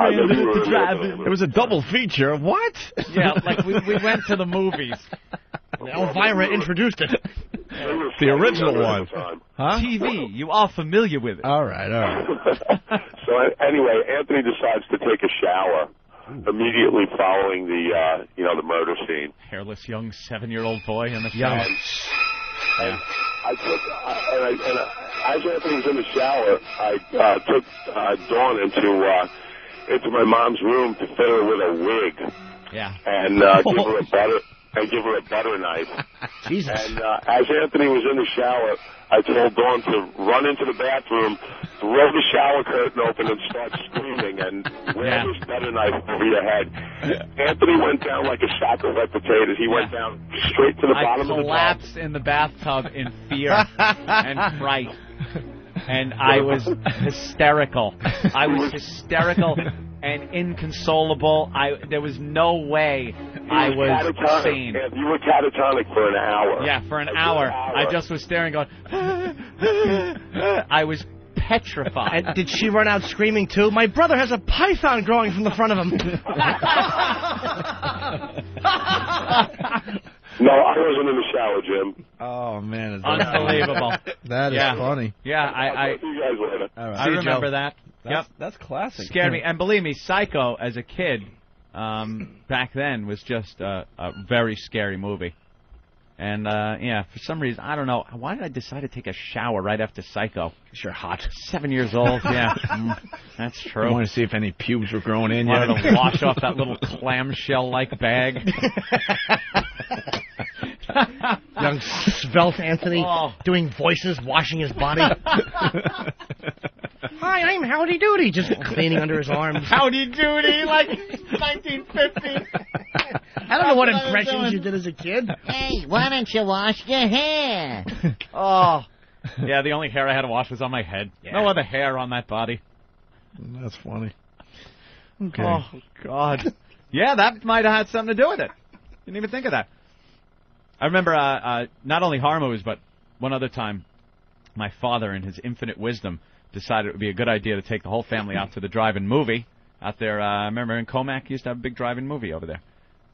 It was a double feature. What? Yeah, like we went to the movies. Elvira introduced it. The original one. Huh? TV. You are familiar with it. All right. So anyway, Anthony decides to take a shower immediately following the murder scene. Hairless young 7-year-old boy in the shower. And as Anthony was in the shower, I took Dawn into my mom's room to fit her with a wig. Yeah. And give her a butter knife. Jesus. And as Anthony was in the shower, I told Dawn to run into the bathroom, throw the shower curtain open, and start screaming, and wear this butter knife over your head. Anthony went down like a sack of wet potatoes. He went down straight to the bottom of the tub. I collapsed in the bathtub in fear and fright. And I was hysterical. I was hysterical and inconsolable. There was no way I was sane. You were catatonic for an hour. Yeah, for an hour. I just was staring, going. I was petrified. And did she run out screaming too? My brother has a python growing from the front of him. No, I wasn't in the shower, Jim. Oh, man. Unbelievable. That is funny. Yeah, I'll see you guys later. Right. I remember that. That's classic. Scared me. And believe me, Psycho, as a kid, back then, was just a very scary movie. And, for some reason, I don't know. Why did I decide to take a shower right after Psycho? Because you're hot. 7 years old, yeah. That's true. I want to see if any pubes were growing in yet. Wanted to wash off that little clamshell-like bag. Young svelte Anthony doing voices, washing his body. Hi, I'm Howdy Doody, just cleaning under his arms. Howdy Doody, like 1950. I don't know what impressions you did as a kid. Hey, why don't you wash your hair? Yeah, the only hair I had to wash was on my head. Yeah. No other hair on that body. That's funny. Okay. Oh, God. Yeah, that might have had something to do with it. Didn't even think of that. I remember not only horror movies, but one other time, my father, in his infinite wisdom, decided it would be a good idea to take the whole family out to the drive-in movie out there. I remember in Comac, used to have a big drive-in movie over there.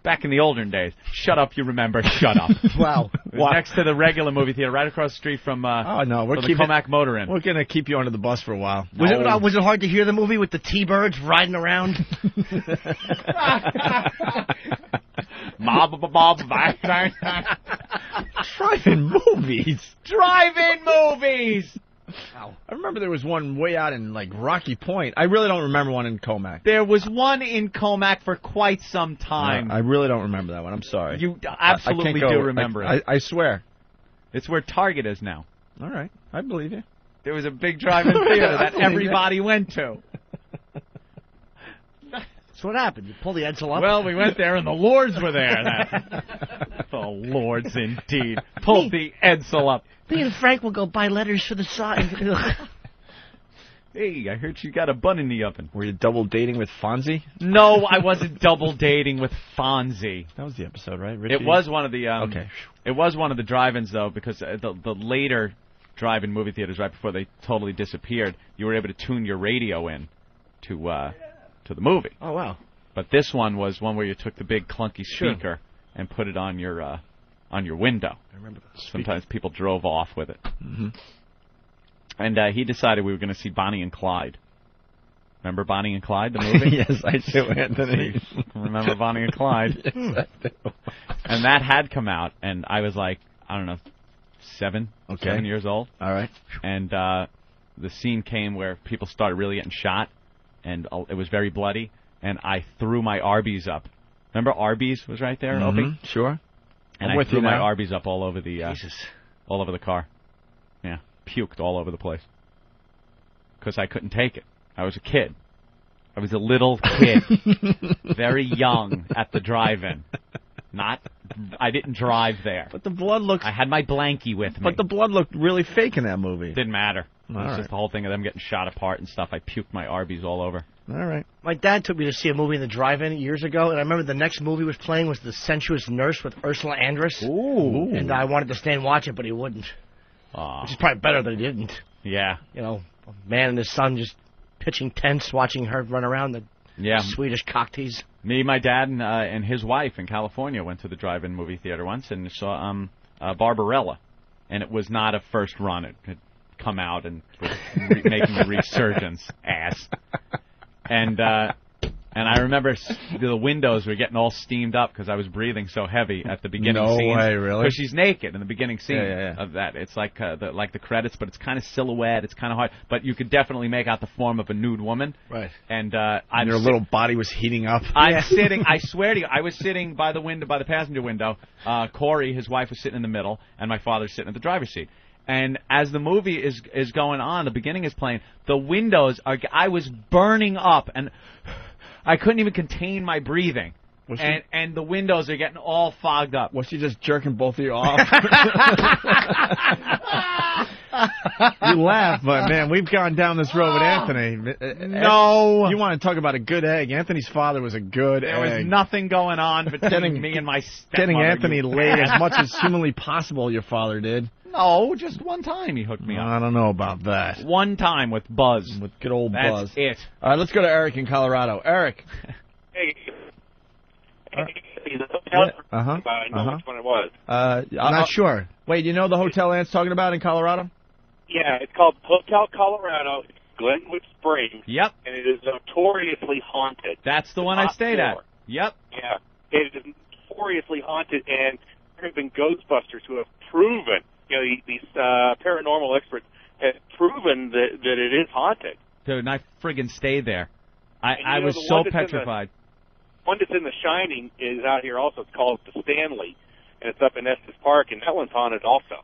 Back in the olden days. Shut up, you remember. Shut up. Wow. It was next to the regular movie theater, right across the street from Oh, no, we're from the keeping Comac Motor Inn. We're going to keep you under the bus for a while. Was it hard to hear the movie with the T-Birds riding around? Drive-in movies. Drive-in movies. Wow. I remember there was one way out in like Rocky Point. I really don't remember one in Comac. There was one in Comac for quite some time. I really don't remember that one. I'm sorry. You absolutely do remember it. I swear. It's where Target is now. All right. I believe you. There was a big drive-in theater that everybody went to. That's what happened. You pull the Edsel up. Well, we went there and the Lords were there. The Lords, indeed. Pulled the Edsel up. Me and Frank will go buy letters for the sign. Hey, I heard you got a bun in the oven. Were you double dating with Fonzie? No, I wasn't double dating with Fonzie. That was the episode, right? Richie? It was one of the. Okay. It was one of the drive-ins though, because the later drive-in movie theaters, right before they totally disappeared, you were able to tune your radio in to the movie. Oh wow! But this one was one where you took the big clunky speaker and put it on your window. I remember that. Sometimes people drove off with it. Mm-hmm. And he decided we were going to see Bonnie and Clyde. Remember Bonnie and Clyde, the movie? Yes, I do, Anthony. Remember Bonnie and Clyde? Yes, I do. And that had come out, and I was like, I don't know, 7 years old. All right. And the scene came where people started really getting shot, and it was very bloody, and I threw my Arby's up. Remember Arby's was right there, Opie? Sure. And I threw my Arby's up all over the all over the car. Yeah, puked all over the place because I couldn't take it. I was a kid. I was a little kid, very young at the drive-in. I didn't drive there. But the blood looked... I had my blankie with me. But the blood looked really fake in that movie. Didn't matter. It was All just the whole thing of them getting shot apart and stuff. I puked my Arby's all over. All right. My dad took me to see a movie in the drive-in years ago, and I remember the next movie was playing was The Sensuous Nurse with Ursula Andress. Ooh. And I wanted to stay and watch it, but he wouldn't. Which is probably better that he didn't. Yeah. You know, a man and his son just pitching tents, watching her run around the Swedish cocktease. Me, my dad, and his wife in California went to the drive-in movie theater once and saw Barbarella. And it was not a first run. It had come out and was making a resurgence, ass. And I remember the windows were getting all steamed up because I was breathing so heavy at the beginning scene. No way, really? Because she's naked in the beginning scene Yeah. of that. It's like the credits, but it's kind of silhouette. It's kind of hard, but you could definitely make out the form of a nude woman. Right. And your little body was heating up. I'm sitting. I swear to you, I was sitting by the window, by the passenger window. Corey, his wife, was sitting in the middle, and my father's sitting at the driver's seat. And as the movie is going on, the beginning is playing. The windows are. I was burning up, and I couldn't even contain my breathing. And the windows are getting all fogged up. Was she just jerking both of you off? You laugh, but man, we've gone down this road with Anthony. No. You want to talk about a good egg? Anthony's father was a good egg. There was nothing going on between me and my stepmother. Getting Anthony laid as much as humanly possible, your father did. No, just one time he hooked me up. I don't know about that. One time with Buzz. With good old Buzz. That's it. All right, let's go to Eric in Colorado. Eric. Hey. Uh-huh. I know which one it was. I'm not sure. Wait, you know the hotel Ant's talking about in Colorado? Yeah, it's called Hotel Colorado, Glenwood Springs. Yep. And it is notoriously haunted. That's the one I stayed at. Yep. Yeah. It is notoriously haunted, and there have been Ghostbusters who have proven, these paranormal experts have proven that it is haunted. Dude, and I friggin' stayed there. I And was the so one that's petrified. One that's in The Shining is out here also. It's called the Stanley, and it's up in Estes Park, and that one's haunted also.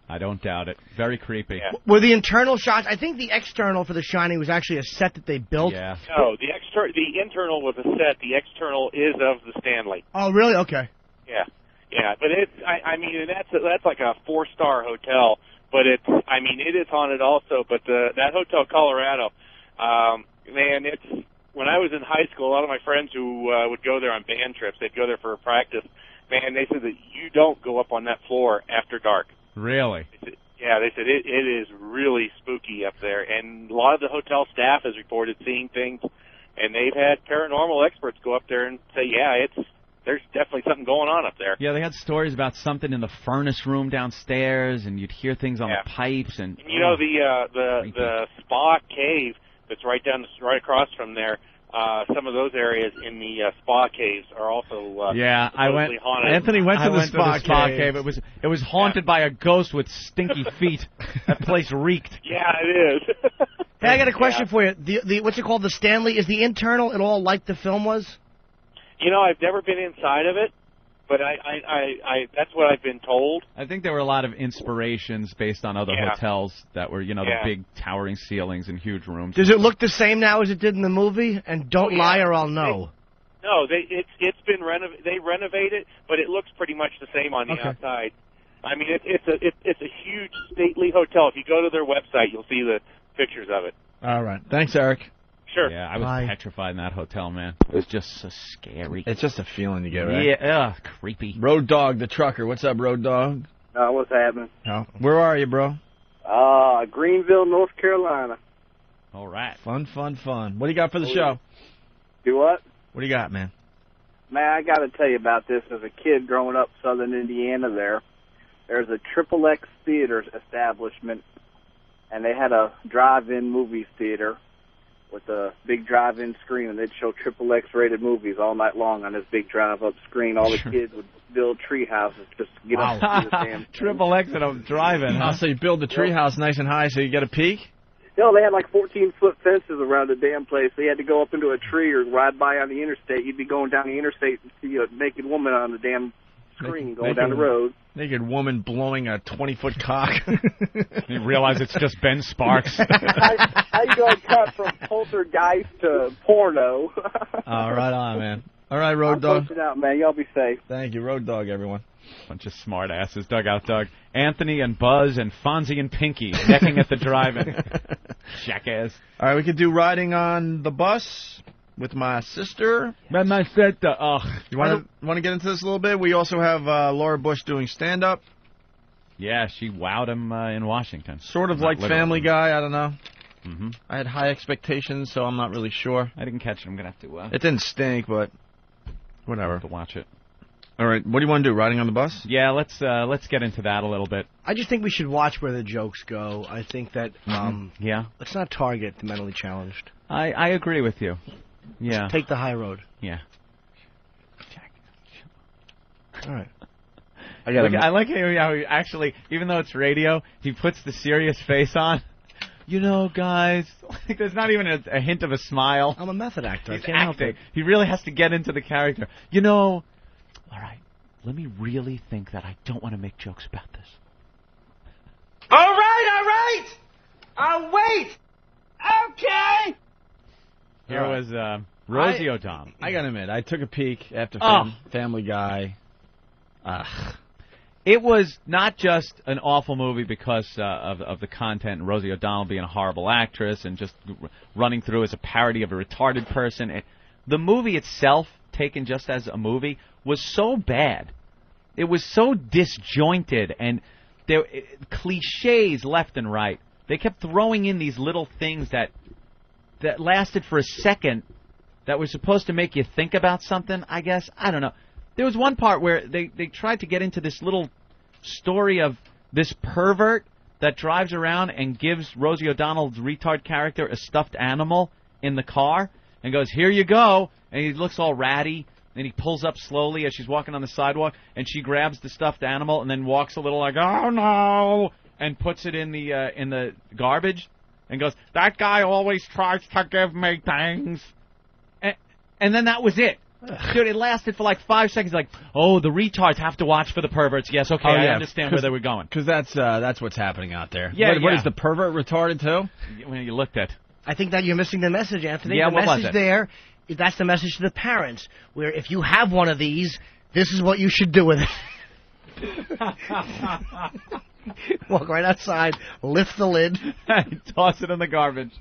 I don't doubt it. Very creepy. Yeah. Were the internal shots? I think the external for The Shining was actually a set that they built. Yeah. No, the internal was a set. The external is of the Stanley. Oh, really? Okay. Yeah, yeah, but I mean, that's like a 4-star hotel, but it is haunted also. But that Hotel Colorado, man, it's when I was in high school, a lot of my friends who would go there on band trips, they'd go there for a practice. Man, they said that you don't go up on that floor after dark. Really? Yeah, they said it is really spooky up there, and a lot of the hotel staff has reported seeing things, and they've had paranormal experts go up there and say, yeah, there's definitely something going on up there. Yeah, they had stories about something in the furnace room downstairs, and you'd hear things on the pipes. And you know, the spa cave that's right across from there. Some of those areas in the spa caves are also I went. haunted. Anthony went to the spa cave. It was haunted by a ghost with stinky feet. That place reeked. Yeah, it is. Hey, I got a question for you. The what's it called? The Stanley, is the internal at all like the film was? You know, I've never been inside of it, but I that's what I've been told. I think there were a lot of inspirations based on other hotels that were, the big towering ceilings and huge rooms. Does it look the same now as it did in the movie? And don't lie or I'll know. It's been they renovated, but it looks pretty much the same on the outside. I mean, it's a huge stately hotel. If you go to their website, you'll see the pictures of it. All right. Thanks, Eric. Sure. Yeah, I was petrified in that hotel, man. It was just so scary. It's just a feeling you get, right? Yeah, creepy. Road Dog, the trucker. What's up, Road Dog? What's happening? Oh, where are you, bro? Greenville, North Carolina. All right. Fun. What do you got for the show? Do what? What do you got, man? Man, I got to tell you about this. As a kid growing up southern Indiana there's a Triple X theater establishment, and they had a drive-in movies theater with a big drive-in screen, and they'd show Triple X rated movies all night long on this big drive-up screen. All the kids would build tree houses just to get up to the damn thing. Triple X at a drive-in, huh? So you build the tree house nice and high so you get a peek? They had like 14-foot fences around the damn place. So you had to go up into a tree or ride by on the interstate. You'd be going down the interstate and see a naked woman on the damn screen going down the road. Naked woman blowing a 20-foot cock. You realize it's just Ben Sparks. How you going to cut from poltergeist to porno? Right on, man. All right, Road Dog. Pushing out, man. Y'all be safe. Thank you, Road Dog, everyone. Bunch of smart asses. Dugout Doug. Anthony and Buzz and Fonzie and Pinky necking at the drive-in. Jackass. All right, we could do riding on the bus with my sister. With my sister. You want to get into this a little bit? We also have Laura Bush doing stand-up. Yeah, she wowed him in Washington. Sort of like Family Guy, I don't know. Mm-hmm. I had high expectations, so I'm not really sure. I didn't catch it. I'm going to have to... It didn't stink, but whatever. To watch it. All right, what do you want to do, riding on the bus? Yeah, let's get into that a little bit. I just think we should watch where the jokes go. I think that, let's not target the mentally challenged. I agree with you. Yeah. Just take the high road. Yeah. All right. I like how he actually, even though it's radio, he puts the serious face on. You know, guys, like, there's not even a hint of a smile. I'm a method actor. He's I can't help acting. it. He really has to get into the character. You know, all right, let me really think that I don't want to make jokes about this. All right. I'll wait. Okay. Here was Rosie O'Donnell. I gotta admit, I took a peek after Family Guy. It was not just an awful movie because of the content and Rosie O'Donnell being a horrible actress and just running through as a parody of a retarded person. The movie itself, taken just as a movie, was so bad. It was so disjointed and there cliches left and right. They kept throwing in these little things that lasted for a second that were supposed to make you think about something, I guess. I don't know. There was one part where they tried to get into this little story of this pervert that drives around and gives Rosie O'Donnell's retard character a stuffed animal in the car and goes, "Here you go." And he looks all ratty, and he pulls up slowly as she's walking on the sidewalk, and she grabs the stuffed animal and then walks a little like, "Oh, no," and puts it in the garbage and goes, "That guy always tries to give me things." And then that was it. Dude, it lasted for like 5 seconds. Like, oh, the retards have to watch for the perverts. Yes, okay, I understand where they were going. Because that's what's happening out there. Yeah, What is the pervert retarded too? When you looked at. I think that you're missing the message, Anthony. Yeah, the what message was it? there, that's the message to the parents, where if you have one of these, this is what you should do with it. Walk right outside, lift the lid, toss it in the garbage.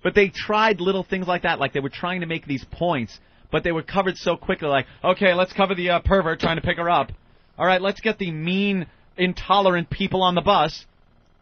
But they tried little things like that, like they were trying to make these points, but they were covered so quickly, like, okay, let's cover the pervert trying to pick her up. All right, let's get the mean, intolerant people on the bus.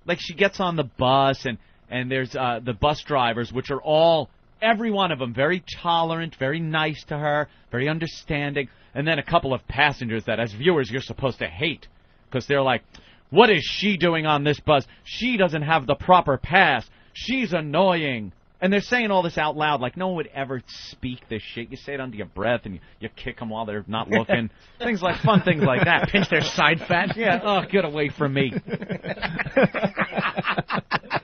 Like, she gets on the bus, and there's the bus drivers, which are all Every one of them, very tolerant, very nice to her, very understanding. And then a couple of passengers that, as viewers, you're supposed to hate. Because they're like, what is she doing on this bus? She doesn't have the proper pass. She's annoying. And they're saying all this out loud, like no one would ever speak this shit. You say it under your breath, and you kick them while they're not looking. Fun things like that. Pinch their side fat. Yeah, oh, get away from me.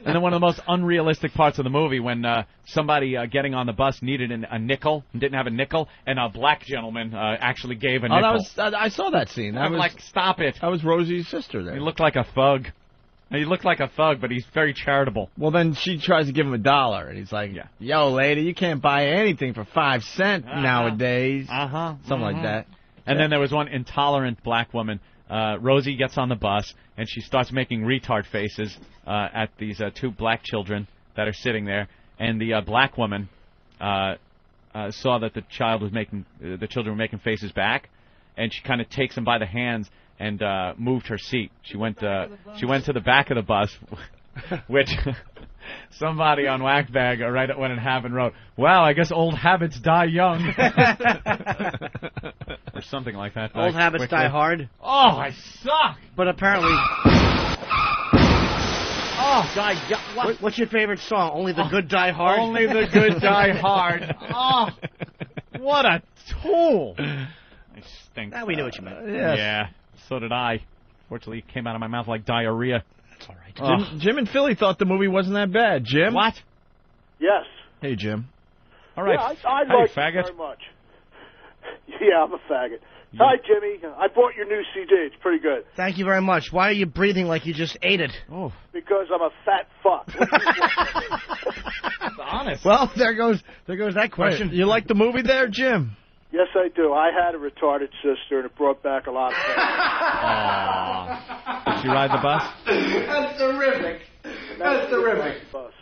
And then one of the most unrealistic parts of the movie, when somebody getting on the bus needed a nickel and didn't have a nickel, and a black gentleman actually gave a nickel. I saw that scene. I'm like, stop it. That was Rosie's sister there. He looked like a thug. He looked like a thug, but he's very charitable. Well, then she tries to give him $1, and he's like, yo, lady, you can't buy anything for 5 cents nowadays. Something like that. And then there was one intolerant black woman. Rosie gets on the bus, and she starts making retard faces at these 2 black children that are sitting there. And the black woman saw that the children were making faces back, and she kind of takes them by the hands and moved her seat. She went to the back of the bus, which somebody on Whackbag right when it happened wrote, "Well, I guess old habits die young," or something like that. Old habits die hard. Oh, I suck. But apparently. Oh, God. What's your favorite song? Only the Good Die Hard? Only the Good Die Hard. Oh, what a tool. I stink. Now we knew what you meant. Yes. Yeah, so did I. Fortunately, it came out of my mouth like diarrhea. That's all right. Jim in Philly thought the movie wasn't that bad. Jim? What? Yes. Hey, Jim. All right. Yeah, I hey, like faggot. it very much. Yeah, I'm a faggot. Yeah. Hi, Jimmy. I bought your new CD. It's pretty good. Thank you very much. Why are you breathing like you just ate it? Oh. Because I'm a fat fuck. That's honest. Well, there goes that question. Wait, you like the movie there, Jim? Yes, I do. I had a retarded sister, and it brought back a lot of things. Did she ride the bus? That's terrific. That's terrific. Bus.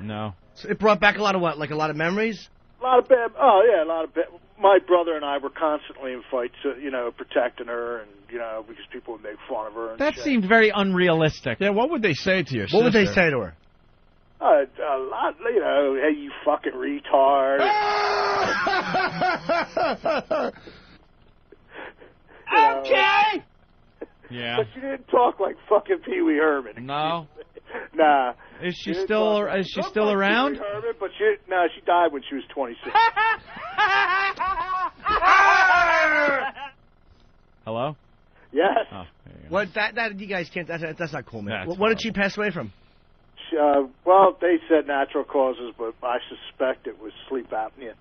No. So it brought back a lot of what? Like a lot of memories? A lot of bad. Oh, yeah, a lot of bad. My brother and I were constantly in fights, protecting her, and, because people would make fun of her. And That shit. seemed very unrealistic. Yeah, what would they say to your sister? What would they say to her? A lot, hey, you fucking retard. Okay. Yeah. But you didn't talk like fucking Pee Wee Herman. No. Nah. Is she still around? Pee Wee Herman, but she died when she was 26. Hello? Yes. Oh, What that you guys can't. That's not cool, man. That's What did she pass away from? Well, they said natural causes, but I suspect it was sleep apnea.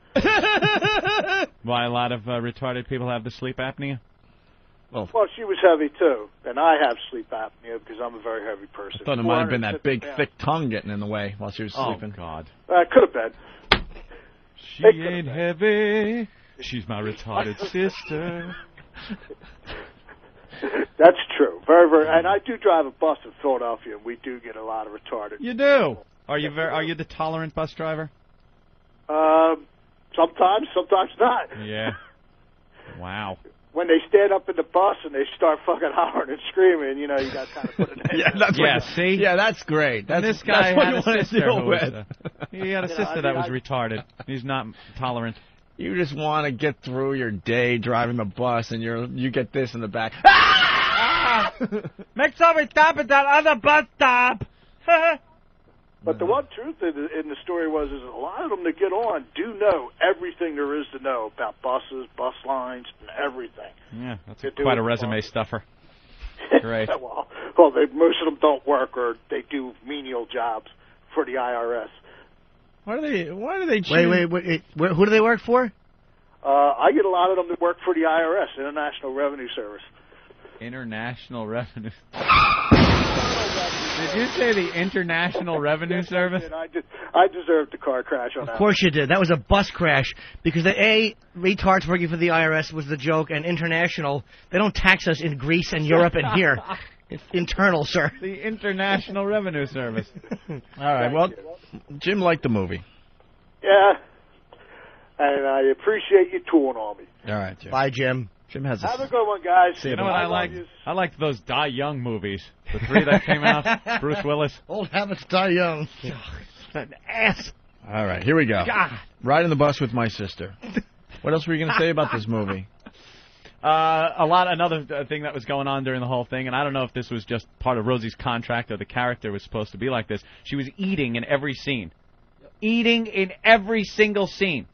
Why a lot of retarded people have the sleep apnea? Well, she was heavy, too. And I have sleep apnea because I'm a very heavy person. I thought it might have been that big, thick tongue getting in the way while she was sleeping. Oh, God. Could have been. She ain't heavy. She's my retarded sister. That's true. Very, very. And I do drive a bus in Philadelphia, and we do get a lot of retarded. You do? Are you the tolerant bus driver? Sometimes not. Yeah. Wow. When they stand up in the bus and they start fucking hollering and screaming, you got to kind of put an end. See? Yeah, that's great. This guy that's had what a you sister want to deal who was, with. he had a sister that was retarded. He's not tolerant. You just want to get through your day driving the bus, and you get this in the back. Make somebody stop at that other bus stop. But the one truth in the story is a lot of them that get on do know everything there is to know about buses, bus lines, and everything. Yeah, that's quite a resume stuffer. Great. well, most of them don't work, or they do menial jobs for the IRS. Why do they choose? Wait. Who do they work for? I get a lot of them that work for the IRS, International Revenue Service. International Revenue. Did you say the International Revenue Service? I deserved the car crash on that. Of course you did. That was a bus crash because retards working for the IRS was the joke, and international, they don't tax us in Greece and Europe and here. It's internal, sir. The International Revenue Service. All right. Well, Jim liked the movie. Yeah. And I appreciate you tooling on me. All right, Jim. Bye, Jim. Jim has Have a good one, guys. You know what I like? I liked those Die Young movies. The 3 that came out. Bruce Willis. Old habits die young. An ass. All right, here we go. God. Riding the bus with my sister. What else were you going to say about this movie? Another thing that was going on during the whole thing, and I don't know if this was just part of Rosie's contract or the character was supposed to be like this. She was eating in every scene. Eating in every single scene.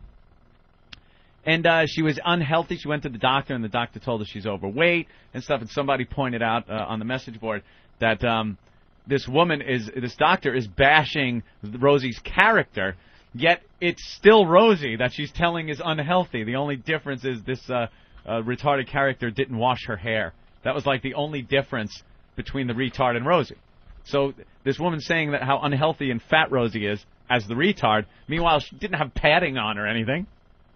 And she was unhealthy. She went to the doctor, and the doctor told her she's overweight and stuff. And somebody pointed out on the message board that this doctor is bashing Rosie's character, yet it's still Rosie that she's telling is unhealthy. The only difference is this retarded character didn't wash her hair. That was like the only difference between the retard and Rosie. So this woman's saying that how unhealthy and fat Rosie is as the retard. Meanwhile, she didn't have padding on or anything.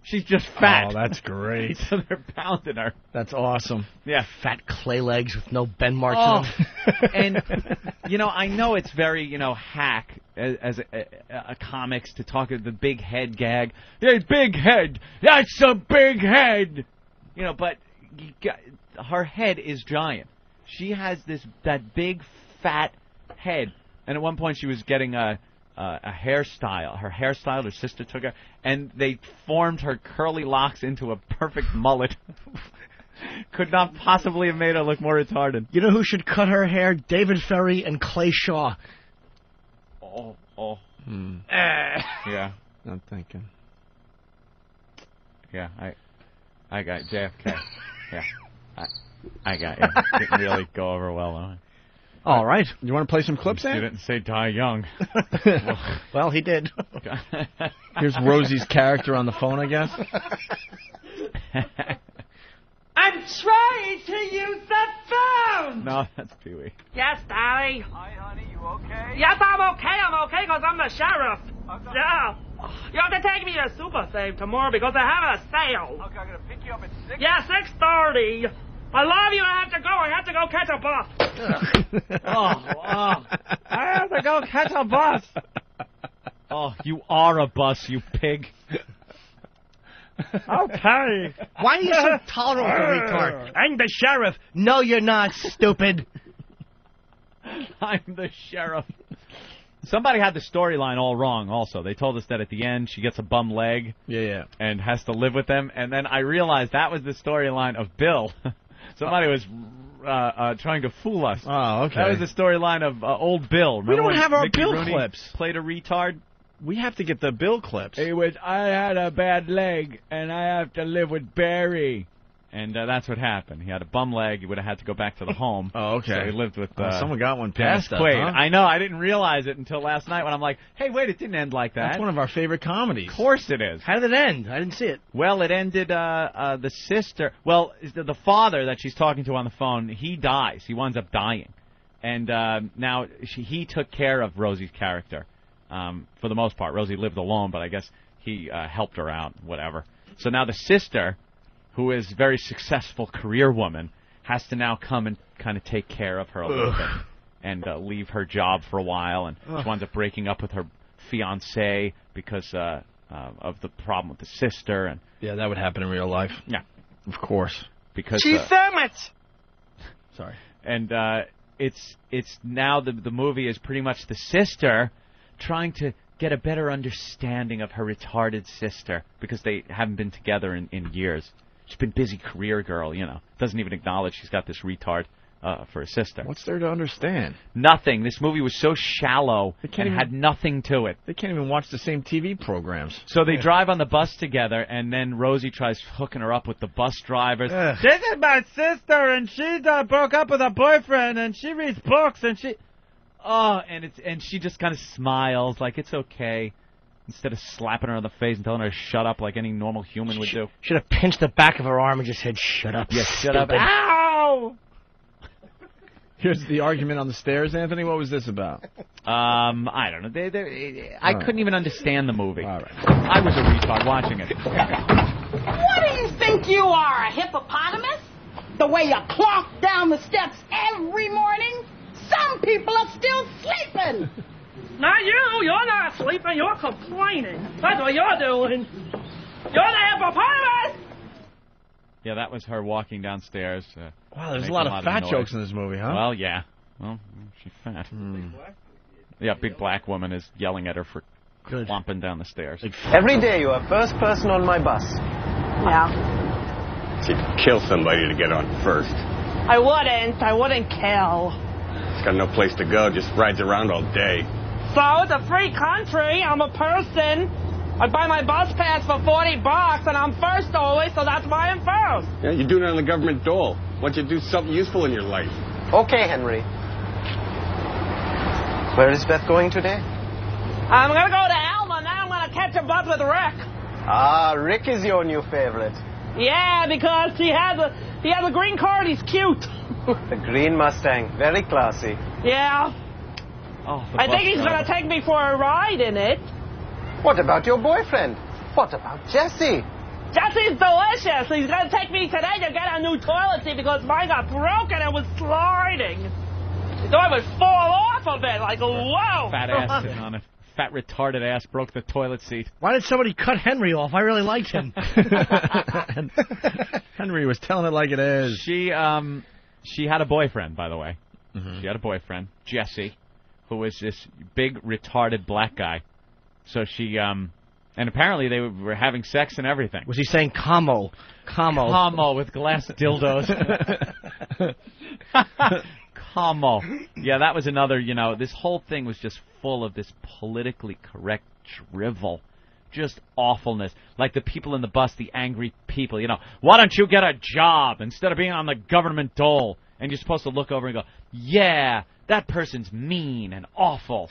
She's just fat. Oh, that's great. So they're pounding her. That's awesome. Yeah. Fat clay legs with no bend marks in them. And, I know it's very, hack as a comics to talk of the big head gag. Hey, big head. That's a big head. But her head is giant. She has that big, fat head. And at one point she was getting a hairstyle. Her sister took her, and they formed her curly locks into a perfect mullet. Could not possibly have made her look more retarded. You know who should cut her hair? David Ferry and Clay Shaw. Yeah. I'm thinking. Yeah, I got JFK. Yeah. I got you. Didn't really go over well, though. All right. You want to play some clips, You Ant? didn't say die young. Well, he did. Here's Rosie's character on the phone, I guess. I'm trying to use the phone. No, that's Pee-wee. Yes, Daddy. Hi, honey. You okay? Yes, I'm okay because I'm the sheriff. Yeah. You have to take me to Super Save tomorrow because they have a sale. Okay, I'm going to pick you up at 6. Yeah, 6:30. I love you. I have to go catch a bus. I have to go catch a bus. Oh, you are a bus, you pig. Okay. Why are you so tolerant of the retard? I'm the sheriff. No, you're not, stupid. I'm the sheriff. Somebody had the storyline all wrong also. They told us that at the end she gets a bum leg and has to live with them. And then I realized that was the storyline of Bill. Somebody was trying to fool us. Oh, okay. That was the storyline of old Bill. Remember We don't when have our Mickey Bill Rooney clips. Played a retard? We have to get the Bill clips. It was, I had a bad leg, and I have to live with Barry. And that's what happened. He had a bum leg. He would have had to go back to the home. Oh, okay. So he lived with... someone got one past that, Quaid. huh? I know. I didn't realize it until last night when I'm like, hey, wait, it didn't end like that. That's one of our favorite comedies. Of course it is. How did it end? I didn't see it. Well, it ended, the sister... Well, the father that she's talking to on the phone, he dies. He winds up dying. And now he took care of Rosie's character. For the most part. Rosie lived alone, but I guess he helped her out, whatever. So now the sister, who is a very successful career woman, has to now come and kind of take care of her a little bit and leave her job for a while. And she winds up breaking up with her fiancé because of the problem with the sister. And yeah, that would happen in real life. Yeah. Of course. Because Sorry. And it's now the movie is pretty much the sister trying to get a better understanding of her retarded sister because they haven't been together in years. She's been busy career girl, Doesn't even acknowledge she's got this retard for a sister. What's there to understand? Nothing. This movie was so shallow and had nothing to it. They can't even watch the same TV programs. So they drive on the bus together, and then Rosie tries hooking her up with the bus drivers. This is my sister, and she broke up with her boyfriend, and she reads books, and she... Oh, and she just kind of smiles like it's okay, instead of slapping her on the face and telling her to shut up like any normal human would do. Should have pinched the back of her arm and just said, "Shut up, yeah, shut up." Ow! Here's the argument on the stairs, Anthony. What was this about? I don't know. I couldn't even understand the movie. All right. I was a retard watching it. What do you think you are, a hippopotamus? The way you clomp down the steps every morning? Some people are still sleeping. Not you. You're not sleeping. You're complaining. That's what you're doing. You're the hippopotamus. Yeah, that was her walking downstairs. Wow, there's a lot of fat jokes in this movie, huh? Well, yeah. Well, she's fat. Yeah, big black woman is yelling at her for Clomping down the stairs. Every day you are first person on my bus. Yeah. She'd kill somebody to get on first. I wouldn't kill. She's got no place to go, just rides around all day. So it's a free country. I'm a person. I buy my bus pass for $40 and I'm first always, so that's why I'm first. Yeah, you're doing it on the government dole. Why don't you do something useful in your life? Okay, Henry. Where is Beth going today? I'm going to go to Alma. Now I'm going to catch a bus with Rick. Ah, Rick is your new favorite. Yeah, because he has a green card. He's cute. The green Mustang. Very classy. Yeah. Oh, I think he's going to take me for a ride in it. What about your boyfriend? What about Jesse? Jesse's delicious. He's going to take me today to get a new toilet seat because mine got broken and was sliding. So I would fall off of it like, whoa. Fat ass sitting on it. Fat retarded ass broke the toilet seat. Why did somebody cut Henry off? I really liked him. Henry was telling it like it is. She had a boyfriend, by the way. Mm-hmm. She had a boyfriend, Jesse, who was this big retarded black guy. So she and apparently they were having sex and everything. Was he saying Como with glass dildos? Como. Yeah, that was another, this whole thing was just full of this politically correct drivel. Just awfulness. Like the people in the bus, the angry people, why don't you get a job instead of being on the government dole? And you're supposed to look over and go, yeah, that person's mean and awful.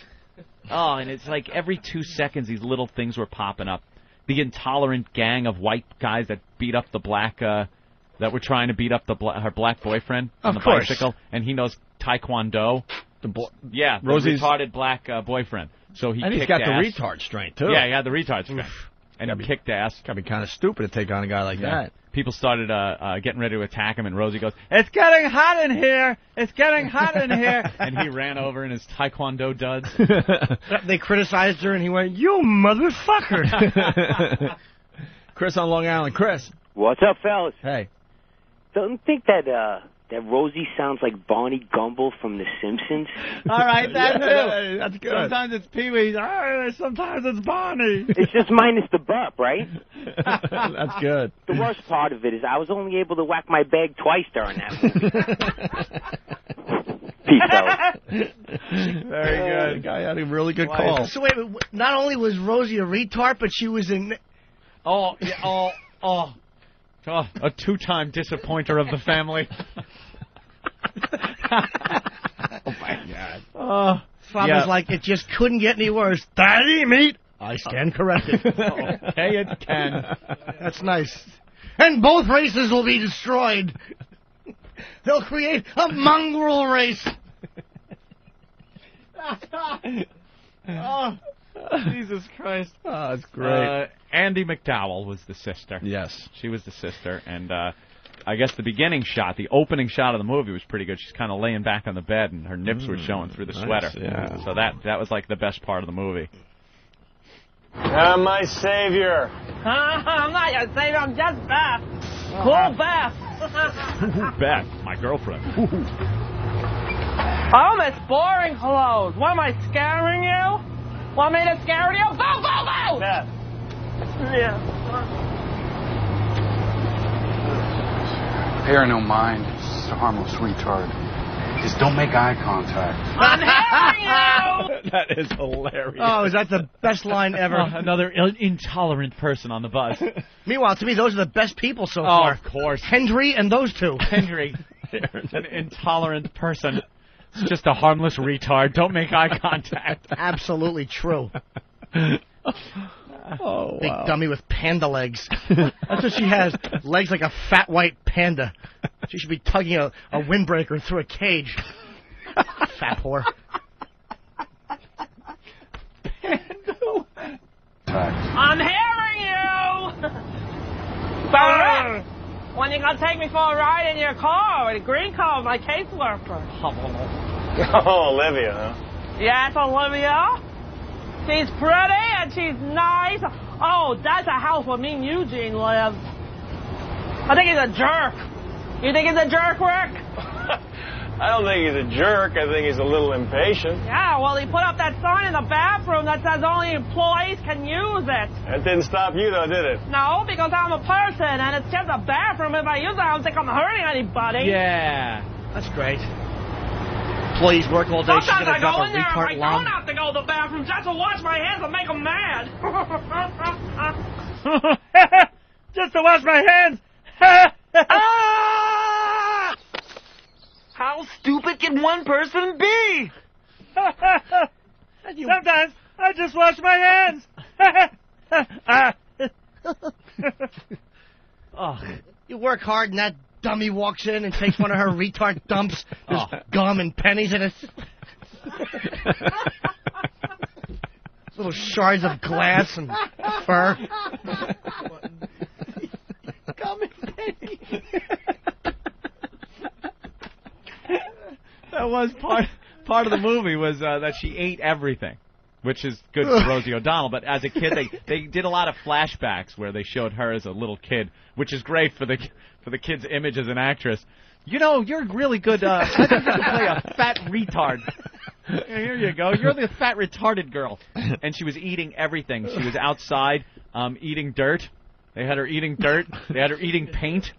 Oh, and it's like every 2 seconds these little things were popping up. The intolerant gang of white guys that beat up the black, that were trying to beat up her black boyfriend on the bicycle, and he knows Taekwondo. The retarded black boyfriend. So and he's got the retard strength, too. Yeah, he had the retard strength. And he kicked ass. Gotta be kind of stupid to take on a guy like that. People started getting ready to attack him, and Rosie goes, "It's getting hot in here! It's getting hot in here!" And he ran over in his Taekwondo duds. They criticized her, and he went, "You motherfucker!" Chris on Long Island. Chris. What's up, fellas? Hey. Don't think that Rosie sounds like Barney Gumble from The Simpsons? All right, that too. That's good. Sometimes it's Pee-wee. Sometimes it's Barney. It's just minus the butt, right? That's good. The worst part of it is I was only able to whack my bag twice during that movie. Peace out. Very good. The guy had a really good call. So wait, not only was Rosie a retard, but she was in... A two-time disappointer of the family. Oh, my God. Father's like, it just couldn't get any worse. Daddy, meat. I stand corrected. Okay, it can. That's nice. And both races will be destroyed. They'll create a mongrel race. Oh, Jesus Christ. Oh, that's great. Andy McDowell was the sister. Yes. She was the sister. And I guess the beginning shot, the opening shot of the movie was pretty good. She's kind of laying back on the bed, and her nips were showing through the sweater. Yeah. So that was like the best part of the movie. My savior. I'm not your savior. I'm just Beth. Cool Beth. Beth, my girlfriend. Oh, Miss Boring Clothes. What, am I scaring you? Want me to scare you? Go, go, go! Beth. Yeah. Pay her no mind. She's just a harmless retard. Just don't make eye contact. I'm hearing you! That is hilarious. Oh, is that the best line ever? Another intolerant person on the bus. Meanwhile, to me, those are the best people so far. Of course. Henry and those two. Henry, an intolerant person. It's just a harmless retard. Don't make eye contact. Absolutely true. Oh, Big dummy with panda legs. That's what she has. Legs like a fat white panda. She should be tugging a windbreaker through a cage. Fat whore. I'm hearing you! So, Rick, when you gonna take me for a ride in your car, with a green car, with my caseworker? Oh, Olivia, huh? Yes, Olivia. She's pretty and she's nice. Oh, that's a house where me and Eugene live. I think he's a jerk. You think he's a jerk, Rick? I don't think he's a jerk. I think he's a little impatient. Yeah, well, he put up that sign in the bathroom that says only employees can use it. That didn't stop you, though, did it? No, because I'm a person, and it's just a bathroom. If I use it, I don't think I'm hurting anybody. Yeah. That's great. Employees work all day. Sometimes I go in there and I don't have to go to the bathroom just to wash my hands and make them mad. Just to wash my hands. How stupid can one person be? Sometimes I just wash my hands. Oh, you work hard and that dummy walks in and takes one of her retard dumps. There's gum and pennies in it. Little shards of glass and fur. Gum and pennies. That was part of the movie was that she ate everything, which is good for Rosie O'Donnell. But as a kid, they did a lot of flashbacks where they showed her as a little kid, which is great for the kid's image as an actress. You know, you're really good. I think you can play a fat retard. Here you go. You're the fat retarded girl. And she was eating everything. She was outside eating dirt. They had her eating dirt. They had her eating paint.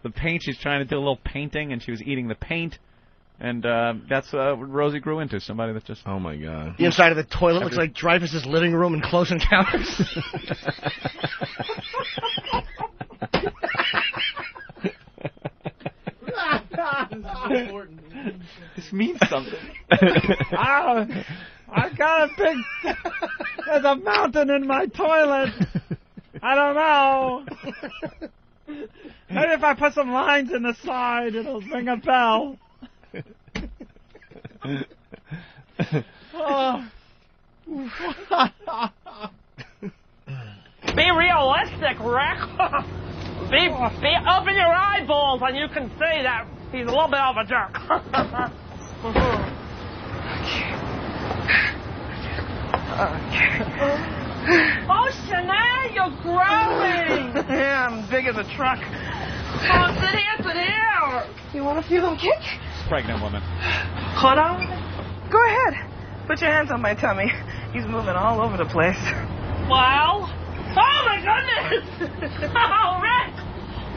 The paint, she's trying to do a little painting, and she was eating the paint. And that's what Rosie grew into, somebody that just... Oh, my God. The inside of the toilet looks like Dreyfuss's living room in Close Encounters. This means something. I got a big... There's a mountain in my toilet. I don't know. Maybe if I put some lines in the side, it'll ring a bell. Be realistic, Rick. be open your eyeballs and you can see that he's a little bit of a jerk. Oh, Shanae, you're growing. Yeah, I'm big as a truck. Oh, sit here. You want to feel him kick? Pregnant woman. Could I? Go ahead. Put your hands on my tummy. He's moving all over the place. Well? Oh, my goodness. Oh, Rick.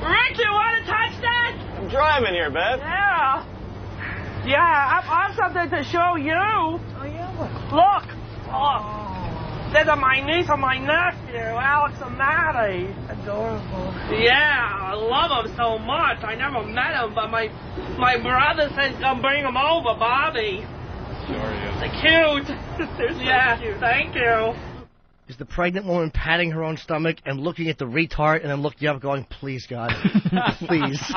Rick, you want to touch that? I'm driving here, Beth. Yeah. Yeah, I have something to show you. Oh, yeah? What? Look. These are my niece and my nephew, Alex and Maddie. Adorable. Yeah, I love them so much. I never met them, but my brother said come bring them over, Bobby. Sure he is. They're cute. They're so cute. Thank you. Is the pregnant woman patting her own stomach and looking at the retard and then looking up going, please, God, please,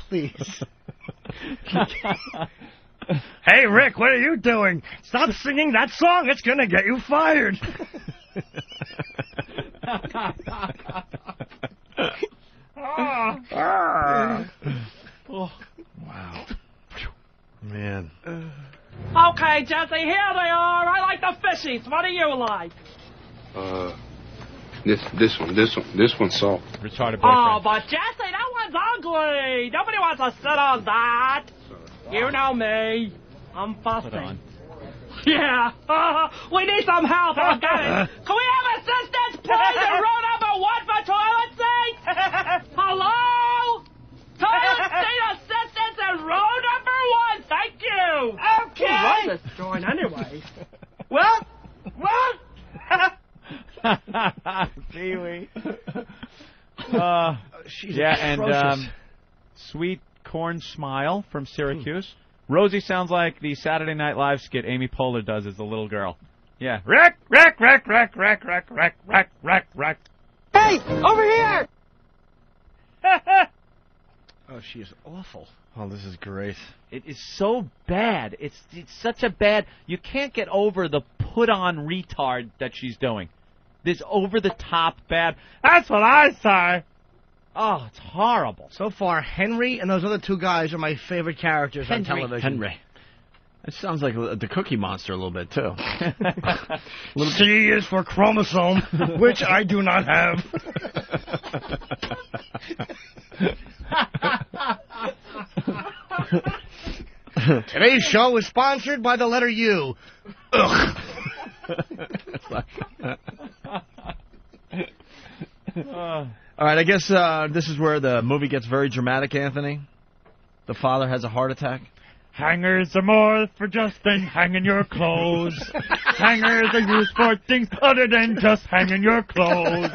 please. Hey, Rick, what are you doing? Stop singing that song. It's going to get you fired. Oh. Wow. Man. Okay, Jesse, here they are. I like the fishies. What do you like? This one's soft. Retarded boyfriend. Oh, but Jesse, that one's ugly. Nobody wants to sit on that. You know me. I'm fussy. Put on. Yeah. We need some help. I'll get it. Can we have assistance, please? In row number 1 for toilet seat? Hello? Toilet seat assistance in row number 1. Thank you. Okay. Who run this joint anyway? What? Pee-wee. She's yeah, atrocious. and Sweet Corn Smile from Syracuse. Rosie sounds like the Saturday Night Live skit Amy Poehler does as a little girl. Yeah. Rick. Hey, over here. Oh, she is awful. Oh, this is great. It is so bad. It's such a bad... You can't get over the put-on retard that she's doing. This over-the-top bad... That's what I say. Oh, it's horrible. So far, Henry and those other two guys are my favorite characters on television. Henry. It sounds like the Cookie Monster a little bit, too. C is for chromosome, which I do not have. Today's show is sponsored by the letter U. Ugh. All right, I guess this is where the movie gets very dramatic, Anthony. The father has a heart attack. Hangers are more for just than hanging your clothes. Hangers are used for things other than just hanging your clothes.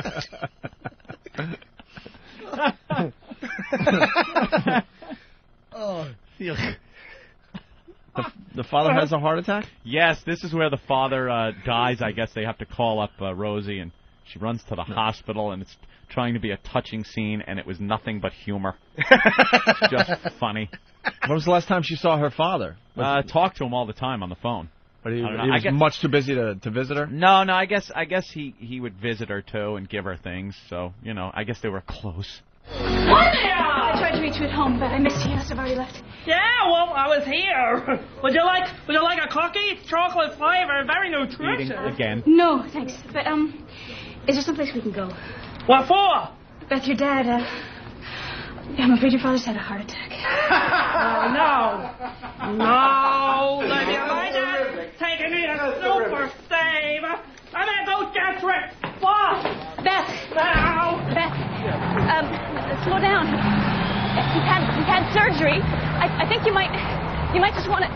Oh, the father has a heart attack? Yes, this is where the father dies. I guess they have to call up Rosie, and she runs to the hospital, and it's trying to be a touching scene, and it was nothing but humor. Just funny. When was the last time she saw her father? Talked to him all the time on the phone. But he was much too busy to visit her? No, I guess he would visit her, too, and give her things. So, I guess they were close. I tried to reach you at home, but I missed you. You must have already left. Yeah, well, I was here. Would you like a cookie? It's chocolate flavor, very nutritious. Eating again. No, thanks. But is there someplace we can go? What for? Beth, your dad. I'm afraid your father's had a heart attack. No, Lydia, my dad's taking me to Super Save. I'm gonna go get tricked. What? Beth. Now. Beth. Slow down. You've had surgery. I think you might just want to.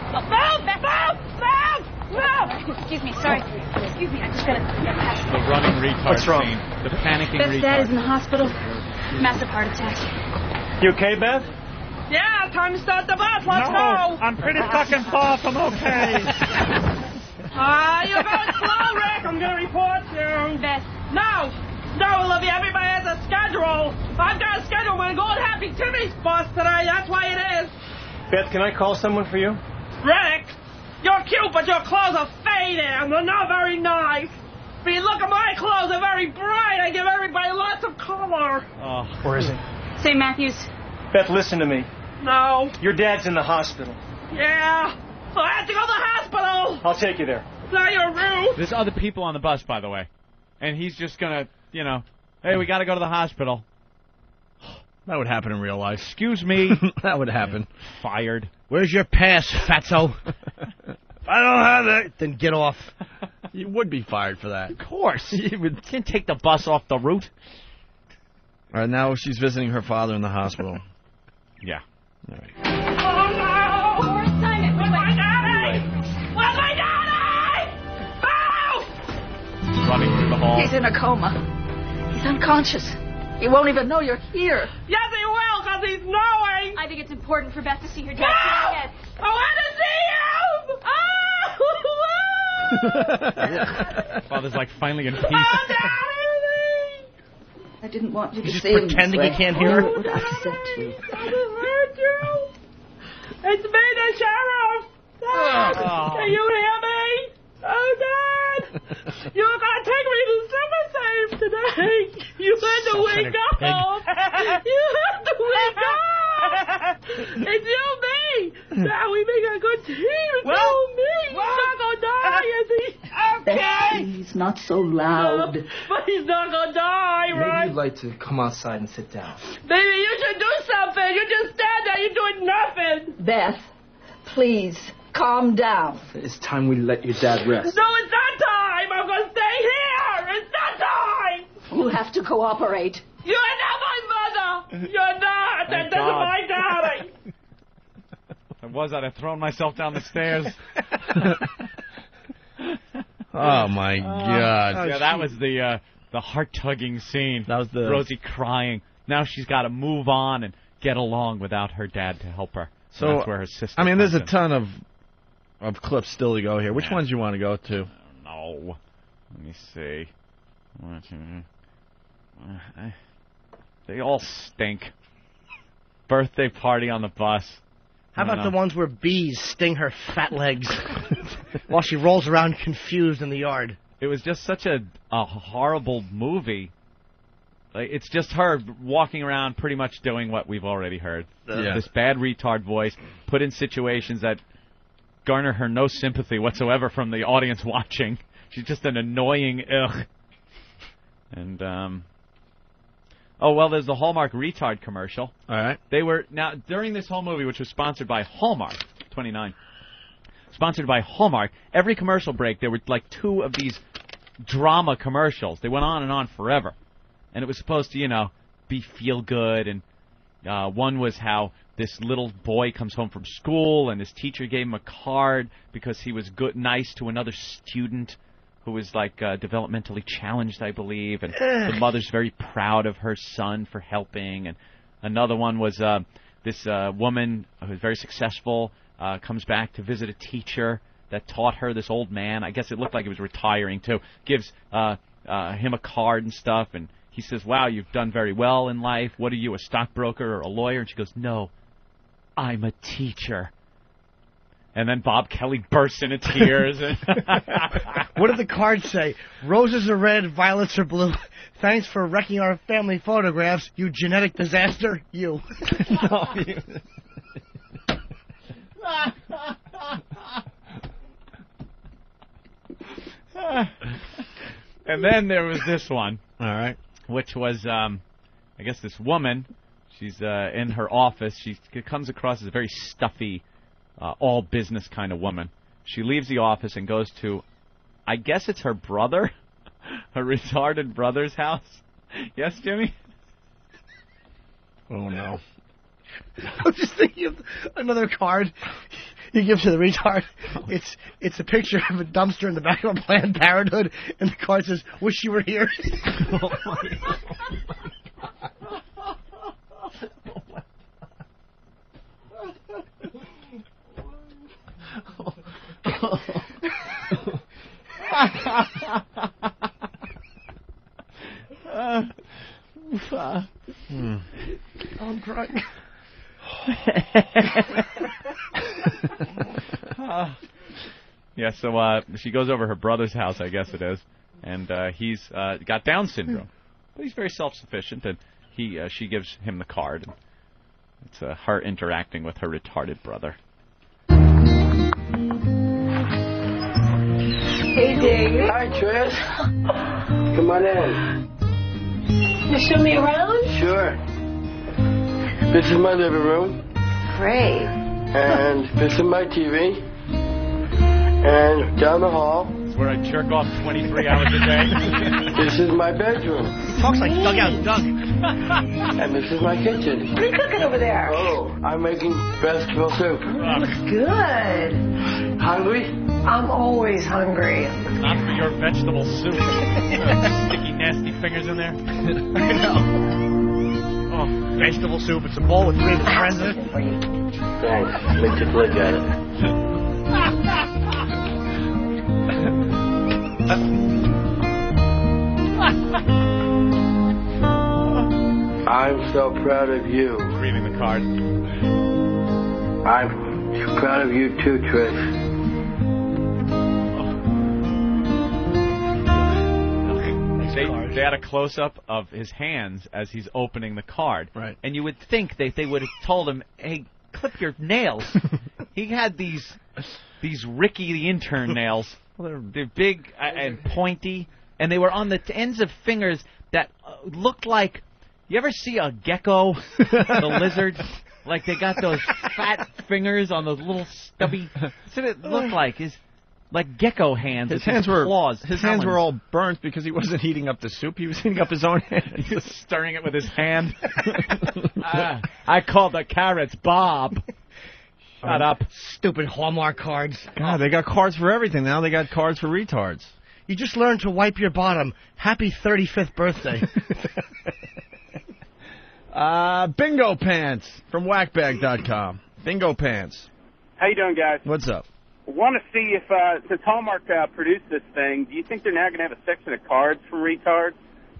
Move! Excuse me, sorry. Excuse me, I just gotta get past. The running retard What's wrong? scene. The panicking Beth's retard. dad is in the hospital. Massive heart attack. You okay, Beth? Yeah, time to start the bus. Let's go. I'm pretty fucking far from okay. You're going slow, Rick. I'm gonna report you. Beth. No, Olivia. Everybody has a schedule. I've got a schedule. We're going Happy Timmy's bus today. That's why it is. Beth, can I call someone for you? Rick, you're cute, but your clothes are faded and they're not very nice. If you look at my clothes, they're very bright. I give everybody lots of color. Oh, where is he? St. Matthews. Beth, listen to me. No. Your dad's in the hospital. Yeah. So I have to go to the hospital. I'll take you there. Now you're rude. There's other people on the bus, by the way. And he's just going to, hey, we got to go to the hospital. That would happen in real life. Excuse me. That would happen. Fired. Where's your pass, fatso? I don't have it. Then get off. You would be fired for that. Of course. You can't take the bus off the route. All right, now she's visiting her father in the hospital. Yeah. All right. Oh, no. Where's Simon? Where's my daddy? Where's my daddy? Oh! Running through the hall. He's in a coma. He's unconscious. He won't even know you're here. Yes, he will, because he's knowing. I think it's important for Beth to see her dad. No! I want to see him! Father's like finally in peace. Oh, Daddy! I didn't want you to He's see him. pretending he can't hear her. It would upset you. I just heard you. It's me, the sheriff. Dad, can you hear me? Oh, Dad. You're going to take me to Super Save today. You had to wake up. You had to wake up. It's you, me. Now we make a good team. It's you, me. He's not going to die, is he? Okay. He's not so loud. But he's not going to die, right? Maybe you'd like to come outside and sit down. Baby, you should do something. You just stand there. You're doing nothing. Beth, please, calm down. It's time we let your dad rest. No, it's not time. I'm going to stay here. It's not time. You have to cooperate. You're not my mother. You're not. Thank That's God. my daddy. I'd have thrown myself down the stairs. Oh, my God. Yeah, that was the heart-tugging scene. That was the Rosie crying. Now she's got to move on and get along without her dad to help her. So that's where her sister there's a comes ton of clips still to go here. Which ones you want to go to? No. Let me see. They all stink. Birthday party on the bus. How about the ones where bees sting her fat legs while she rolls around confused in the yard? It was just such a horrible movie. Like, it's just her walking around pretty much doing what we've already heard. This bad retard voice put in situations that garner her no sympathy whatsoever from the audience watching. She's just an annoying ugh. And, there's the Hallmark retard commercial. All right. They were, now, during this whole movie, which was sponsored by Hallmark, 29. Sponsored by Hallmark. Every commercial break, there were like 2 of these drama commercials. They went on and on forever. And it was supposed to, be feel good. And one was how this little boy comes home from school and his teacher gave him a card because he was nice to another student who was like developmentally challenged, I believe. And the mother's very proud of her son for helping. And another one was this woman who's very successful comes back to visit a teacher that taught her, this old man. I guess it looked like he was retiring, too. Gives him a card and stuff, and he says, wow, you've done very well in life. What are you, a stockbroker or a lawyer? And she goes, no, I'm a teacher. And then Bob Kelly bursts into tears. What did the card say? Roses are red, violets are blue. Thanks for wrecking our family photographs, you genetic disaster, you. No, you. And then there was this one. All right. Which was, I guess, this woman. She's in her office. She comes across as a very stuffy, all-business kind of woman. She leaves the office and goes to, I guess it's her brother, her retarded brother's house. Yes, Jimmy? Oh, no. I'm just thinking of another card he gives to the retard. It's a picture of a dumpster in the back of a Planned Parenthood, and the card says, wish you were here. Oh, my God. I'm crying. Yeah, so she goes over her brother's house, I guess it is, and he's got Down syndrome. But he's very self-sufficient, and she gives him the card. And it's her interacting with her retarded brother. Hey, Dave. Hi, Trish. Come on in. You show me around? Sure. This is my living room. Great. And this is my TV. And down the hall. It's where I jerk off 23 hours a day. This is my bedroom. He talks like Dugout Doug. And this is my kitchen. What are you cooking over there? Oh, I'm making vegetable soup. Looks good. Hungry? I'm always hungry. Not for your vegetable soup. Sticky, nasty fingers in there. I know. Oh, vegetable soup. It's a bowl with 3 of his friends in it. Thanks. Let me take a look at it. I'm so proud of you. Reading the card. I'm proud of you too, Trish. They had a close-up of his hands as he's opening the card. Right. And you would think that they would have told him, hey, clip your nails. He had these Ricky the Intern nails. Well, they're big and pointy, and they were on the ends of fingers that looked like, you ever see a gecko, the lizard? Like they got those fat fingers on those little stubby. That's what it looked like. Like gecko hands. His hands were claws. His hands were all burnt because he wasn't heating up the soup. He was heating up his own hands. He was stirring it with his hand. I called the carrots Bob. Shut up. Stupid Hallmark cards. God, they got cards for everything now. They got cards for retards. You just learned to wipe your bottom. Happy 35th birthday. Bingo Pants from whackbag.com. Bingo Pants. How you doing, guys? What's up? Want to see if, since Hallmark produced this thing, do you think they're now going to have a section of cards for retards?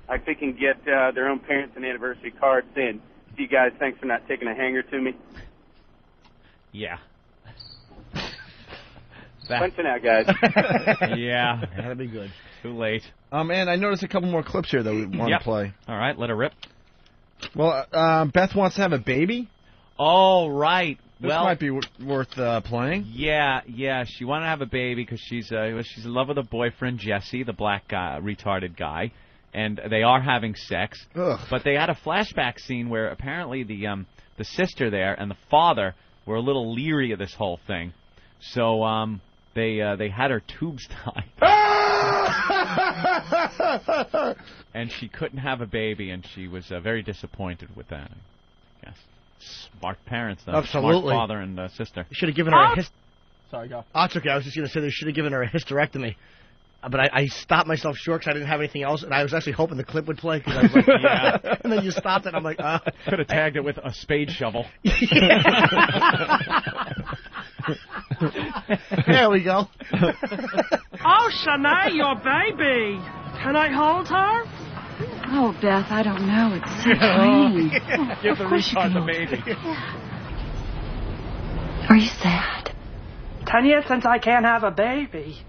Like they can get their own parents and anniversary cards in. See you guys, thanks for not taking a hanger to me. Yeah. Punch it out, guys. Yeah. That'd be good. Too late. Man, I noticed a couple more clips here that we want to play. All right, let her rip. Well, Beth wants to have a baby. Oh, right. This might be worth playing. Yeah. She wanted to have a baby because she's in love with her boyfriend Jesse, the black guy, retarded guy, and they are having sex. Ugh. But they had a flashback scene where apparently the sister there and the father were a little leery of this whole thing. So they had her tubes tied. And she couldn't have a baby, and she was very disappointed with that, I guess. Smart parents, though. Absolutely. Smart father and sister. Should have given her a Sorry, go. Oh, it's okay. I was just going to say they should have given her a hysterectomy. But I stopped myself short because I didn't have anything else, and I was actually hoping the clip would play. Cause I was like, yeah. And then you stopped it, and I'm like, Could have tagged it with a spade shovel. There we go. Oh, Shanae, your baby. Can I hold her? Oh, Beth, I don't know. It's so strange. Give the retard the baby. Are you sad? 10 years since I can't have a baby.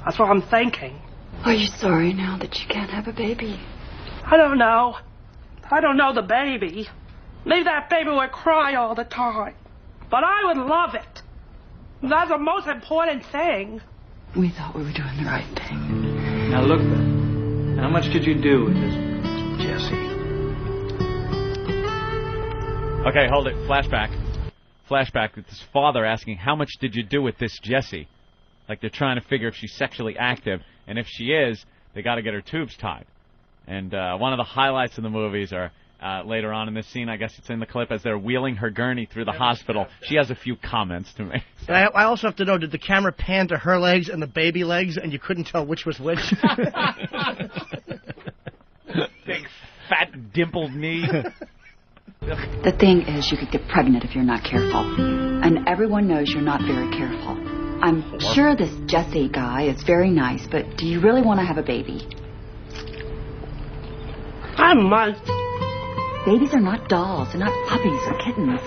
That's what I'm thinking. Are you sorry now that you can't have a baby? I don't know. I don't know the baby. Maybe that baby would cry all the time. But I would love it. That's the most important thing. We thought we were doing the right thing. Now look, Beth. How much could you do with this Jesse? Okay, hold it. Flashback. Flashback with his father asking, how much did you do with this Jessie? Like they're trying to figure if she's sexually active, and if she is, they got to get her tubes tied. And one of the highlights of the movies are later on in this scene, I guess it's in the clip, as they're wheeling her gurney through the hospital. She has a few comments to make. I also have to know, did the camera pan to her legs and the baby legs, and you couldn't tell which was which? Big, fat, dimpled knee. The thing is, you could get pregnant if you're not careful. And everyone knows you're not very careful. I'm sure this Jesse guy is very nice, but do you really want to have a baby? I might. Babies are not dolls. They're not puppies or kittens.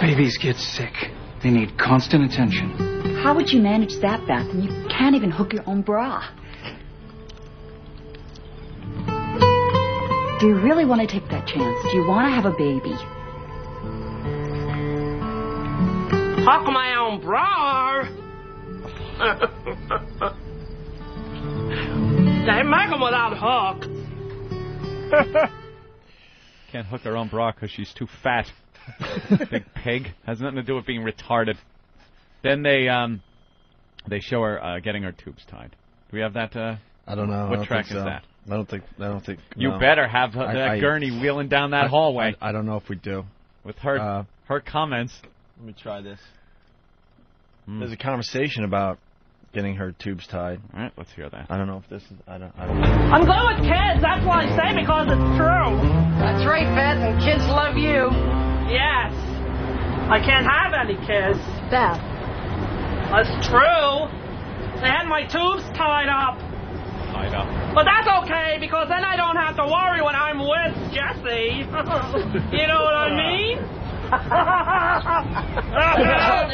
Babies get sick. They need constant attention. How would you manage that, Beth? And you can't even hook your own bra. Do you really want to take that chance? Do you want to have a baby? Hook my own bra. They make them without hook. Can't hook her own bra because she's too fat. Big pig. Has nothing to do with being retarded. Then they show her getting her tubes tied. Do we have that? I don't know. What track is that? I don't think. You no. better have that gurney wheeling down that hallway. I don't know if we do. With her comments. Let me try this. There's a conversation about getting her tubes tied. All right, let's hear that. I don't know if this is. I don't. I'm good with kids. That's what I say because it's true. That's right, Beth, and kids love you. Yes. I can't have any kids. Beth. That's true. They had my tubes tied up. Tied up. But that's okay because then I don't have to worry when I'm with Jesse. You know what I mean? Do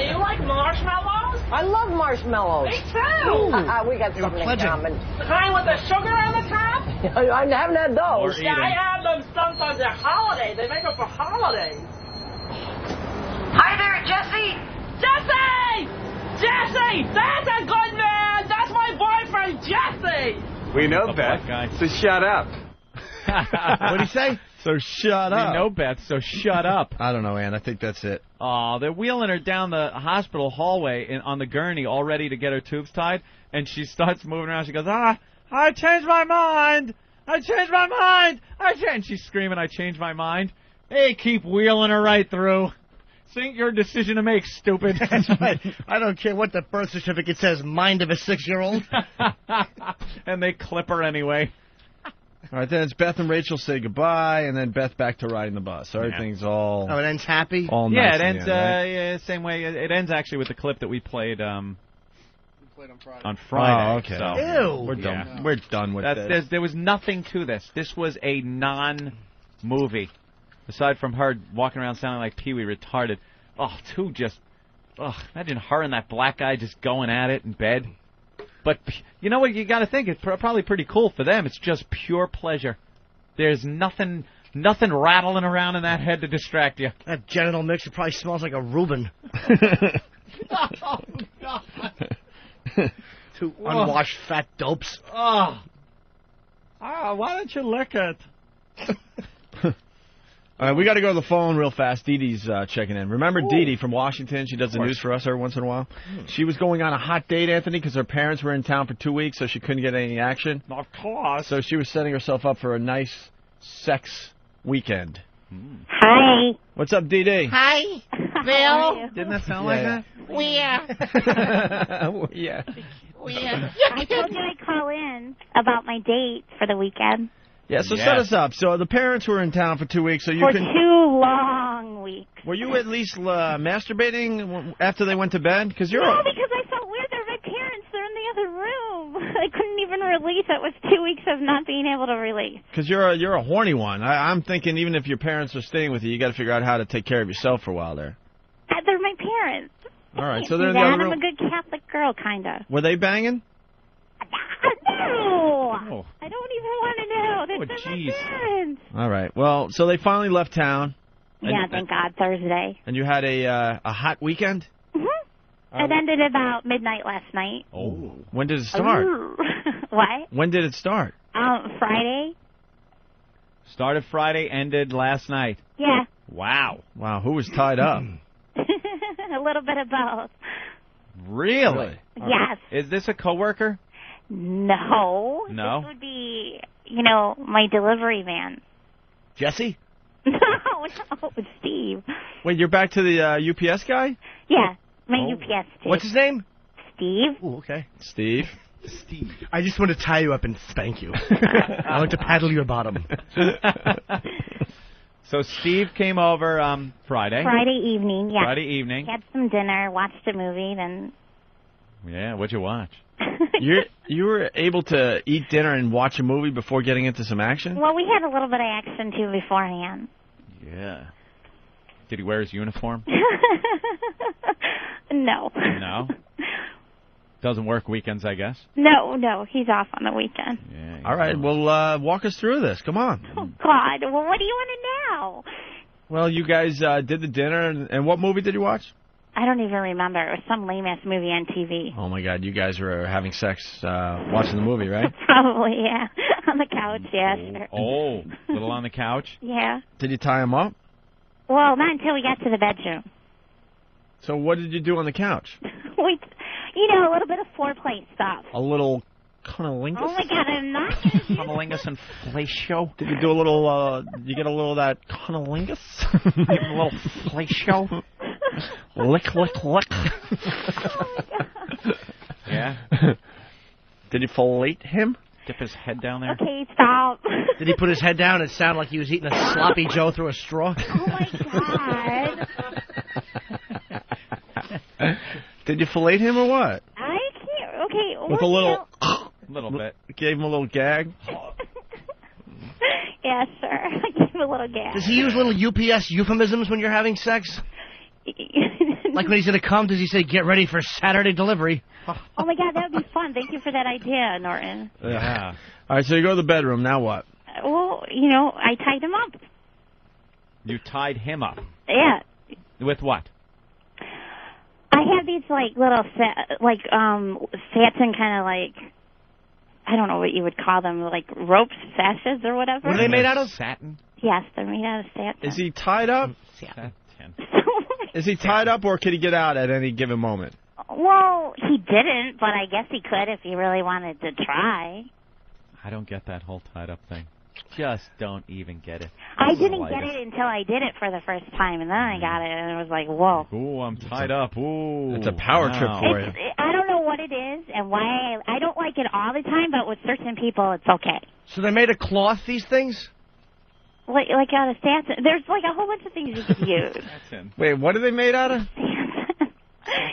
you like marshmallows? I love marshmallows. Me too. We got something in common. The kind with the sugar on the top? I haven't had those. Yeah, I have them sometimes at holidays. They make them for holidays. Hi there, Jesse. Jesse! Jesse! That's a good man! That's my boyfriend, Jesse! We know, Beth. So shut up. What'd he say? So shut up. We know, Beth, so shut up. I don't know, Ann. I think that's it. Oh, they're wheeling her down the hospital hallway on the gurney, all ready to get her tubes tied, and she starts moving around. She goes, I changed my mind. I changed my mind. And she's screaming, I changed my mind. They keep wheeling her right through. This ain't your decision to make, stupid. That's right. I don't care what the birth certificate says, mind of a 6-year-old. And they clip her anyway. All right, then it's Beth and Rachel say goodbye, and then Beth back to riding the bus. So everything's all... Oh, it ends happy? All yeah, nice it ends right? same way. It ends actually with the clip that we played on Friday. Oh, okay. So, ew. We're done. Yeah. We're done with this. There was nothing to this. This was a non-movie. Aside from her walking around sounding like Pee-wee retarded. Oh, imagine her and that black guy just going at it in bed. But you know what? You got to think it's probably pretty cool for them. It's just pure pleasure. There's nothing rattling around in that head to distract you. That genital mixture probably smells like a Reuben. Oh, God. Two unwashed fat dopes. Why don't you lick it? All right, we got to go to the phone real fast. Dee Dee's checking in. Remember Dee Dee from Washington? She does the news for us every once in a while. She was going on a hot date, Anthony, because her parents were in town for 2 weeks, so she couldn't get any action. Of course. So she was setting herself up for a nice sex weekend. Hi. What's up, Dee Dee? Hi, Bill. Didn't that sound like that? Yeah. I told you I'd call in about my date for the weekend. Yeah, so set us up. So the parents were in town for 2 weeks, so you For can... 2 long weeks. Were you at least masturbating after they went to bed? Because you're... No, because I felt weird. They're my parents. They're in the other room. I couldn't even release. It was 2 weeks of not being able to release. Because you're a horny one. I'm thinking even if your parents are staying with you, you got to figure out how to take care of yourself for a while there. They're my parents. All right, so I they're in can't the do other that. room. I'm a good Catholic girl, kind of. Were they banging? No! Oh. I don't even want to know. They're my parents. All right. Well, so they finally left town. Yeah, thank God, Thursday. And you had a hot weekend? It ended about midnight last night. Oh. When did it start? What? When did it start? Friday. Started Friday, ended last night. Yeah. Wow. Wow, who was tied up? A little bit of both. Really? Yes. Is this a coworker? No. No? This would be, my delivery man. Jesse? No, Steve. Wait, you're back to the UPS guy? Yeah, my UPS dude. What's his name? Steve. Ooh, okay. Steve. I just want to tie you up and spank you. I want to paddle your bottom. So Steve came over Friday. Friday evening, yeah. Friday evening. Had some dinner, watched a movie, then... Yeah, what'd you watch? You were able to eat dinner and watch a movie before getting into some action? Well, we had a little bit of action, too, beforehand. Yeah. Did he wear his uniform? No. No? Doesn't work weekends, I guess? No, he's off on the weekend. Yeah. All right, well, walk us through this. Come on. Oh, God. Well, what do you want to know? Well, you guys did the dinner, and what movie did you watch? I don't even remember. It was some lame-ass movie on TV. Oh, my God, you guys were having sex watching the movie, right? Probably, yeah. On the couch, yeah, sure. Oh, little on the couch? Yeah. Did you tie him up? Well, not until we got to the bedroom. So what did you do on the couch? A little bit of foreplay stuff. A little cunnilingus? Oh, my God, I'm not going to do Cunnilingus and fellatio? Did you do a little, you get a little of that cunnilingus? A little fellatio? Lick, lick, lick. Oh, my God. Yeah? Did you fillet him? Dip his head down there? Okay, stop. Did he put his head down and sound like he was eating a sloppy Joe through a straw? Oh, my God. Did you fillet him or what? I can't. Okay. With a little... little bit. Gave him a little gag? Yeah, sure. I gave him a little gag. Does he use little UPS euphemisms when you're having sex? Like when he's going to come, does he say, get ready for Saturday delivery? Oh, my God, that would be fun. Thank you for that idea, Norton. Yeah. All right, so you go to the bedroom. Now what? Well, I tied him up. You tied him up? Yeah. With what? I have these, little, satin kind of, I don't know what you would call them, ropes, sashes or whatever. What are they made out of? Satin? Yes, they're made out of satin. Is he tied up? Satin. Is he tied up, or could he get out at any given moment? Well, he didn't, but I guess he could if he really wanted to try. I don't get that whole tied up thing. Just don't even get it. I didn't get it until I did it for the first time, and then I got it, and it was like, whoa. Ooh, I'm tied up. Ooh. It's a power trip for you. I don't know what it is and why. I don't like it all the time, but with certain people, it's okay. So they're made of cloth, these things? Like out of satin. There's a whole bunch of things you could use. Wait, what are they made out of?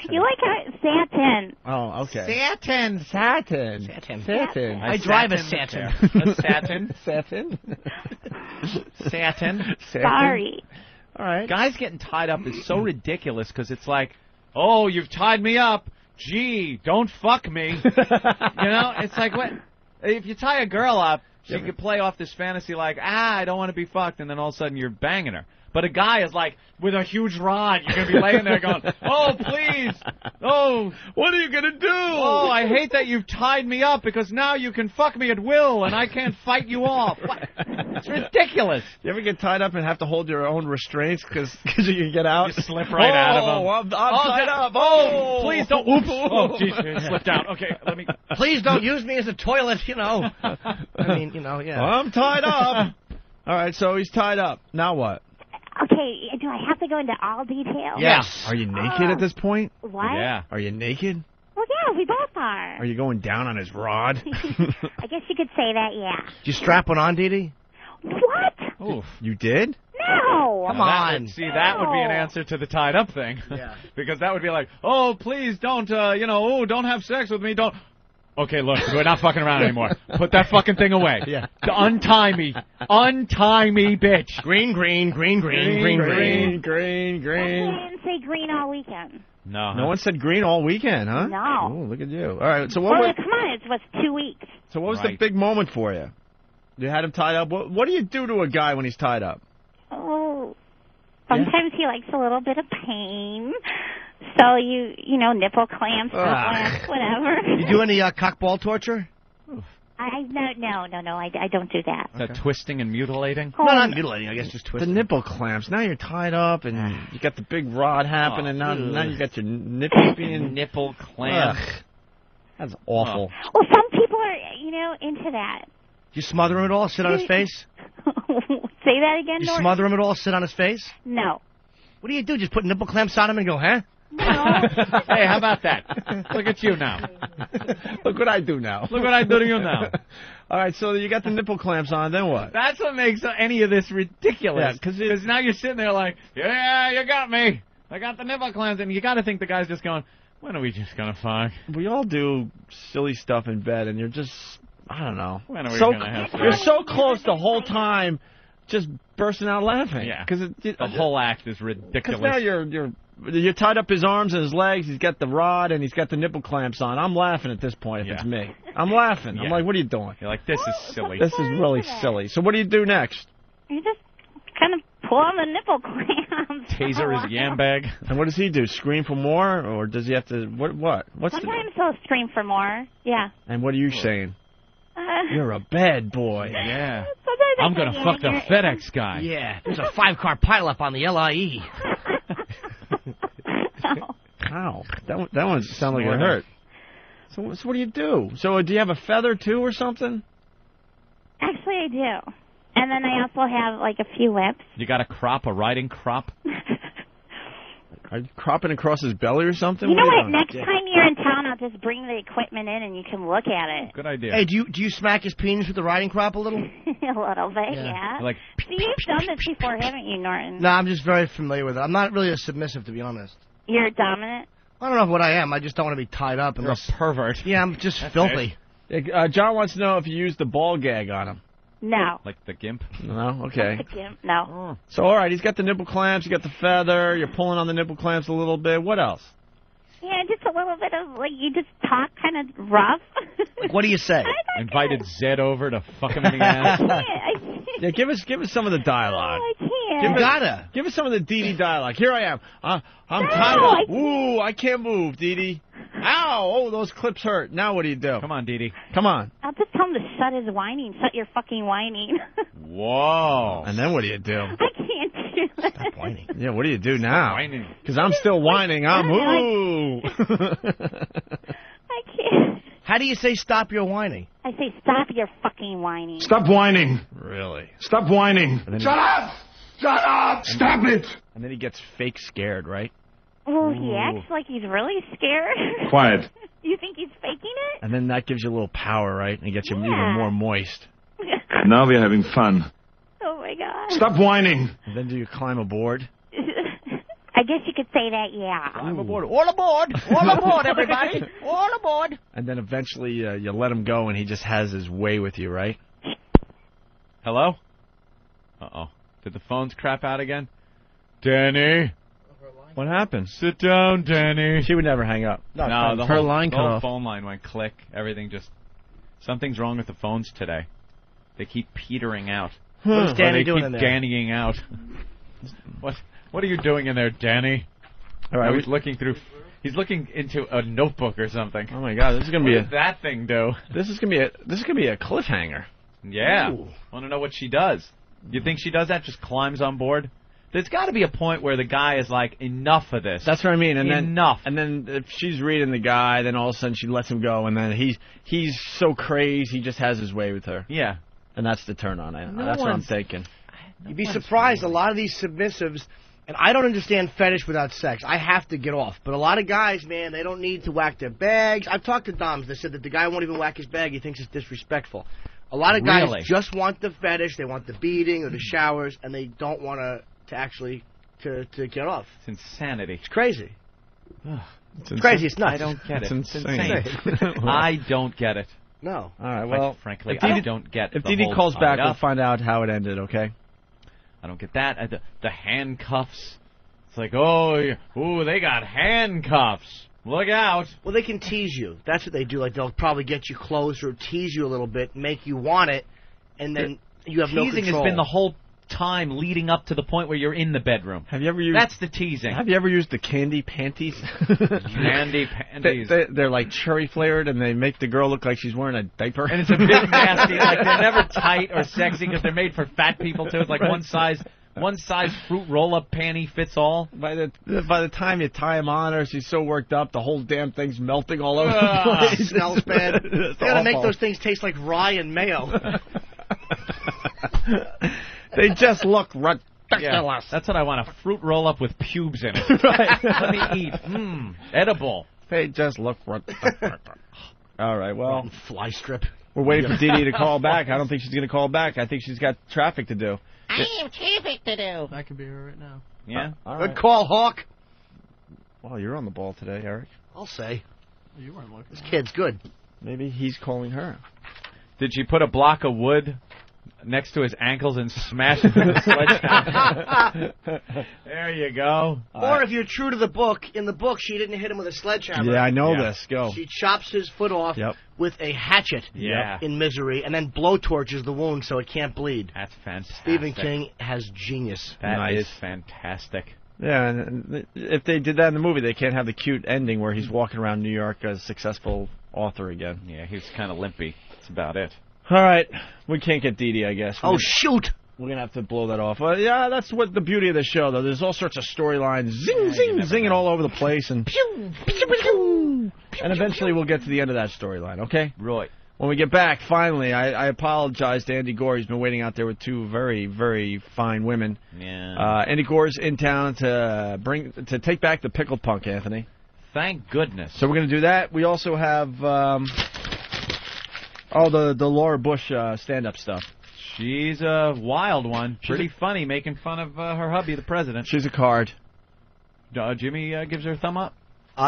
You like satin. Oh, okay. Satin. Yeah. I drive a satin. A satin? Satin? Satin? Sorry. All right. Guys getting tied up is so ridiculous because it's like, oh, you've tied me up. Gee, don't fuck me. It's like, what? If you tie a girl up, she could play off this fantasy like, I don't want to be fucked, and then all of a sudden you're banging her. But a guy is like, with a huge rod, you're going to be laying there going, oh, please, oh. What are you going to do? Oh, I hate that you've tied me up because now you can fuck me at will and I can't fight you off. What? It's ridiculous. You ever get tied up and have to hold your own restraints because you can get out? You slip right out of them. I'm tied up. Oh, please don't. Oops. Oh, geez, it slipped out. Okay, let me. Please don't use me as a toilet, I mean, yeah. I'm tied up. All right, so he's tied up. Now what? Okay, do I have to go into all details? Yes. Are you naked at this point? What? Yeah. Are you naked? Well, yeah, we both are. Are you going down on his rod? I guess you could say that, yeah. Did you strap one on, Dee Dee? What? Oof. You did? No. Come on. That would be an answer to the tied up thing. Yeah. Because that would be like, oh, please don't, don't have sex with me. Don't. Okay, look, we're not fucking around anymore. Put that fucking thing away. Yeah. Untie me. Untie me, bitch. Green. Green. I didn't say green all weekend. No. No one said green all weekend, huh? No. Oh, look at you. All right, so Come on, it was 2 weeks. So what was the big moment for you? You had him tied up. What do you do to a guy when he's tied up? Oh, sometimes he likes a little bit of pain. So you know, nipple clamps, whatever. You do any cockball torture? No, I don't do that. That twisting and mutilating? No, not mutilating. I guess just twisting. The nipple clamps. Now you're tied up, and you got the big rod happening. Now you got your nipples being nipple clamps. That's awful. Well, some people are, into that. You smother him at all? Sit on his face? Say that again, You Norton? smother him at all? Sit on his face? No. What do you do? Just put nipple clamps on him and go, huh? No. Hey, how about that? Look at you now. Look what I do now. Look what I do to you now. All right, so you got the nipple clamps on, then what? That's what makes any of this ridiculous. Yeah, because now you're sitting there like, yeah, you got me. I got the nipple clamps. And you got to think the guy's just going, when are we just going to fuck? We all do silly stuff in bed, and you're just, I don't know. When are we going to have sex? You're so close the whole time, just bursting out laughing. Yeah, because the whole act is ridiculous. Because now you're tied up his arms and his legs. He's got the rod and he's got the nipple clamps on. I'm laughing at this point if it's me. I'm laughing. Yeah. I'm like, what are you doing? You're like, this is silly. This is really silly. So what do you do next? You just kind of pull on the nipple clamps. Taser his yam bag. And what does he do? Scream for more, or does he have to? What? Sometimes he'll scream for more. Yeah. And what are you saying? You're a bad boy. Yeah. I'm going to fuck the FedEx guy. Yeah, there's a 5-car pileup on the LIE. Ow. That one sounded like it hurt. So what do you do? So do you have a feather, too, or something? Actually, I do. And then I also have, like, a few whips. You got a riding crop? Are you cropping across his belly or something? You know what? Next time you're in town, I'll just bring the equipment in and you can look at it. Good idea. Hey, do you smack his penis with the riding crop a little? A little bit, yeah. Like, See, you've done this before, haven't you, Norton? No, I'm just very familiar with it. I'm not really a submissive, to be honest. You're dominant? I don't know what I am. I just don't want to be tied up. You're a pervert. Yeah, I'm just filthy. John wants to know if you use the ball gag on him. No. Like the gimp? No? Okay. Not the gimp, no. So, all right, he's got the nipple clamps, you got the feather, you're pulling on the nipple clamps a little bit. What else? Yeah, just a little bit of, like, you just talk kind of rough. Like, what do you say? Invited Zed over to fuck him in the ass? Yeah, give us some of the dialogue. I can't. Give us some of the Dee Dee dialogue. Here I am. I'm tied up. Ooh, I can't move, Dee Dee. Ow! Oh, those clips hurt. Now what do you do? Come on, Dee Dee. Come on. I'll just tell him to shut his whining. Shut your fucking whining. Whoa. And then what do you do? I can't do that. Stop whining. Yeah, what do you do now? Whining. Because I'm still whining. I'm ooh. I can't. How do you say stop your whining? I say stop your fucking whining. Stop whining. Really? Stop whining. Shut up! Shut up! Stop it! And then he gets fake scared, right? Oh, he acts like he's really scared. Quiet. You think he's faking it? And then that gives you a little power, right? And gets you even more moist. Now we're having fun. Oh, my God. Stop whining. And then do you climb aboard? I guess you could say that, yeah. Climb aboard. All aboard. All aboard, everybody. All aboard. And then eventually you let him go and he just has his way with you, right? Hello? Uh-oh. Did the phones crap out again? Danny? What happened? Sit down, Danny. She would never hang up. No, the her whole, line the cut whole off. phone line went click. Everything just... Something's wrong with the phones today. They keep petering out. What's Danny Or they doing keep in there? Dannying out. What are you doing in there, Danny? All right, he's looking through. He's looking into a notebook or something. Oh my God, this is gonna be What does that thing do? This is gonna be a cliffhanger. Yeah. Ooh. Want to know what she does? You think she does that? Just climbs on board? There's got to be a point where the guy is like, enough of this. That's what I mean. And enough. Then if she's reading the guy, then all of a sudden she lets him go, and then he's so crazy he just has his way with her. Yeah. And that's the turn on it. That's what I'm thinking. You'd be surprised. A lot of these submissives, and I don't understand fetish without sex. I have to get off. But a lot of guys, man, they don't need to whack their bags. I've talked to doms that said that the guy won't even whack his bag. He thinks it's disrespectful. A lot of guys just want the fetish. They want the beating or the showers, and they don't want to actually to get off. It's insanity. It's crazy. It's crazy. It's nuts. I don't get it. It's insane. I don't get it. No. All right. Well, frankly, I don't get. If the Dee whole calls back, tied we'll up. find out how it ended. Okay. I don't get that. The handcuffs. It's like, ooh, they got handcuffs. Look out. Well, they can tease you. That's what they do. Like, they'll probably get you closer, tease you a little bit, make you want it, and then you have no control. Teasing has been the whole time leading up to the point where you're in the bedroom. Have you ever used? That's the teasing. Have you ever used the candy panties? Candy panties. They're like cherry flavored, and they make the girl look like she's wearing a diaper. And it's a bit nasty. Like, they're never tight or sexy because they're made for fat people too. It's like one size fruit roll-up panty fits all. By the time you tie him on her, she's so worked up, the whole damn thing's melting all over the place. It smells bad. It's They gotta make awful. those things taste like rye and mayo. They just look ridiculous. Yeah, that's what I want, a fruit roll-up with pubes in it. Right. Let me eat. Edible. They just look ridiculous. All right, well. Fly strip. We're waiting for Dee Dee to call back. I don't think she's going to call back. I think she's got traffic to do. I have traffic to do. That could be her right now. Yeah. All Good right. call, Hawk. Well, you're on the ball today, Eric. I'll say. You weren't looking. This kid's good. Maybe he's calling her. Did she put a block of wood next to his ankles and smash it with a sledgehammer? There you go. Or if you're true to the book, in the book she didn't hit him with a sledgehammer. Yeah, I know this. Go. She chops his foot off with a hatchet in Misery and then blowtorches the wound so it can't bleed. That's fantastic. Stephen King has genius. That is fantastic. Yeah, and if they did that in the movie, they can't have the cute ending where he's walking around New York as a successful author again. Yeah, he was kind of limpy. That's about it. All right, we can't get Dee Dee, I guess. Shoot! We're going to have to blow that off. Yeah, that's what the beauty of the show, though. There's all sorts of storylines, zinging all over the place, and eventually we'll get to the end of that storyline, okay? Right. When we get back, finally, I apologize to Andy Gore. He's been waiting out there with two very, very fine women. Yeah. Andy Gore's in town to take back the pickled punk, Anthony. Thank goodness. So we're going to do that. We also have the Laura Bush stand-up stuff. She's a wild one. Pretty funny, making fun of her hubby, the president. She's a card. Jimmy gives her a thumb up?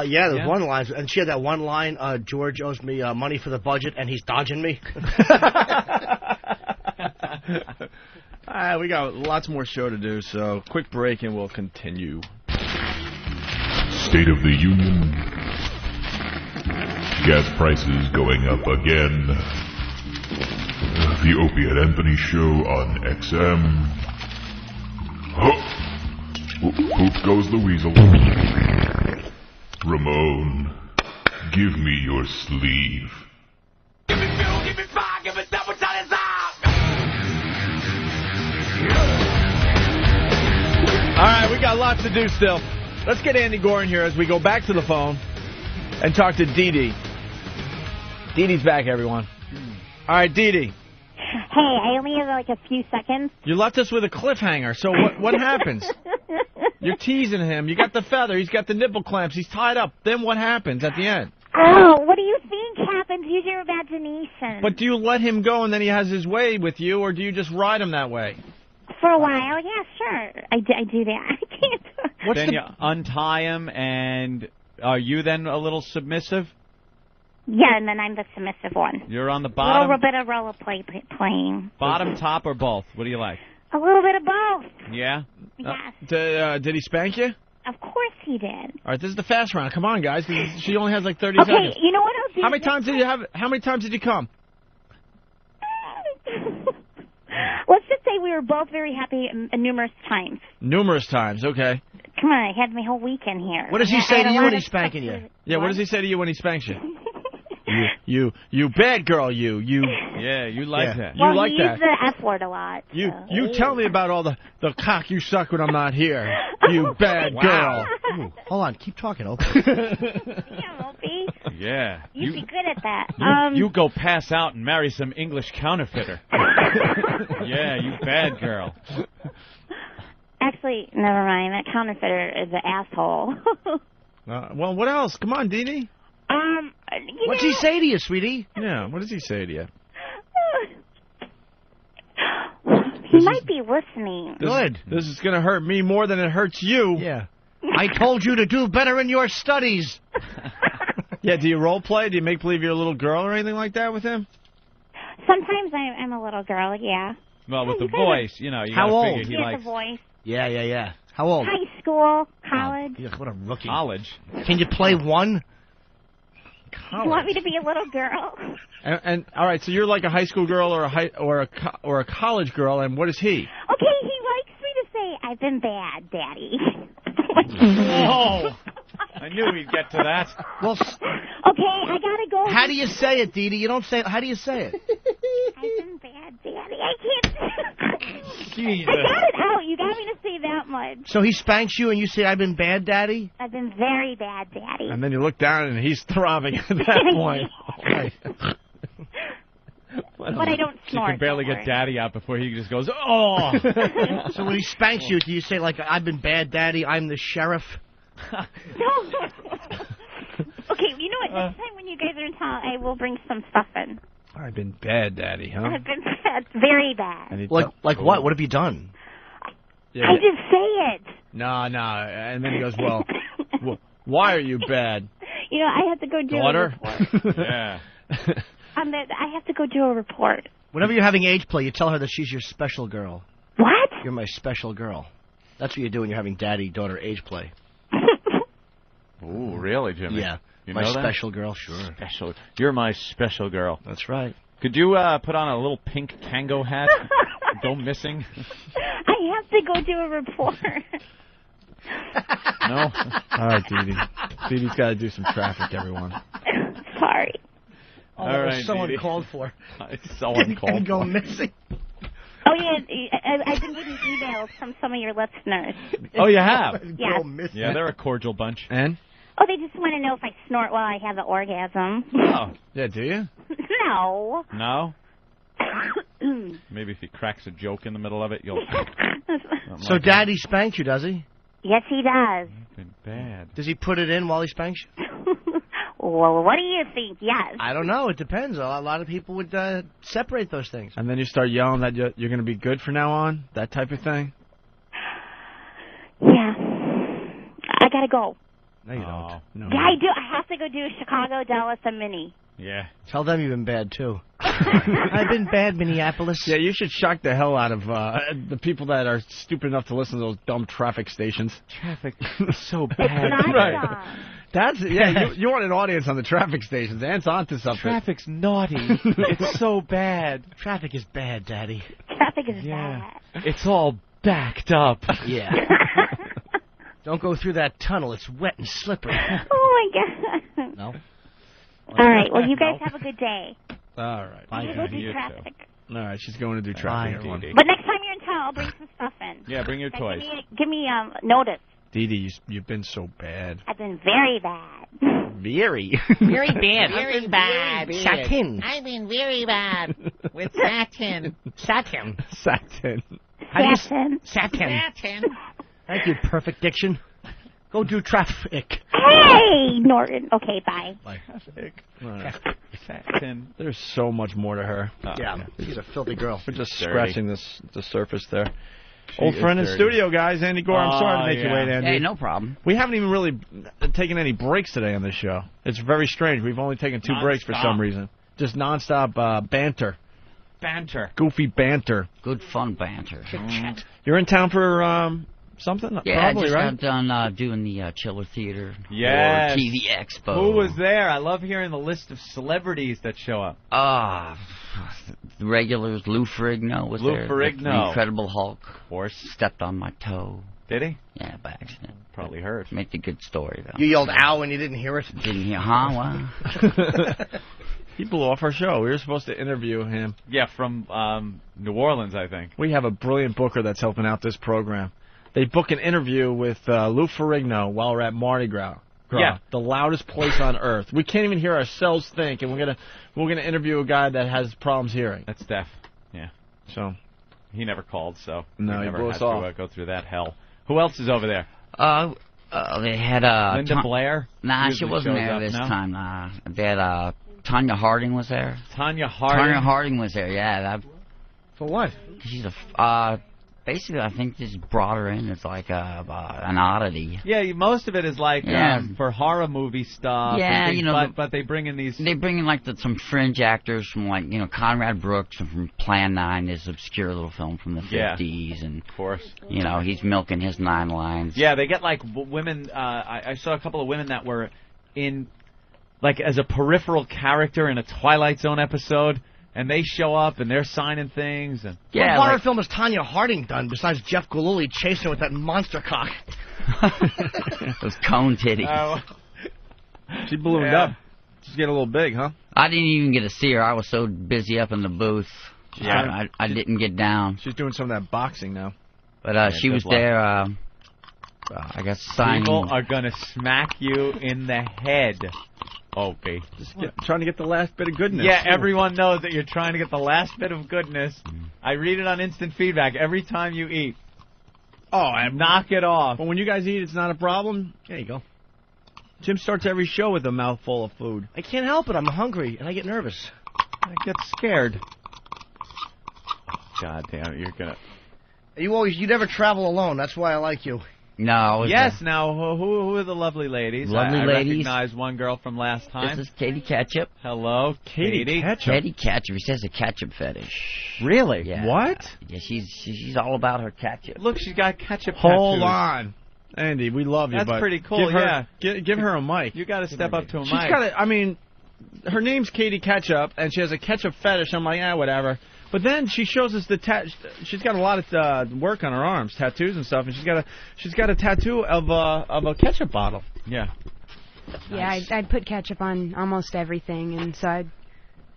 Yeah, there's one line, and she had that one line, George owes me money for the budget, and he's dodging me. We got lots more show to do, so quick break and we'll continue. State of the Union. Gas prices going up again. The Opie and Anthony Show on XM. Poop goes the weasel. Ramon, give me your sleeve. Give me fuel, give me fire, give me double time. All right, we got lots to do still. Let's get Andy Gore in here as we go back to the phone and talk to Dee Dee. Dee Dee's back, everyone. All right, Dee Dee. Hey, I only have like a few seconds. You left us with a cliffhanger, so what happens? You're teasing him. You got the feather. He's got the nipple clamps. He's tied up. Then what happens at the end? Oh, what do you think happens? Use your imagination. But do you let him go and then he has his way with you, or do you just ride him that way? For a while, yeah, sure. I do that. I can't. Then you untie him, and are you then a little submissive? Yeah, and then I'm the submissive one. You're on the A bottom? little bit of role playing. Bottom, top, or both? What do you like? A little bit of both. Yeah? Yes. Did he spank you? Of course he did. All right, this is the fast round. Come on, guys, 'cause she only has like 30 Okay, seconds. you know what I'll do? How many times did you have? How many times did you come? Let's just say say we were both very happy numerous times. Numerous times, okay. Come on, I had my whole weekend here. What does he say to you when he's spanking you? Yeah, what does he say to you when he spanks you? you bad girl, you. Yeah, you like that. Well, You like he that. used the F word a lot. You tell me about all the cock you suck when I'm not here. You bad girl. Ooh, hold on, keep talking, Opie. Damn, Opie. Yeah. You'd be good at that. You go pass out and marry some English counterfeiter. Yeah, you bad girl. Actually, never mind. That counterfeiter is an asshole. Well, what else? Come on, Dee Dee. What's he say to you, sweetie? Yeah, what does he say to you? He might be listening. Good. This is going to hurt me more than it hurts you. Yeah. I told you to do better in your studies. Yeah, do you role play? Do you make believe you're a little girl or anything like that with him? Sometimes I'm a little girl, yeah. Well, with the voice, you know, you How gotta old? figure he Yes, likes the voice. Yeah. How old? High school, college. Yuck, what a rookie. college. Can you play one? You want me to be a little girl? And all right, so you're like a high school girl or a college girl, and what is he? Okay, he likes me to say, I've been bad, Daddy. Whoa! I knew we'd get to that. Well, okay, I gotta go. how do you say it, Dee Dee? You don't say it. How do you say it? I've been bad, Daddy. I can't. Jesus. I got it out. You got me to say that much. So he spanks you and you say, I've been bad, Daddy? I've been very bad, Daddy. And then you look down and he's throbbing at that point. Right. But I don't She snort. can barely don't get worry. Daddy out before he just goes, oh! So when he spanks you, do you say, like, I've been bad, Daddy, I'm the sheriff? No. Okay, you know what? Next time when you guys are in town, I will bring some stuff in. I've been bad, Daddy, huh? I've been bad, very bad. Like what? What have you done? Yeah, I just say it. No. And then he goes, well, why are you bad? You know, I have to go do Daughter? a report. Yeah. I have to go do a report. Whenever you're having age play, you tell her that she's your special girl. What? You're my special girl. That's what you do when you're having daddy-daughter age play. Ooh, really, Jimmy? Yeah. You My know that? special girl, sure. Special. You're my special girl. That's right. Could you put on a little pink tango hat? Go missing? I have to go do a report. No? All right, Dee Dee. Dee Dee's got to do some traffic, everyone. Sorry. Oh, All that right, was so Dee Dee. uncalled for. It's so uncalled And go for. missing. Oh, yeah, I've been getting emails from some of your listeners. Oh, you have? Yes. Yeah, they're a cordial bunch. And? Oh, they just want to know if I snort while I have an orgasm. Oh. Yeah, do you? No. No? Maybe if he cracks a joke in the middle of it, you'll... So Daddy spanks you, does he? Yes, he does. Been bad. Does he put it in while he spanks you? Well, what do you think? Yes. I don't know. It depends. A lot of people would separate those things. And then you start yelling that you're going to be good from now on? That type of thing? Yeah. I got to go. No, you don't. No. Yeah, I do. I have to go do Chicago, Dallas, and Minnie. Yeah. Tell them you've been bad, too. I've been bad, Minneapolis. Yeah, you should shock the hell out of the people that are stupid enough to listen to those dumb traffic stations. Traffic is so bad. It's not Right. dumb. That's you want an audience on the traffic stations. Ant's onto something. Traffic's naughty. It's so bad. Traffic is bad, Daddy. Traffic is Yeah. bad. It's all backed up. Yeah. Don't go through that tunnel. It's wet and slippery. Oh, my God. No? All right. Well, you guys have a good day. All right. I'm going to go do traffic. All right, she's going to do traffic. everyone. But next time you're in town, I'll bring some stuff in. Yeah, bring your Okay, toys. Give me notice. Dee Dee, you've been so bad. I've been very bad. Very. Very bad. Very bad. Satin. I've been very bad with satin. Satin. Satin. Satin. Satin. Thank you, perfect diction. Go do traffic. Hey, Norton. Okay, bye. Traffic. Satin. There's so much more to her. Yeah, she's a filthy girl. We're just Dirty. scratching the surface there. She Old is friend in dirty. studio, guys. Andy Gore, I'm sorry to make you yeah. wait, Andy. Hey, no problem. We haven't even really taken any breaks today on this show. It's very strange. We've only taken 2 breaks for some reason. Just nonstop banter. Banter. Goofy banter. Good fun banter. You're in town for something? Yeah, Probably, I just right? got done doing the Chiller Theater Yes. or TV Expo. Who was there? I love hearing the list of celebrities that show up. The regulars. Lou Ferrigno was Lou there. Ferrigno. The Incredible Hulk. Of course. Stepped on my toe. Did he? Yeah, by accident. Probably hurt. Make a good story, though. You yelled ow and you didn't hear it? Didn't hear, huh? Wow. He blew off our show. We were supposed to interview him. Yeah, from New Orleans, I think. We have a brilliant booker that's helping out this program. They book an interview with Lou Ferrigno while we're at Mardi Gras. Yeah. The loudest place on earth. We can't even hear ourselves think, and we're gonna interview a guy that has problems hearing. That's Steph. Yeah. So he never called, so no, we he never blew had us to off. go through that hell. Who else is over there? They had Linda Blair? Nah, she Usually wasn't shows there up, this no? time. Nah. They had Tanya Harding was there. Tanya Harding? Tanya Harding was there, yeah. For what? She's basically, I think just brought her in as like an oddity. Yeah, most of it is like for horror movie stuff. Yeah, and things, you know, but they bring in these. They bring in like some fringe actors from like Conrad Brooks and from Plan 9, this obscure little film from the 50s, and of course, he's milking his 9 lines. Yeah, they get like women. I saw a couple of women that were in like as a peripheral character in a Twilight Zone episode. And they show up, and they're signing things. And what horror film has Tanya Harding done besides Jeff Gillooly chasing her with that monster cock? Those cone titties. She ballooned up. She's getting a little big, huh? I didn't even get to see her. I was so busy up in the booth. Yeah. I didn't get down. She's doing some of that boxing now. But she was there, I guess, signing. People are going to smack you in the head. Opie. Just trying to get the last bit of goodness. Yeah, everyone knows that you're trying to get the last bit of goodness. I read it on instant feedback every time you eat. Oh, knock it off. But when you guys eat, it's not a problem. There you go. Jim starts every show with a mouthful of food. I can't help it. I'm hungry, and I get nervous. I get scared. God damn it, you're going to... You never travel alone. That's why I like you. No. Yes, now, who are the lovely ladies? Lovely I ladies. recognize one girl from last time. This is Katie Ketchup. Hello, Katie. Katie Ketchup. He says a ketchup fetish. Really? Yeah. What? Yeah, she's all about her ketchup. Look, she's got ketchup Hold tattoos. on. Andy, we love you, That's but pretty cool, give her a mic. You got to step up to a She's mic. got I mean, her name's Katie Ketchup, and she has a ketchup fetish. I'm like, whatever. But then she shows us she's got a lot of work on her arms, tattoos and stuff, and she's got a tattoo of a ketchup bottle. Yeah. Yeah, I'd put ketchup on almost everything, and so I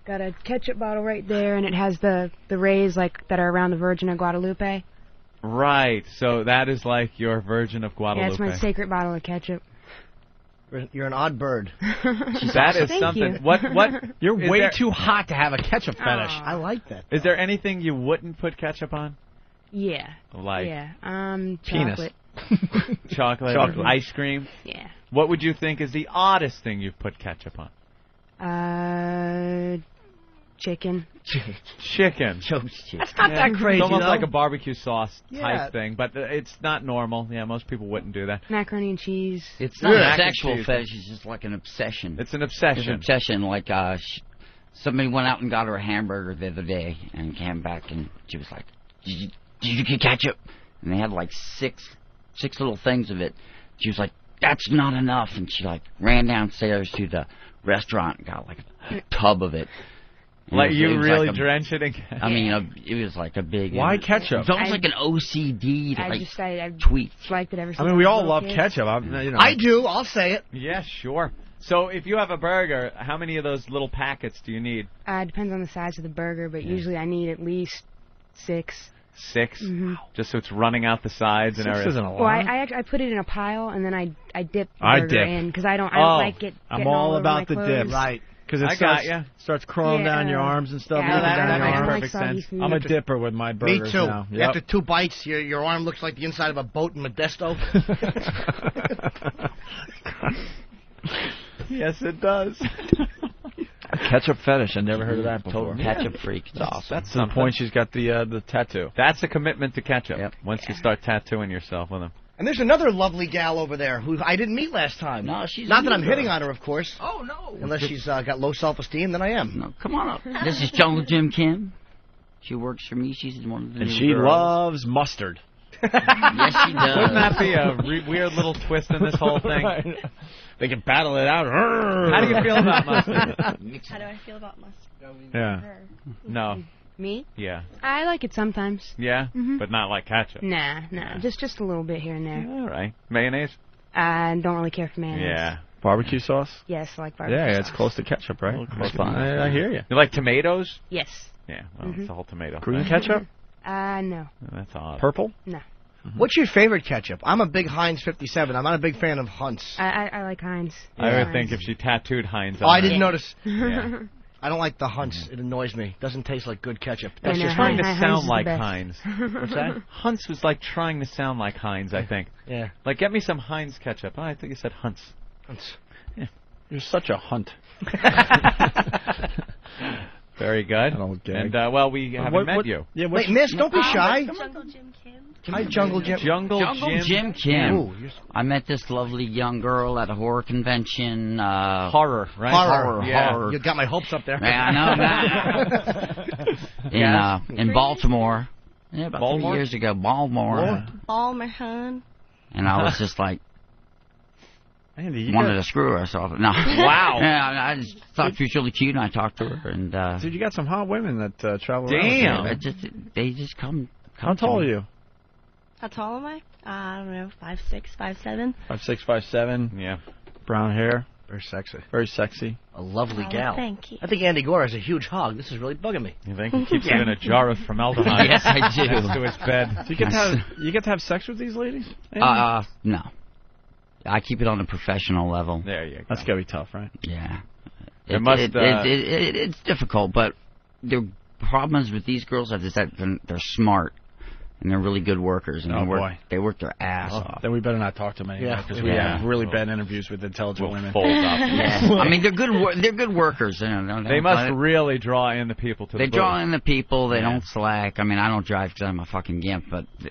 got a ketchup bottle right there, and it has the rays like that are around the Virgin of Guadalupe. Right. So that is like your Virgin of Guadalupe. Yeah, it's my sacred bottle of ketchup. You're an odd bird. That is Thank something. you. What? You're way too hot to have a ketchup fetish. I like that. Is there anything you wouldn't put ketchup on? Yeah. Like penis. Chocolate. Chocolate. Ice cream. Yeah. What would you think is the oddest thing you've put ketchup on? Chicken. Chicken. That's not that crazy. It's almost though. like a barbecue sauce Yeah. type thing, but it's not normal. Yeah, most people wouldn't do that. Macaroni and cheese. It's not Mac a and sexual cheese. fetish. It's just like an obsession. It's an obsession. It's an obsession. Like somebody went out and got her a hamburger the other day and came back and she was like, "Did you get ketchup?" And they had like six little things of it. She was like, "That's not enough," and she like ran downstairs to the restaurant and got like a tub of it. And Like you it was really like drench it in ketchup? I mean, it was like a big. Why ketchup? It's almost like an OCD. I tweet. Liked it ever since. I mean, we I was a all little love kid. ketchup. I do. I'll say it. Yeah, sure. So if you have a burger, how many of those little packets do you need? Depends on the size of the burger, but usually I need at least 6. 6? Mhm. Just so it's running out the sides and 6 everything. isn't a lot. Well, I put it in a pile and then I dip the I burger dip. in because I don't Oh, like it. I'm getting all over about my the clothes. dip. Right. Because it I got starts crawling down your arms and stuff. Yeah, moving that down your makes arms. perfect sense. Food. I'm a dipper with my Me burgers too. now. After 2 bites, your arm looks like the inside of a boat in Modesto. Yes, it does. Ketchup fetish. I never heard of that before. Total ketchup freak. It's awesome. That's To the something. point she's got the tattoo. That's a commitment to ketchup. Yep. Once you start tattooing yourself with them. And there's another lovely gal over there who I didn't meet last time. No, she's Not a that I'm good hitting girl. on her, of course. Oh no. Unless she's got low self-esteem, then I am. No, come on up. This is Jungle Jim Kim. She works for me. She's one of the And new she girls. loves mustard. Yes, she does. Wouldn't that be a weird little twist in this whole thing? Right. They can battle it out. How do you feel about mustard? How do I feel about mustard? Yeah. No. Me? Yeah. I like it sometimes. Yeah? But not like ketchup. Nah, just a little bit here and there. All right. Mayonnaise? I don't really care for mayonnaise. Yeah. Barbecue sauce? Yes, I like barbecue Yeah, sauce. it's close to ketchup, right? Close by. I hear you. You like tomatoes? Yes. Yeah, well, it's a whole tomato. Green thing. ketchup? No. That's odd. Purple? No. What's your favorite ketchup? I'm a big Heinz 57. I'm not a big fan of Hunt's. I like Heinz. I would think if she tattooed Heinz on Oh, I her- didn't notice. Yeah. I don't like the Hunt's. It annoys me. Doesn't taste like good ketchup. That's know. just trying to Heinz sound is the like best. Heinz. What's that? Hunt's was like trying to sound like Heinz, I think. Yeah. Like, get me some Heinz ketchup. Oh, I think you said Hunt's. Hunt's. Yeah. You're such a hunt. Very good. And, well, we haven't met you. Yeah, Wait, miss, don't be shy. Jungle Jim Kim. Hi, Jungle Jim. Jungle Jim Kim. Ooh, I met this lovely young girl at a horror convention. Horror, right? Horror. Yeah. Horror. You got my hopes up there. Yeah, I know. In Baltimore. Yeah, about 3 years ago. Baltimore. Balmerhan. And I was just like, Andy, you wanted to screw her. So no. Wow. Yeah, I just thought she was really cute, and I talked to her. And Dude, you got some hot women that travel Damn. around. They just come. How tall are you? How tall am I? I don't know, 5'6", 5'7". 5'6", 5'7". Yeah. Brown hair. Very sexy. Very sexy. A lovely Oh, gal. thank you. I think Andy Gore has a huge hog. This is really bugging me. You think he keeps it in a jar of formaldehyde? Yes, I do. Next to his bed. Do you get to have sex with these ladies? No. I keep it on a professional level. There you go. That's gotta be tough, right? Yeah. It It's difficult, but the problems with these girls is that they're smart. And they're really good workers, and they work their ass off. Then we better not talk to them anymore, because we have really bad interviews with intelligent women. Fold up. Yeah. I mean, they're good. They're good workers. They must really draw in the people to the They booth. draw in the people. They don't slack. I mean, I don't drive because I'm a fucking gimp,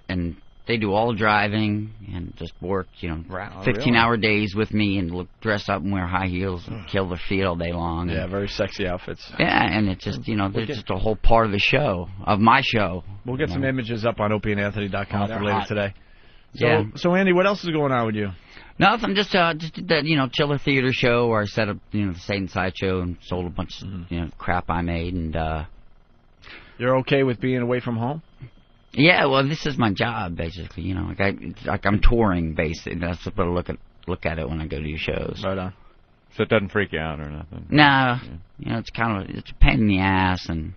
and they do all the driving and just work, 15-hour days with me and dress up and wear high heels and kill their feet all day long. Yeah, very sexy outfits. Yeah, and it's just, they're just a whole part of the show, of my show. We'll get some images up on opieandanthony.com for later today. So, Yeah. So, Andy, what else is going on with you? Nothing, just did that, Chiller Theater show where I set up, the Satan Side show and sold a bunch of, crap I made. And you're okay with being away from home? Yeah, well, this is my job, basically. Like I'm touring, basically. That's what I look at it when I go to your shows. Right on. So it doesn't freak you out or nothing? Nah, it's kind of it's a pain in the ass and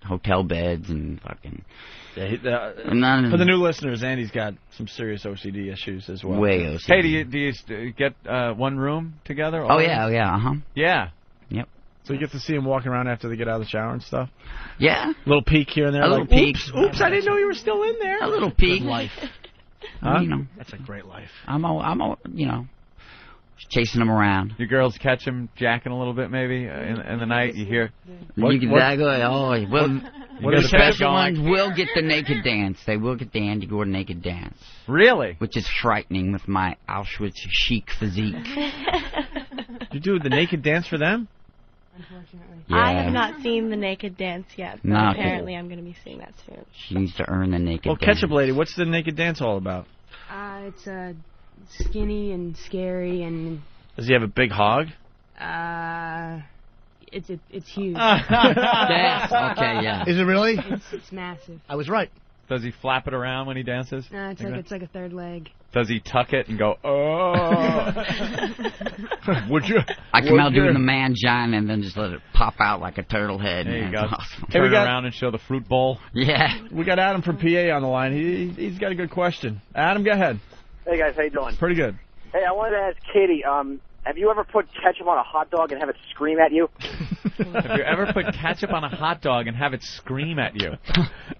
hotel beds and fucking. Yeah, for the new listeners, Andy's got some serious OCD issues as well. Way OCD. Hey, do you get one room together? Oh yeah, uh-huh. Yeah. Yep. So you get to see them walking around after they get out of the shower and stuff? Yeah. Little peek here and there. A little peek. Oops, I didn't know you were still in there. A little peek. Good life. Huh? That's a great life. I'm chasing them around. You girls catch him jacking a little bit, maybe in the night. You hear. Well, the special ones will get the naked dance. They will get the Andy Gordon naked dance. Really? Which is frightening with my Auschwitz chic physique. You do the naked dance for them? Unfortunately. Yeah. I have not seen the naked dance yet, but No, apparently I'm going to be seeing that soon. She needs to earn the naked dance. Ketchup Lady, what's the naked dance all about? It's skinny and scary and. Does he have a big hog? It's huge. Yes. Okay. Yeah. Is it really? It's massive. I was right. Does he flap it around when he dances? No, it's like a third leg. Does he tuck it and go, oh? Would you? I come out doing the mangina and then just let it pop out like a turtle head. There you Man, go. it's awesome. Turn around and show the fruit bowl. Yeah. We got Adam from PA on the line. He's got a good question. Adam, go ahead. Hey, guys. How you doing? Pretty good. Hey, I wanted to ask Katie, have you ever put ketchup on a hot dog and have it scream at you? Have you ever put ketchup on a hot dog and have it scream at you?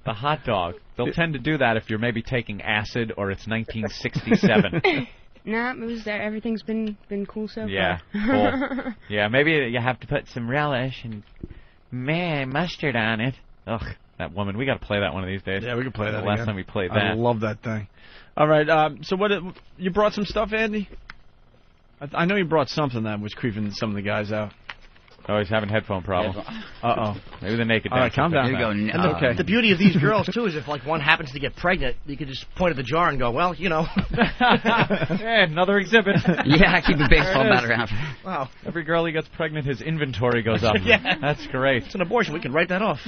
The hot dog. They'll tend to do that if you're maybe taking acid or it's 1967. Nah, it was there. Everything's been cool so Yeah, far. cool. Yeah, maybe you have to put some relish and mustard on it. Ugh, that woman. We got to play that one of these days. Yeah, we can play that the last again. time we played I that. love that thing. All right, so you brought some stuff, Andy? I know you brought something that was creeping some of the guys out. Oh, he's having headphone problem. Uh-oh. Maybe the naked All right, dance. calm down. And the beauty of these girls, too, is if, like, one happens to get pregnant, you can just point at the jar and go, well, you know. Yeah, another exhibit. Yeah, I keep a baseball There it bat is. around. Wow. Every girl he gets pregnant, his inventory goes up. Yeah. That's great. It's an abortion. We can write that off.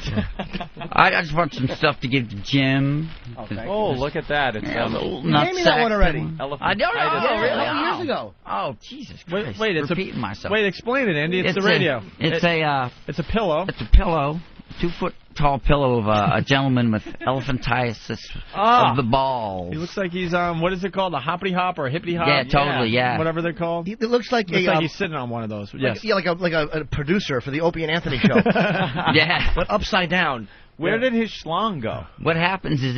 I just want some stuff to give to Jim. Oh, look at that. It's Yeah, a little You gave me that one already. I don't know. Yeah, really? a couple years ago. Oh, Jesus Wait, Christ. wait, it's repeating myself. Wait, explain it, Andy. It's the radio. It's a pillow. It's a pillow. 2-foot tall pillow of a gentleman with elephantiasis of the balls. He looks like he's what is it called? A hoppity hop or a hippity hop? Yeah, totally, yeah. Whatever they're called. It looks like he's sitting on one of those. Yes. Like a producer for the Opie and Anthony show. Yeah. But upside down. Where did his schlong go? What happens is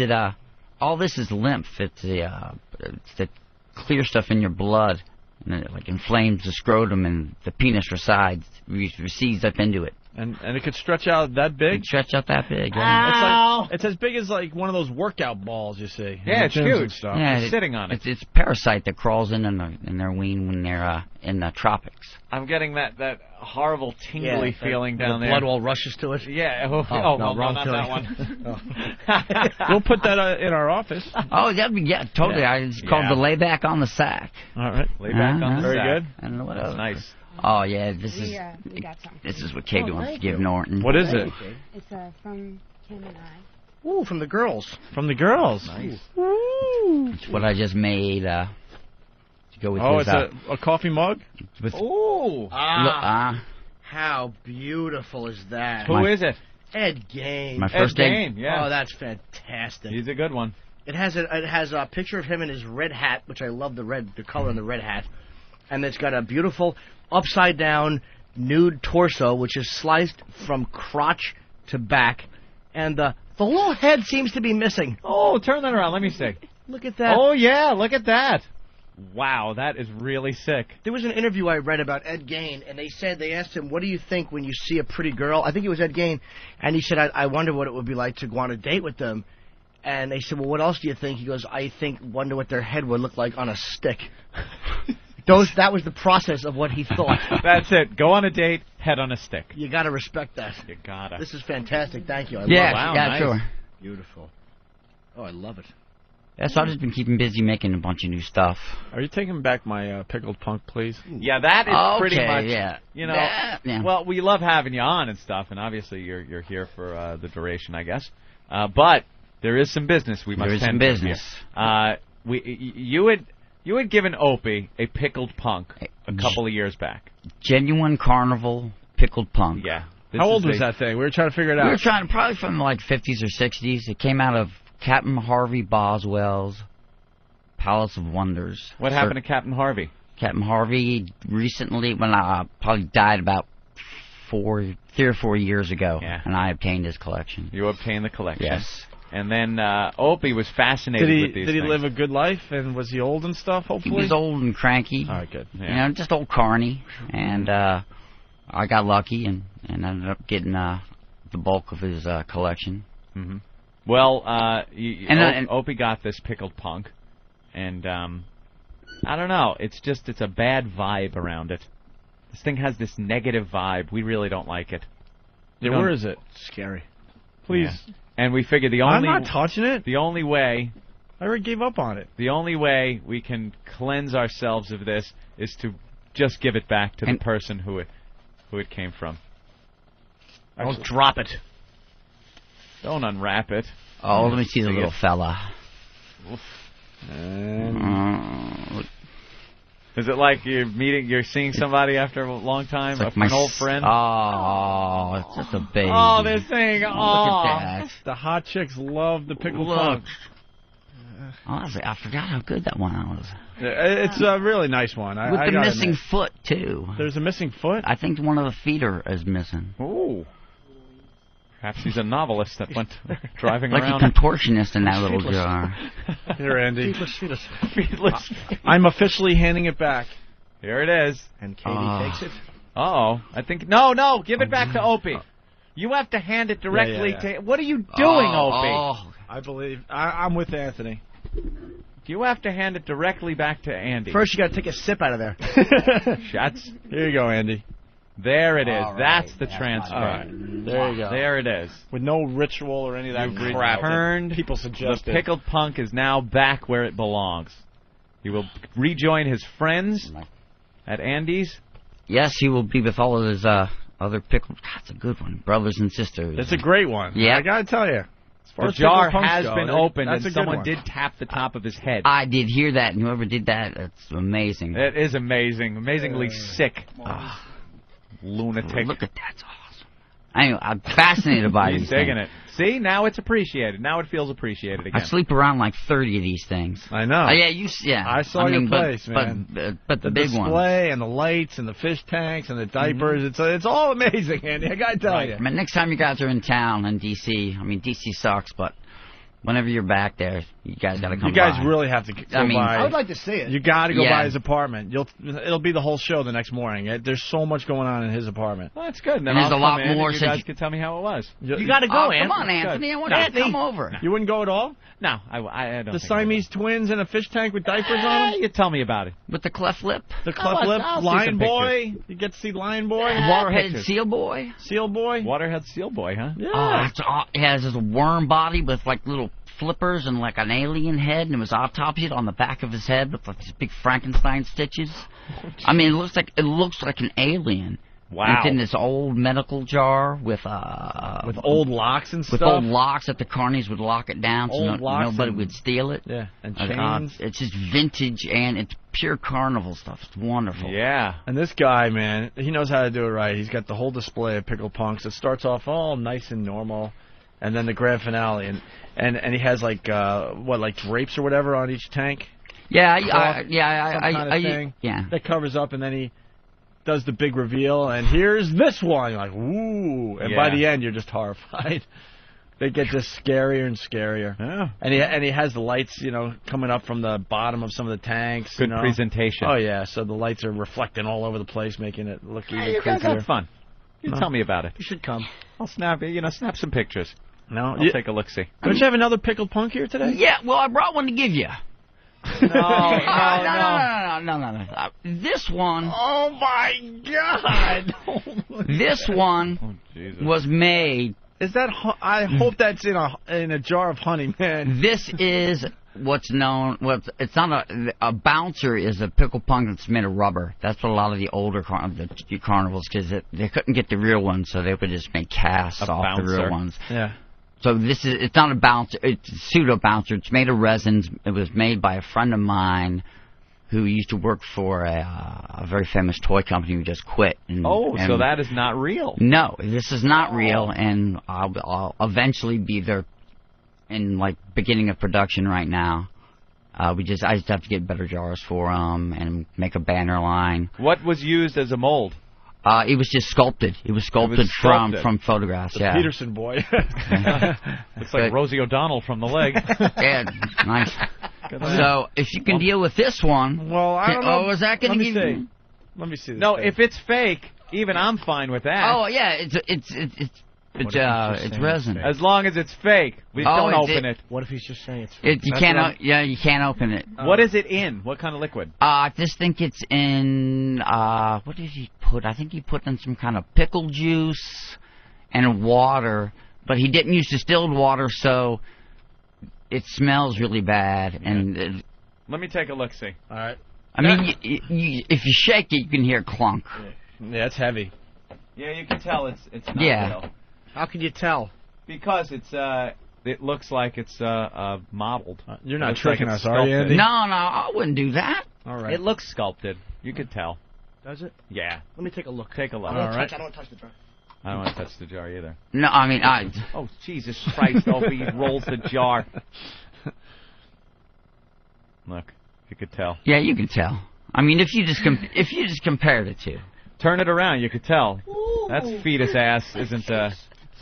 all this is lymph. It's the clear stuff in your blood, and it like inflames the scrotum, and the penis recedes up into it. And it could stretch out that big? It could stretch out that big, yeah. It's like, it's as big as like one of those workout balls you see. Yeah, it's huge. Stuff. Yeah, He's sitting on it. It's a parasite that crawls in their ween when they're in the tropics. I'm getting that horrible tingly feeling down there. Blood all rushes to it. Yeah. No, Well, wrong not feeling. that one. We'll put that in our office. Oh, yeah, totally. Yeah. It's called the layback on the sack. All right. Layback on the Very sack. good. I don't know what That's else. nice. Oh, yeah, We got some. this is what Kate wants to give you. Norton. What is it? It's from Kim and I. Ooh, from the girls. From the girls. Nice. It's what I just made to go with his... It's a coffee mug? With, Ooh. How beautiful is that? Who is it? Ed Gain. My first Ed Gain, yeah. Oh, that's fantastic. He's a good one. It has a picture of him in his red hat, which I love the color in the red hat, and it's got a beautiful upside down nude torso, which is sliced from crotch to back, and the little head seems to be missing. Oh, turn that around. Let me see. Look at that. Oh, yeah, look at that. Wow, that is really sick. There was an interview I read about Ed Gain, and they asked him, what do you think when you see a pretty girl? I think it was Ed Gain, and he said, I wonder what it would be like to go on a date with them. And they said, well, what else do you think? He goes, wonder what their head would look like on a stick. That was the process of what he thought. That's it. Go on a date, head on a stick. You got to respect that. You gotta. This is fantastic. Thank you. I yeah, love it. Wow, yeah, nice. sure. Beautiful. Oh, I love it. Yeah, so I've just been keeping busy making a bunch of new stuff. Are you taking back my pickled punk, please? Yeah, that is pretty much. Yeah. You know. Yeah. Well, we love having you on and stuff, and obviously you're here for the duration, I guess. But there is some business we must There is tend some to business. here. You had given Opie a pickled punk a couple of years back. Genuine Carnival pickled punk. Yeah. How old was that thing? We were trying to figure it out. We were trying, probably from like 50s or 60s. It came out of Captain Harvey Boswell's Palace of Wonders. What happened to Captain Harvey? Captain Harvey recently, probably died about 3 or 4 years ago, and I obtained his collection. You obtained the collection. Yes. And then Opie was fascinated with these Did he things. live a good life, and was he old and stuff, hopefully? He was old and cranky. All right, good. You know, just old carny. And I got lucky and ended up getting the bulk of his collection. Mm-hmm. Well, Opie got this pickled punk, and I don't know. It's a bad vibe around it. This thing has this negative vibe. We really don't like it. Yeah, where is it? Scary. Please. Yeah. And we figure I'm not touching it. The only way... I already gave up on it. The only way we can cleanse ourselves of this is to just give it back to the person who it came from. Don't drop it. Don't unwrap it. Oh, let me see the little fella. Oof. Is it like you're seeing somebody after a long time, an old friend? Oh, it's just a baby. Oh, this thing. Look at that. The hot chicks love the pickled punk. Honestly, I forgot how good that one was. It's a really nice one. With the missing foot, too. There's a missing foot? I think one of the feet is missing. Ooh. Perhaps he's a novelist that went driving like around. Like a contortionist in that little jar. Here, Andy. Feetless. I'm officially handing it back. Here it is. And Katie takes it. Uh-oh. I think... No, give it back to Opie. You have to hand it directly to... What are you doing, Opie? I believe... I'm with Anthony. You have to hand it directly back to Andy. First, you got to take a sip out of there. Shots. Here you go, Andy. There it is. All right, That's the that's transfer. All right. There you go. There it is. With no ritual or any of that You've crap that returned. people The suggested. pickled punk is now back where it belongs. He will rejoin his friends at Andy's. Yes, he will be with all of his other pickled. That's a good one. Brothers and sisters. That's a great one. Yeah. I gotta tell you. As far The as pickled jar punks has go, been opened, that's and a good someone one. did tap the top of his head. I did hear that, and whoever did that, that's amazing. It is amazing. Amazingly sick. Lunatic. Look at that. It's awesome. Anyway, I'm fascinated by He's these digging things. it. See, now it's appreciated. Now it feels appreciated again. I sleep around like 30 of these things. I know. Yeah. I saw your place, but, man. But the big ones. display and the lights and the fish tanks and the diapers. It's all amazing, Andy. I gotta tell you. I mean, next time you guys are in town in D.C., I mean, D.C. sucks, but whenever you're back there, you guys got to come You guys by. really have to go I mean, by. I would like to see it. You got to go Yeah. by his apartment. It'll be the whole show the next morning. There's so much going on in his apartment. Well, that's good. Then And there's I'll a lot come in more and you since guys you- can tell me how it was. You got to go, Come on, That's Anthony. good. I want you to come over. You wouldn't go at all? No, I don't The think I would. Siamese twins and a fish tank with diapers on them? You tell me about it. With the cleft lip. The cleft lip, I'll see Lion some Boy. You get to see Lion Boy. Waterheaded pictures. seal boy. Seal Boy. Waterhead Seal Boy, huh? Yeah. Oh, it has this worm body with like little flippers and like an alien head, and it was autopsied on the back of his head with like these big Frankenstein stitches. I mean, it looks like an alien. Wow. It's in this old medical jar with old locks and with stuff. old locks that the carnies would lock it down so Old locks nobody and- would steal it. Yeah, and Uh, chains. it's just vintage and it's pure carnival stuff. It's wonderful. Yeah. And this guy, man, he knows how to do it right. He's got the whole display of pickle punks. It starts off all nice and normal, and then the grand finale, and he has like drapes or whatever on each tank. Yeah, Some kind of thing yeah. that covers up, and then he does the big reveal, and here's this one. You're like, ooh, and by Yeah. the end, you're just horrified. They get just scarier and scarier. Yeah. And he has the lights, coming up from the bottom of some of the tanks. Good presentation. Oh yeah, so the lights are reflecting all over the place, making it look even Hey, you guys creepier. have fun. You No. tell me about it. You should come. I'll snap some pictures. No, I'll take a look-see. Don't you have another pickled punk here today? Yeah, well, I brought one to give you. No. This one. Oh my God! This one was made. Is that? I hope that's in a jar of honey, man. This is what's known. It's not a bouncer. Is a pickle punk that's made of rubber. That's what a lot of the older carnivals, because they couldn't get the real ones, so they would just make casts off the real ones. Yeah. So it's not a bouncer. It's a pseudo bouncer. It's made of resins. It was made by a friend of mine who used to work for a very famous toy company who just quit. So that is not real. No, this is not real, and I'll eventually be there in like beginning of production right now. I just have to get better jars for them and make a banner line. What was used as a mold? It was just sculpted. It was sculpted, from photographs. The Peterson boy. It's like Rosie O'Donnell from the leg. Yeah, nice. So if you can deal with this one, well, I don't know. Oh, is that going to give you? Let me see. This No, thing. if it's fake, even I'm fine with that. Oh yeah, it's resin. As long as it's fake, we don't open it. What if he's just saying it's? You can't. You can't open it. What is it in? What kind of liquid? I just think it's in. What did he put? I think he put in some kind of pickle juice and water, but he didn't use distilled water, so it smells really bad. And let me take a look. See. All right. I mean, if you shake it, you can hear clunk. Yeah, it's heavy. Yeah, you can tell it's not real. How can you tell? Because it looks like it's modeled. You're not Looks tricking like it's us, are you, sculpted. Andy? No, I wouldn't do that. All right. It looks sculpted. You could tell. Does it? Yeah. Let me take a look. Take a look. I don't want to touch the jar. I don't want to touch the jar either. No, I mean Oh, Jesus Christ! Opie rolls the jar. Look, you could tell. Yeah, you can tell. I mean, if you just compare the two. Turn it around, you could tell. That's fetus ass, isn't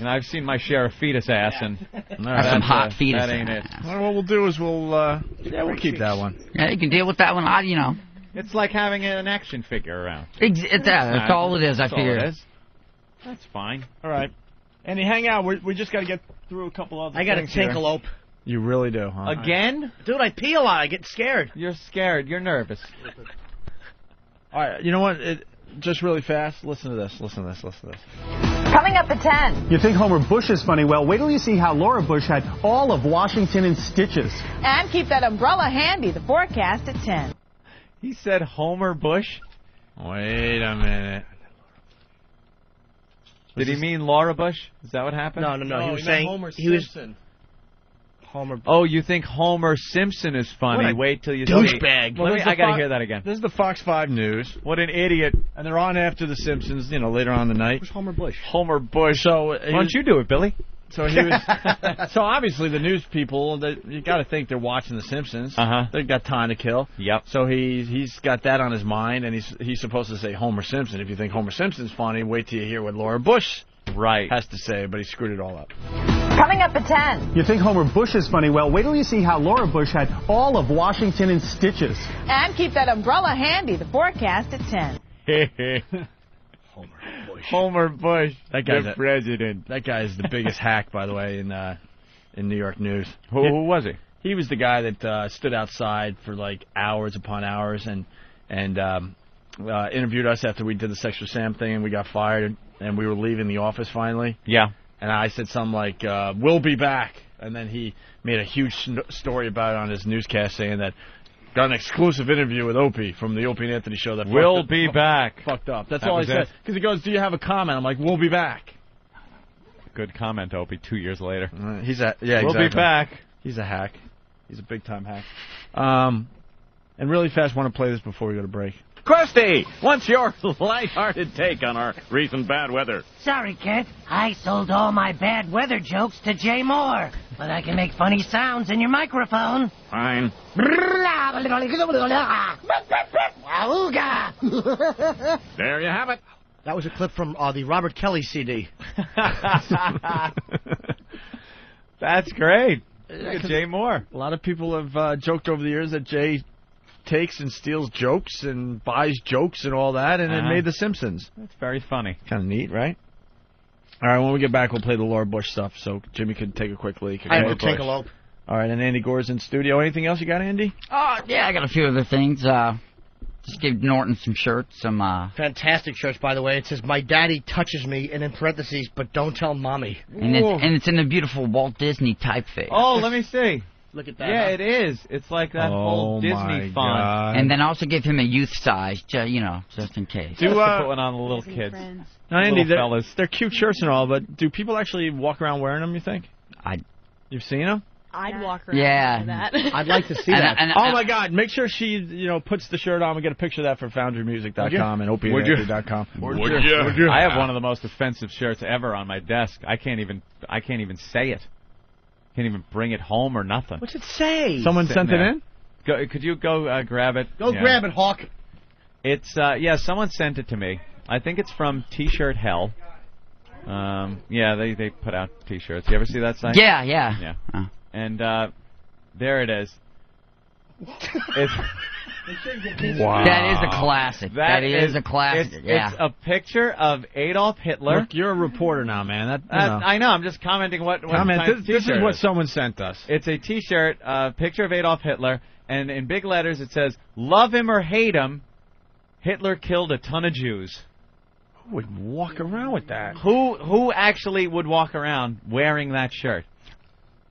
I've seen my share of fetus ass, and some hot fetus that ain't ass. it. Well, what we'll do is we'll keep that one. Yeah, you can deal with that one. It's like having an action figure around. That's all it is. I That's all figure. it is. That's fine. All right. Andy, hang out. We just got to get through a couple other I got a things here. tinkalope. You really do, huh? Again? Dude, I pee a lot. I get scared. You're scared. You're nervous. All right. You know what? just really fast, listen to this. Listen to this. Listen to this. Coming up at 10. You think Homer Bush is funny? Well, wait till you see how Laura Bush had all of Washington in stitches. And keep that umbrella handy. The forecast at 10. He said Homer Bush? Wait a minute. Did he mean Laura Bush? Is that what happened? No. He was saying Homer he was Simpson. Homer. Oh, you think Homer Simpson is funny? What a Wait till you see. douchebag. Well, I got to hear that again. This is the Fox 5 News. What an idiot. And they're on after The Simpsons, later on in the night. Who's Homer Bush? Homer Bush. So Why don't you do it, Billy? So he was. So obviously the news people, you got to think they're watching The Simpsons. They've got time to kill. Yep. So he's got that on his mind, and he's supposed to say Homer Simpson. If you think Homer Simpson's funny, wait till you hear what Laura Bush has to say. But he screwed it all up. Coming up at 10. You think Homer Bush is funny? Well, wait till you see how Laura Bush had all of Washington in stitches. And keep that umbrella handy. The forecast at 10. Homer Bush. That guy's the president. That guy is the biggest hack, by the way, in New York news. Who was he? He was the guy that stood outside for like hours upon hours and interviewed us after we did the Sexual Sam thing, and we got fired, and we were leaving the office finally. Yeah. And I said something like, "We'll be back," and then he made a huge story about it on his newscast, saying that got an exclusive interview with Opie from the Opie and Anthony show. That We'll be back. Fucked up. That's all he said. Because he goes, "Do you have a comment?" I'm like, "We'll be back." Good comment, Opie. 2 years later. We'll be back. He's a hack. He's a big time hack. And really fast, want to play this before we go to break. Krusty, what's your lighthearted take on our recent bad weather? Sorry, kid. I sold all my bad weather jokes to Jay Moore, but I can make funny sounds in your microphone. Fine. There you have it. That was a clip from the Robert Kelly CD. That's great. Look at Jay Moore. A lot of people have joked over the years that Jay takes and steals jokes and buys jokes and all that, and it made The Simpsons. That's very funny. Kind of neat, right? All right, when we get back, we'll play the Laura Bush stuff, so Jimmy could take a quick leak. I will take a lope. All right, and Andy Gore's in studio. Anything else you got, Andy? Yeah, I got a few other things. Just give Norton some shirts, some... Fantastic shirts, by the way. It says, "My daddy touches me," and in parentheses, "but don't tell mommy." And it's in a beautiful Walt Disney typeface. Oh, let me see. Look at that. Yeah, it is. It's like that whole Disney font. And then also give him a youth size, just in case. Put one on the little kids. Now, Andy, fellas. they're cute shirts and all, but do people actually walk around wearing them, you think? You've seen them? I'd walk around with that. I'd like to see that. Oh, my God. Make sure she, puts the shirt on. We get a picture of that for FoundryMusic.com and OpieandAnthony.com. Would you? I have one of the most offensive shirts ever on my desk. I can't even say it. Can't even bring it home or nothing. What's it say? Someone sent it in? Could you go grab it? Go grab it, Hawk. It's, someone sent it to me. I think it's from T-Shirt Hell. They put out T-shirts. You ever see that site? Yeah. And there it is. Wow. That is a classic. That is a classic. It's a picture of Adolf Hitler. Look, you're a reporter now, man. I know. I'm just commenting what this is what someone sent us. It's a T-shirt, picture of Adolf Hitler, and in big letters it says, "Love him or hate him, Hitler killed a ton of Jews." Who would walk around with that? Who actually would walk around wearing that shirt?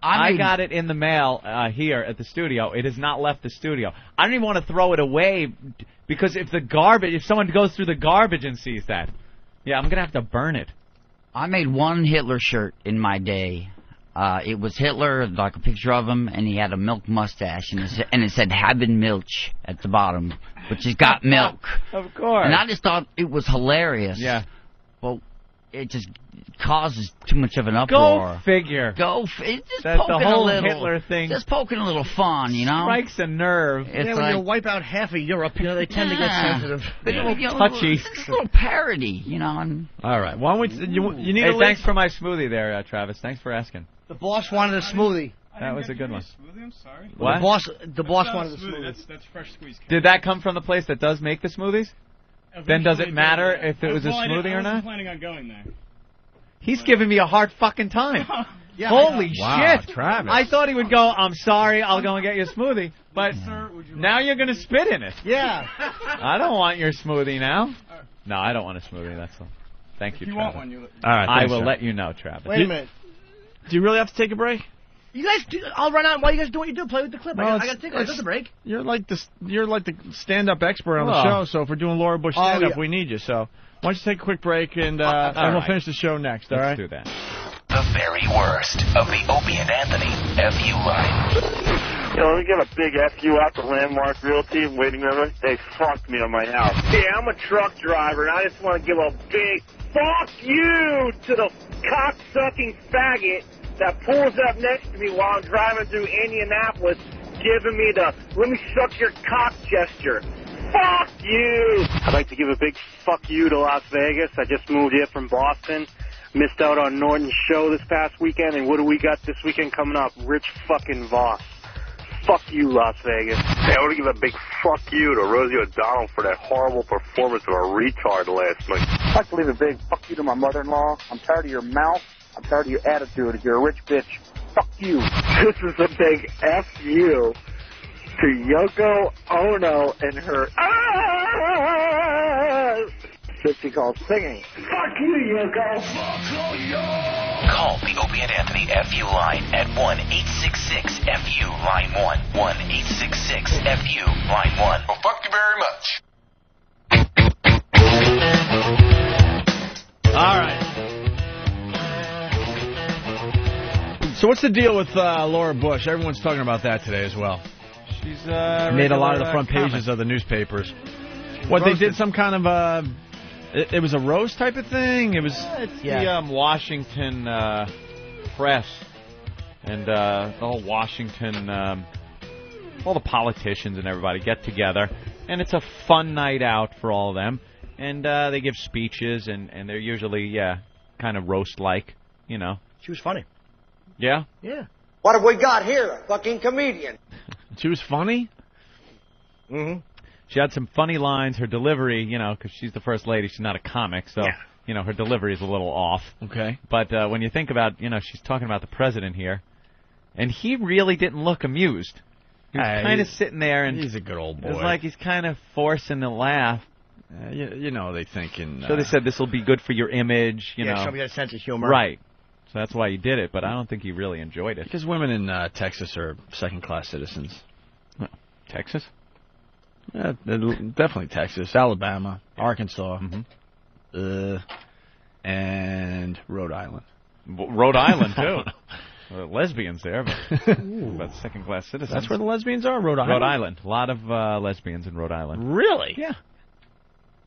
I got it in the mail here at the studio. It has not left the studio. I don't even want to throw it away because if someone goes through the garbage and sees that, I'm going to have to burn it. I made one Hitler shirt in my day. It was Hitler, like a picture of him, and he had a milk mustache, and it said "Haben Milch" at the bottom, which has got milk. Of course. And I just thought it was hilarious. Yeah. Well, it just causes too much of an uproar. Go figure. It's just That's poking the whole a little Hitler thing. Just poking a little fun, Strikes a nerve. It's when you wipe out half of Europe, they tend to get sensitive. Touchy. It's a little parody, And all right. Why don't we? You need. Hey, thanks for my smoothie there, Travis. Thanks for asking. The boss wanted a smoothie. That was a good one. Smoothie? I'm sorry. What? The boss wanted a smoothie. That's fresh squeezed. Did that come from the place that does make the smoothies? Then does it matter if it was a smoothie or not? I wasn't planning on going there. He's giving me a hard fucking time. Holy shit. Travis. I thought he would go, "I'm sorry, I'll go and get you a smoothie." But now you're going to spit in it. Yeah. I don't want your smoothie now. No, I don't want a smoothie. That's all. Thank you, If you Travis. want one, all right, I thanks, will sir. let you know, Travis. Wait a minute. Do you really have to take a break? You guys, I'll run out while you guys do what you do. Play with the clip. Well, I got to take a break. You're like the stand-up expert on the Oh. show. So if we're doing Laura Bush stand-up, yeah. we need you. So why don't you take a quick break and we'll right. finish the show next. All right. Let's do that. The very worst of the Opie and Anthony FU line. Let me give a big FU out to Landmark Realty and Waiting River. They fucked me on my house. Yeah, I'm a truck driver, and I just want to give a big fuck you to the cock-sucking faggot that pulls up next to me while I'm driving through Indianapolis, giving me the let me suck your cock gesture. Fuck you! I'd like to give a big fuck you to Las Vegas. I just moved here from Boston. Missed out on Norton's show this past weekend, and what do we got this weekend coming up? Rich fucking Voss. Fuck you, Las Vegas. Hey, I want to give a big fuck you to Rosie O'Donnell for that horrible performance of a retard last night. I'd like to leave a big fuck you to my mother-in-law. I'm tired of your mouth. I'm tired of your attitude. You're a rich bitch. Fuck you. This is a big F you to Yoko Ono and her that she calls singing. Fuck you, Yoko. Call the Opie and Anthony FU line at 1-866-FU line 1. 1-866-FU line 1. Well, fuck you very much. All right. So what's the deal with Laura Bush? Everyone's talking about that today as well. She's made a lot of the front pages of the newspapers. What, they did some kind of it was a roast type of thing? It was the Washington press and the whole Washington, all the politicians and everybody get together, and it's a fun night out for all of them. And they give speeches, and they're usually, kind of roast-like, you know. She was funny. Yeah? Yeah. What have we got here? A fucking comedian. She was funny? Mm-hmm. She had some funny lines. Her delivery, you know, because she's the first lady, she's not a comic, so, you know, her delivery is a little off. Okay. But when you think about, you know, she's talking about the president here, and he really didn't look amused. He was kind of sitting there, and he's a good old boy. It was like he's kind of forcing to laugh. You know, they thinking. So they said this will be good for your image, you know. Somebody had a sense of humor. Right. So that's why he did it, but I don't think he really enjoyed it. Because women in Texas are second-class citizens. Texas? Yeah, definitely Texas, Alabama, Arkansas, and Rhode Island. Rhode Island, too. Lesbians there, but second-class citizens. That's where the lesbians are, Rhode Island? Rhode Island. A lot of lesbians in Rhode Island. Really? Yeah.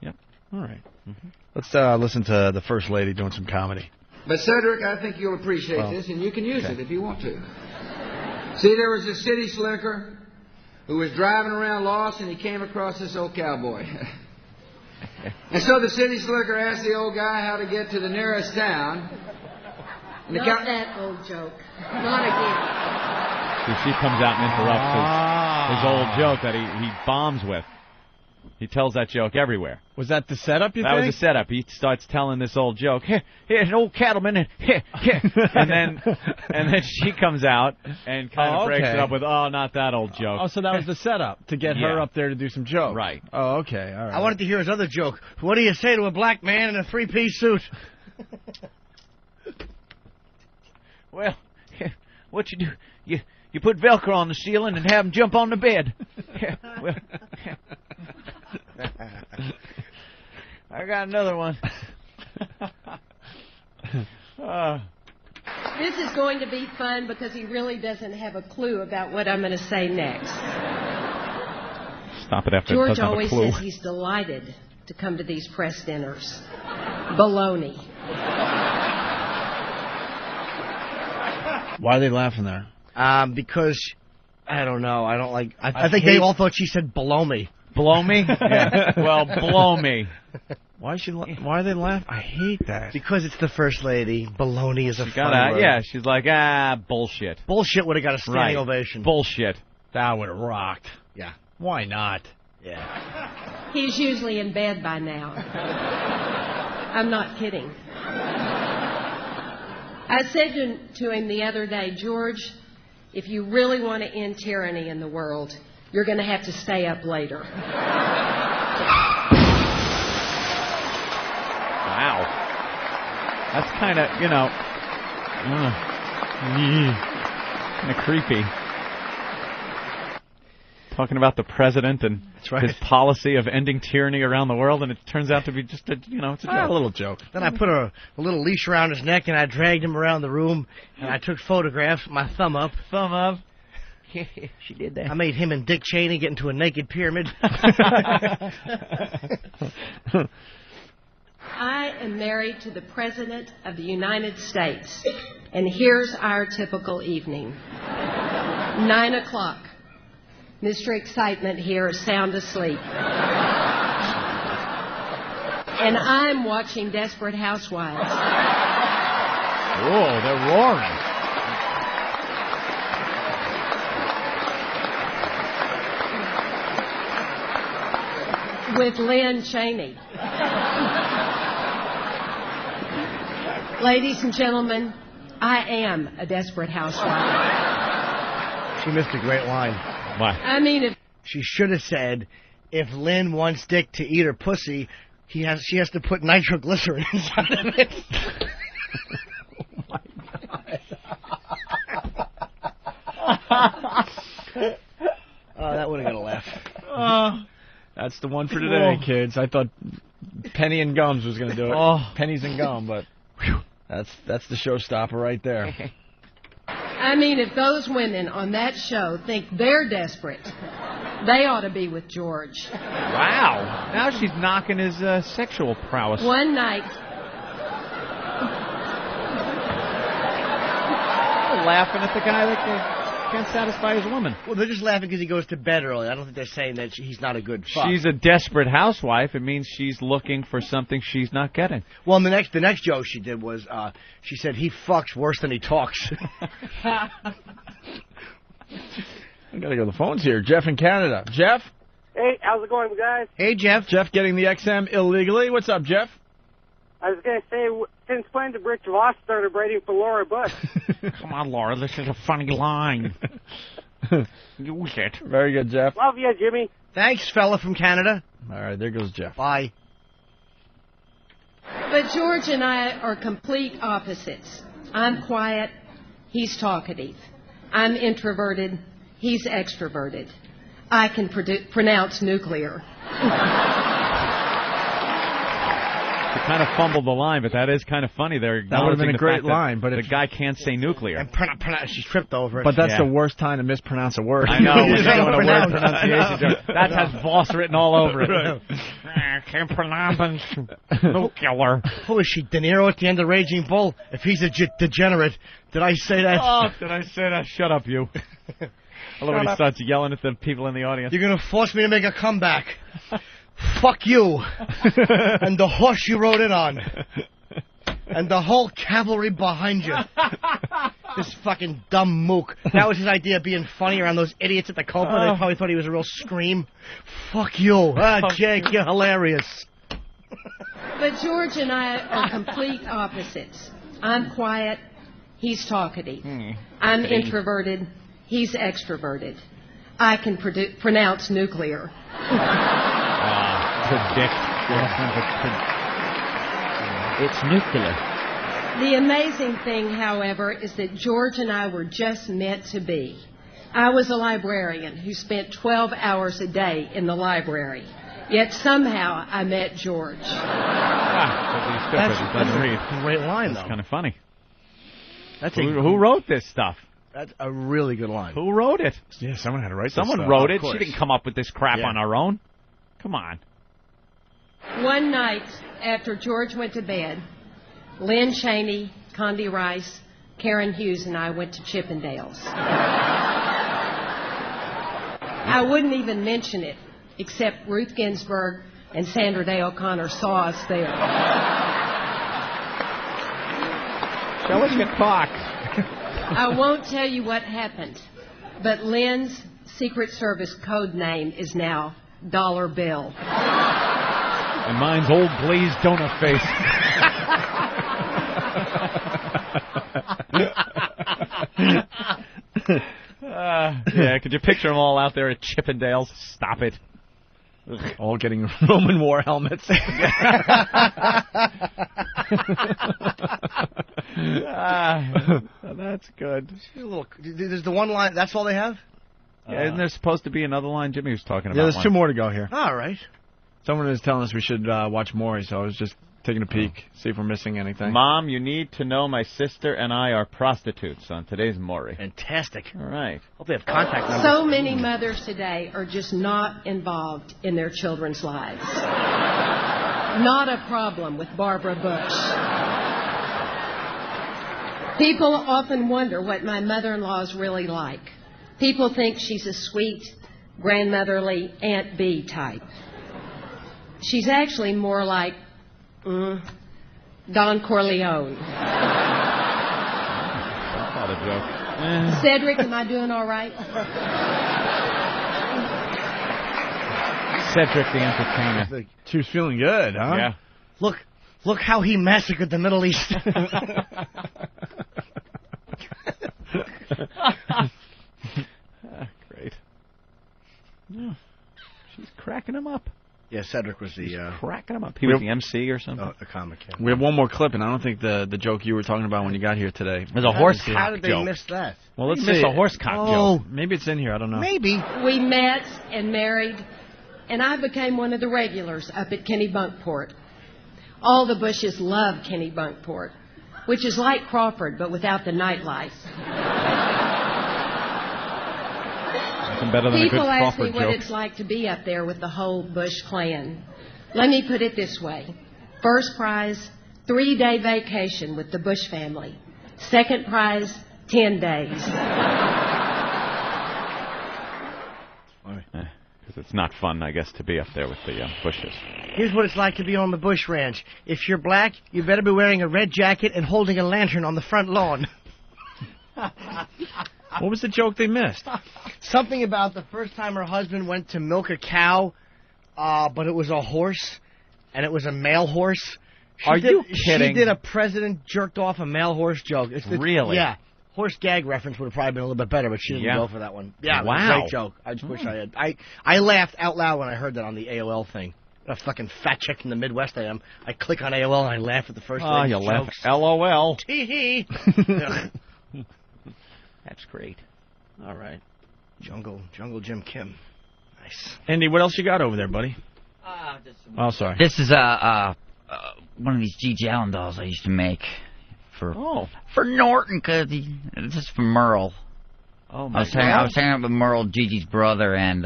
Yep. All right. Let's listen to the First Lady doing some comedy. But, Cedric, I think you'll appreciate this, and you can use it if you want to. See, there was a city slicker who was driving around lost, and he came across this old cowboy. And so the city slicker asked the old guy how to get to the nearest town. And Not that old joke. Not again. See, she comes out and interrupts his old joke that he bombs with. He tells that joke everywhere. Was that the setup, you think? That was the setup. He starts telling this old joke. Here's an old cattleman, and then she comes out and kind of breaks it up with, not that old joke. Oh, so that was the setup, to get her up there to do some jokes. Right. Oh, okay, all right. I wanted to hear his other joke. What do you say to a black man in a three-piece suit? Well, what you do, you put Velcro on the ceiling and have him jump on the bed. Well, I got another one. This is going to be fun because he really doesn't have a clue about what I'm going to say next. Stop it after George it doesn't have a always clue. says he's delighted to come to these press dinners. Baloney. Why are they laughing there? Because, I don't know. I don't like... I think they all thought she said below me. Blow me? Yeah. Well, blow me. Why are they laughing? I hate that. Because it's the First Lady. Baloney is a funny word. Yeah, she's like, bullshit. Bullshit would have got a standing ovation. Bullshit. That would have rocked. Yeah. Why not? Yeah. He's usually in bed by now. I'm not kidding. I said to him the other day, George, if you really want to end tyranny in the world, you're going to have to stay up later. Wow. That's kind of, kind of creepy. Talking about the president and his policy of ending tyranny around the world, and it turns out to be just a, it's a joke. A little joke. Then I put a little leash around his neck, and I dragged him around the room, and I took photographs with my thumb up. Thumb up. She did that. I made him and Dick Cheney get into a naked pyramid. I am married to the President of the United States, and here's our typical evening. 9 o'clock. Mr. Excitement here is sound asleep. And I'm watching Desperate Housewives. Oh, they're roaring. With Lynn Cheney. Ladies and gentlemen, I am a Desperate Housewife. She missed a great line. Why? I mean, if she should have said, if Lynn wants Dick to eat her pussy, she has to put nitroglycerin inside of it. Oh, that would have got a laugh. That's the one for today, kids. I thought Penny and Gums was going to do it. Pennies and Gum, but that's the showstopper right there. I mean, if those women on that show think they're desperate, they ought to be with George. Wow. Now she's knocking his sexual prowess. One night. They're laughing at the guy that can't satisfy his woman. Well, they're just laughing because he goes to bed early. I don't think they're saying that he's not a good fuck. She's a desperate housewife. It means she's looking for something she's not getting. Well, the next joke she did was she said he fucks worse than he talks. I gotta go to the phones here. Jeff in Canada. Jeff? Hey, how's it going, guys? Hey, Jeff. Jeff getting the XM illegally. What's up, Jeff? I was going to say, since when did Rich Voss started writing for Laura Bush? Come on, Laura, this is a funny line. Use it. Very good, Jeff. Love you, Jimmy. Thanks, fella from Canada. All right, there goes Jeff. Bye. But George and I are complete opposites. I'm quiet. He's talkative. I'm introverted. He's extroverted. I can pronounce nuclear. You kind of fumbled the line, but that is kind of funny. That would have been a great line, but the guy can't say nuclear. And she tripped over it. But that's the worst time to mispronounce a word. I know. We're doing a word pronunciation joke. That has Voss written all over it. I can't pronounce nuclear. Who is she, De Niro at the end of Raging Bull? If he's a degenerate, did I say that? Oh, did I say that? Shut up, you. I love when he starts yelling at the people in the audience. You're going to force me to make a comeback. Fuck you. And the horse you rode in on. And the whole cavalry behind you. This fucking dumb mook. That was his idea of being funny around those idiots at the Copa. They probably thought he was a real scream. Fuck you. Jake, you're hilarious. But George and I are complete opposites. I'm quiet. He's talkative. I'm introverted. He's extroverted. I can pronounce nuclear. Predict. It's nuclear. The amazing thing, however, is that George and I were just meant to be. I was a librarian who spent 12 hours a day in the library. Yet somehow I met George. That's a great line, though. That's kind of funny. Who wrote this stuff? That's a really good line. Who wrote it? Yeah, someone had to write Someone this wrote it. She didn't come up with this crap on her own. Come on. One night after George went to bed, Lynn Cheney, Condi Rice, Karen Hughes, and I went to Chippendales. I wouldn't even mention it, except Ruth Ginsburg and Sandra Day O'Connor saw us there. Show us your cock. I won't tell you what happened, but Lynn's Secret Service code name is now Dollar Bill. And mine's Old Glazed Donut Face. Yeah, could you picture them all out there at Chippendales? Stop it. All getting Roman war helmets. That's good. There's the one line. That's all they have? Yeah, isn't there supposed to be another line? Jimmy was talking about. Yeah, there's one. 2 more to go here. All right. Someone is telling us we should watch Maury, so I was just taking a peek, see if we're missing anything. Mom, you need to know my sister and I are prostitutes on today's Maury. Fantastic. All right. Hope they have contact numbers. So many mothers today are just not involved in their children's lives. Not a problem with Barbara Bush. People often wonder what my mother-in-law is really like. People think she's a sweet, grandmotherly Aunt Bee type. She's actually more like Don Corleone. That's not a joke. Cedric, am I doing all right? Cedric the Entertainer. She was feeling good, huh? Yeah. Look how he massacred the Middle East. Great. Yeah. She's cracking him up. Yeah, Cedric was the... cracking him up. He was the MC or something? Oh, a comic. Yeah. We have one more clip, and I don't think the joke you were talking about when you got here today. There's a horse cock joke. How did they miss that? Well, let's miss see. a horse cock joke. joke. Maybe it's in here. I don't know. Maybe. We met and married, and I became one of the regulars up at Kennebunkport. All the Bushes love Kennebunkport, which is like Crawford, but without the nightlife. Better than People a good ask me Crawford what joke. it's like to be up there with the whole Bush clan. Let me put it this way. First prize, 3-day vacation with the Bush family. Second prize, 10 days. Because it's not fun, I guess, to be up there with the Bushes. Here's what it's like to be on the Bush Ranch. If you're black, you better be wearing a red jacket and holding a lantern on the front lawn. What was the joke they missed? Something about the first time her husband went to milk a cow, but it was a horse, and it was a male horse. Are you kidding? She did a president jerked off a male horse joke. Really? Yeah. Horse gag reference would have probably been a little bit better, but she didn't go for that one. Yeah, it was a great joke. I just wish I had. I laughed out loud when I heard that on the AOL thing. What a fucking fat chick from the Midwest I am. I click on AOL and I laugh at the first Oh, you laugh. jokes. LOL. Tee-hee. That's great. All right. Jungle Jim Kim. Nice. Andy, what else you got over there, buddy? Oh, sorry. This is one of these G.G. Allen dolls I used to make for Norton, because this is for Merle. Oh, I was hanging out with Merle, Gigi's brother, and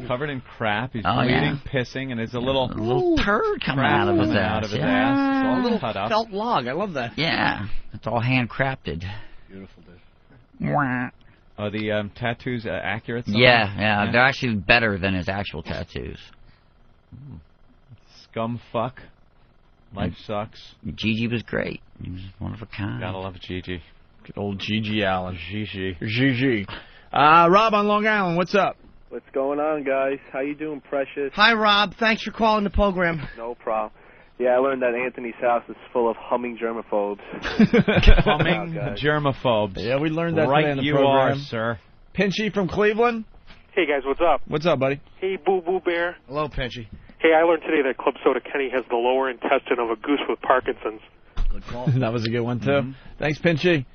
covered in crap. He's Oh, bleeding, yeah. pissing, and there's a little turd coming crap out of his coming ass. out of his Yeah. ass. It's all A little cut up. felt log. I love that. Yeah, it's all handcrafted. Beautiful, dude. Mwah. Are the tattoos accurate? Yeah, they're actually better than his actual tattoos. Scum fuck. Life sucks. Gigi was great. He was one of a kind. Gotta love Gigi. Good old G.G. Allen. Gigi. Gigi. Rob on Long Island, what's up? What's going on, guys? How you doing, Precious? Hi, Rob. Thanks for calling the program. No problem. Yeah, I learned that Anthony's house is full of humming germaphobes. Humming germaphobes. Yeah, we learned that right today in the you program. are, sir. Pinchy from Cleveland. Hey, guys, what's up? What's up, buddy? Hey, Boo Boo Bear. Hello, Pinchy. Hey, I learned today that Club Soda Kenny has the lower intestine of a goose with Parkinson's. Good call. That was a good one, too. Thanks, Pinchy.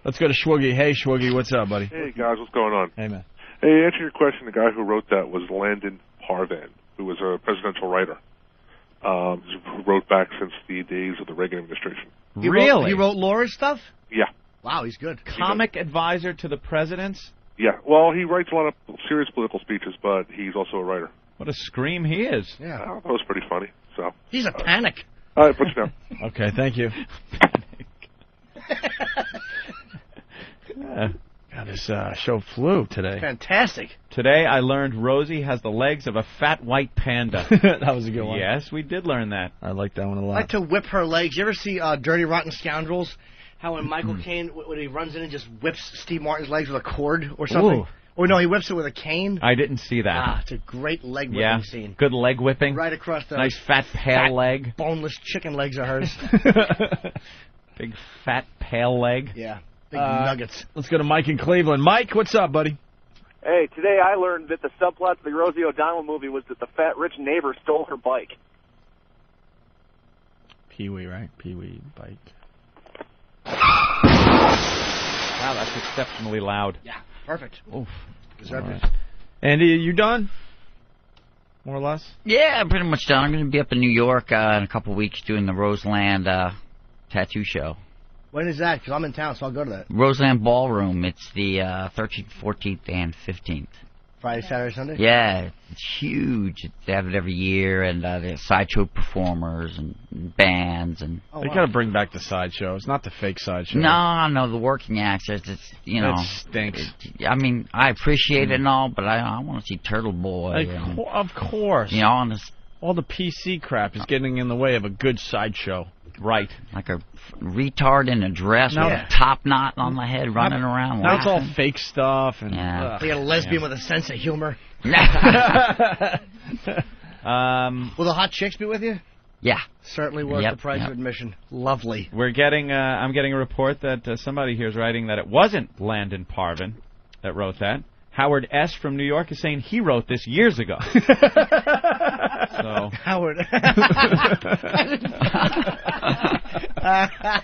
Let's go to Schwoogie. Hey, Schwoogie, what's up, buddy? Hey, guys, what's going on? Hey, man. Hey, answer your question. The guy who wrote that was Landon Parvan, who was a presidential writer. Who wrote back since the days of the Reagan administration. He wrote Laura's stuff? Yeah. Wow, he's good. Comic advisor to the presidents? Yeah. Well, he writes a lot of serious political speeches, but he's also a writer. What a scream he is. Yeah. That was pretty funny. So he's a panic. All right, put you down. Okay, thank you. God, this show flew today. Fantastic. Today I learned Rosie has the legs of a fat white panda. That was a good one. Yes, we did learn that. I like that one a I lot. like to whip her legs. You ever see Dirty Rotten Scoundrels? How when Michael Caine, when he runs in and just whips Steve Martin's legs with a cord or something? Ooh. Or no, he whips it with a cane. I didn't see that. Ah, it's a great leg whipping scene. Good leg whipping. Right across the nice fat pale leg. Boneless chicken legs are hers. Big fat pale leg. Yeah. Big nuggets. Let's go to Mike in Cleveland. Mike, what's up, buddy? Hey, today I learned that the subplot to the Rosie O'Donnell movie was that the fat rich neighbor stole her bike. Pee-wee, right? Pee-wee bike. Wow, that's exceptionally loud. Yeah, perfect. Oof. Deserved it. Andy, you done? More or less? Yeah, I'm pretty much done. I'm going to be up in New York in a couple of weeks doing the Roseland tattoo show. When is that? Because I'm in town, so I'll go to that. Roseland Ballroom. It's the 13th, 14th, and 15th. Friday, Saturday, Sunday? Yeah, it's huge. They have it every year, and they have sideshow performers and bands. And They got to bring back the sideshows, not the fake sideshow. No, the working acts. It's you know. That stinks. I mean, I appreciate it and all, but I want to see Turtle Boy. Of course. You know, on this. All the PC crap is getting in the way of a good sideshow. Right. Like a retard in a dress with a top knot on the head running around. Now it's all fake stuff. And, They got a lesbian with a sense of humor. Will the hot chicks be with you? Yeah. Certainly worth the price of admission. Lovely. We're getting. I'm getting a report that somebody here is writing that it wasn't Landon Parvin that wrote that. Howard S. from New York is saying he wrote this years ago. So Howard.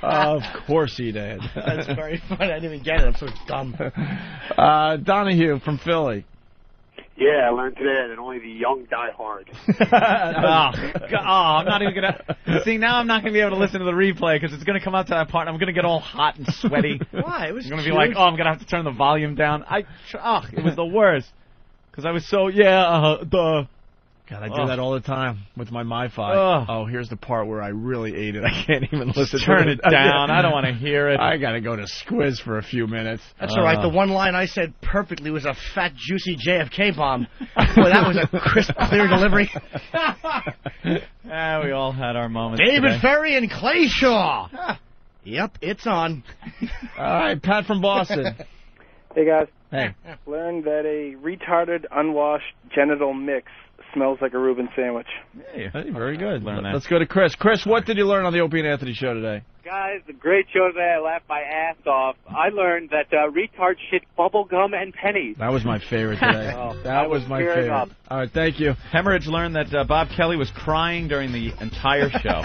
Of course he did. That's very funny. I didn't even get it. I'm so dumb. Donahue from Philly. Yeah, I learned today that only the young die hard. I'm not even going to... See, now I'm not going to be able to listen to the replay because it's going to come up to that part and I'm going to get all hot and sweaty. Why? It was I'm going to be like, I'm going to have to turn the volume down. It was the worst. Because I was so, God, I do that all the time with my MiFi. Oh, here's the part where I really ate it. I can't even listen to it. Turn it down. I don't want to hear it. I got to go to Squiz for a few minutes. That's all right. The one line I said perfectly was a fat, juicy JFK bomb. Boy, that was a crisp, clear delivery. We all had our moments David today. Ferry and Clayshaw. Yep, it's on. All right, Pat from Boston. Hey, guys. Hey. Learned that a retarded, unwashed genital mix smells like a Reuben sandwich. Hey, very good. Learn that. Let's go to Chris. Chris, what did you learn on the Opie and Anthony show today? Guys, the great show today. I laughed my ass off. I learned that retards shit bubble gum and pennies. That was my favorite today. That was my favorite. Up. All right, thank you. Hemorrhage learned that Bob Kelly was crying during the entire show.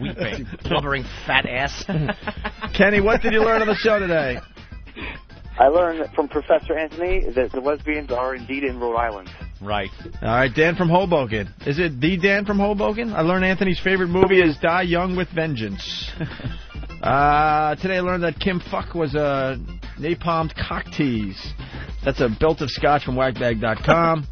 Weeping. Blubbering fat ass. Kenny, what did you learn on the show today? I learned from Professor Anthony that the lesbians are indeed in Rhode Island. Right. All right, Dan from Hoboken. Is it the Dan from Hoboken? I learned Anthony's favorite movie is Die Young with Vengeance. Today I learned that Kim Fuck was napalmed cock tease. That's a belt of scotch from whackbag.com.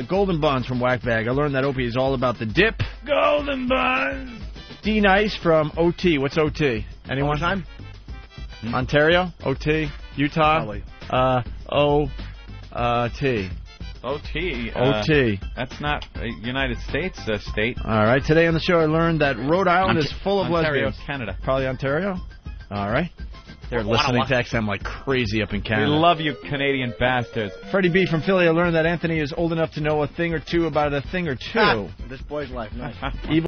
Golden Buns from Whackbag. I learned that Opie is all about the dip. Golden Buns. D Nice from OT. What's OT? Anyone? Time? Ontario? OT? Utah? OT. OT. OT. That's not a United States state. All right. Today on the show, I learned that Rhode Island is full of Ontario, lesbians. Canada. Probably Ontario. All right. They're listening to XM like crazy up in Canada. We love you, Canadian bastards. Freddie B. from Philly, I learned that Anthony is old enough to know a thing or two about a thing or two. This boy's life. Nice. Evil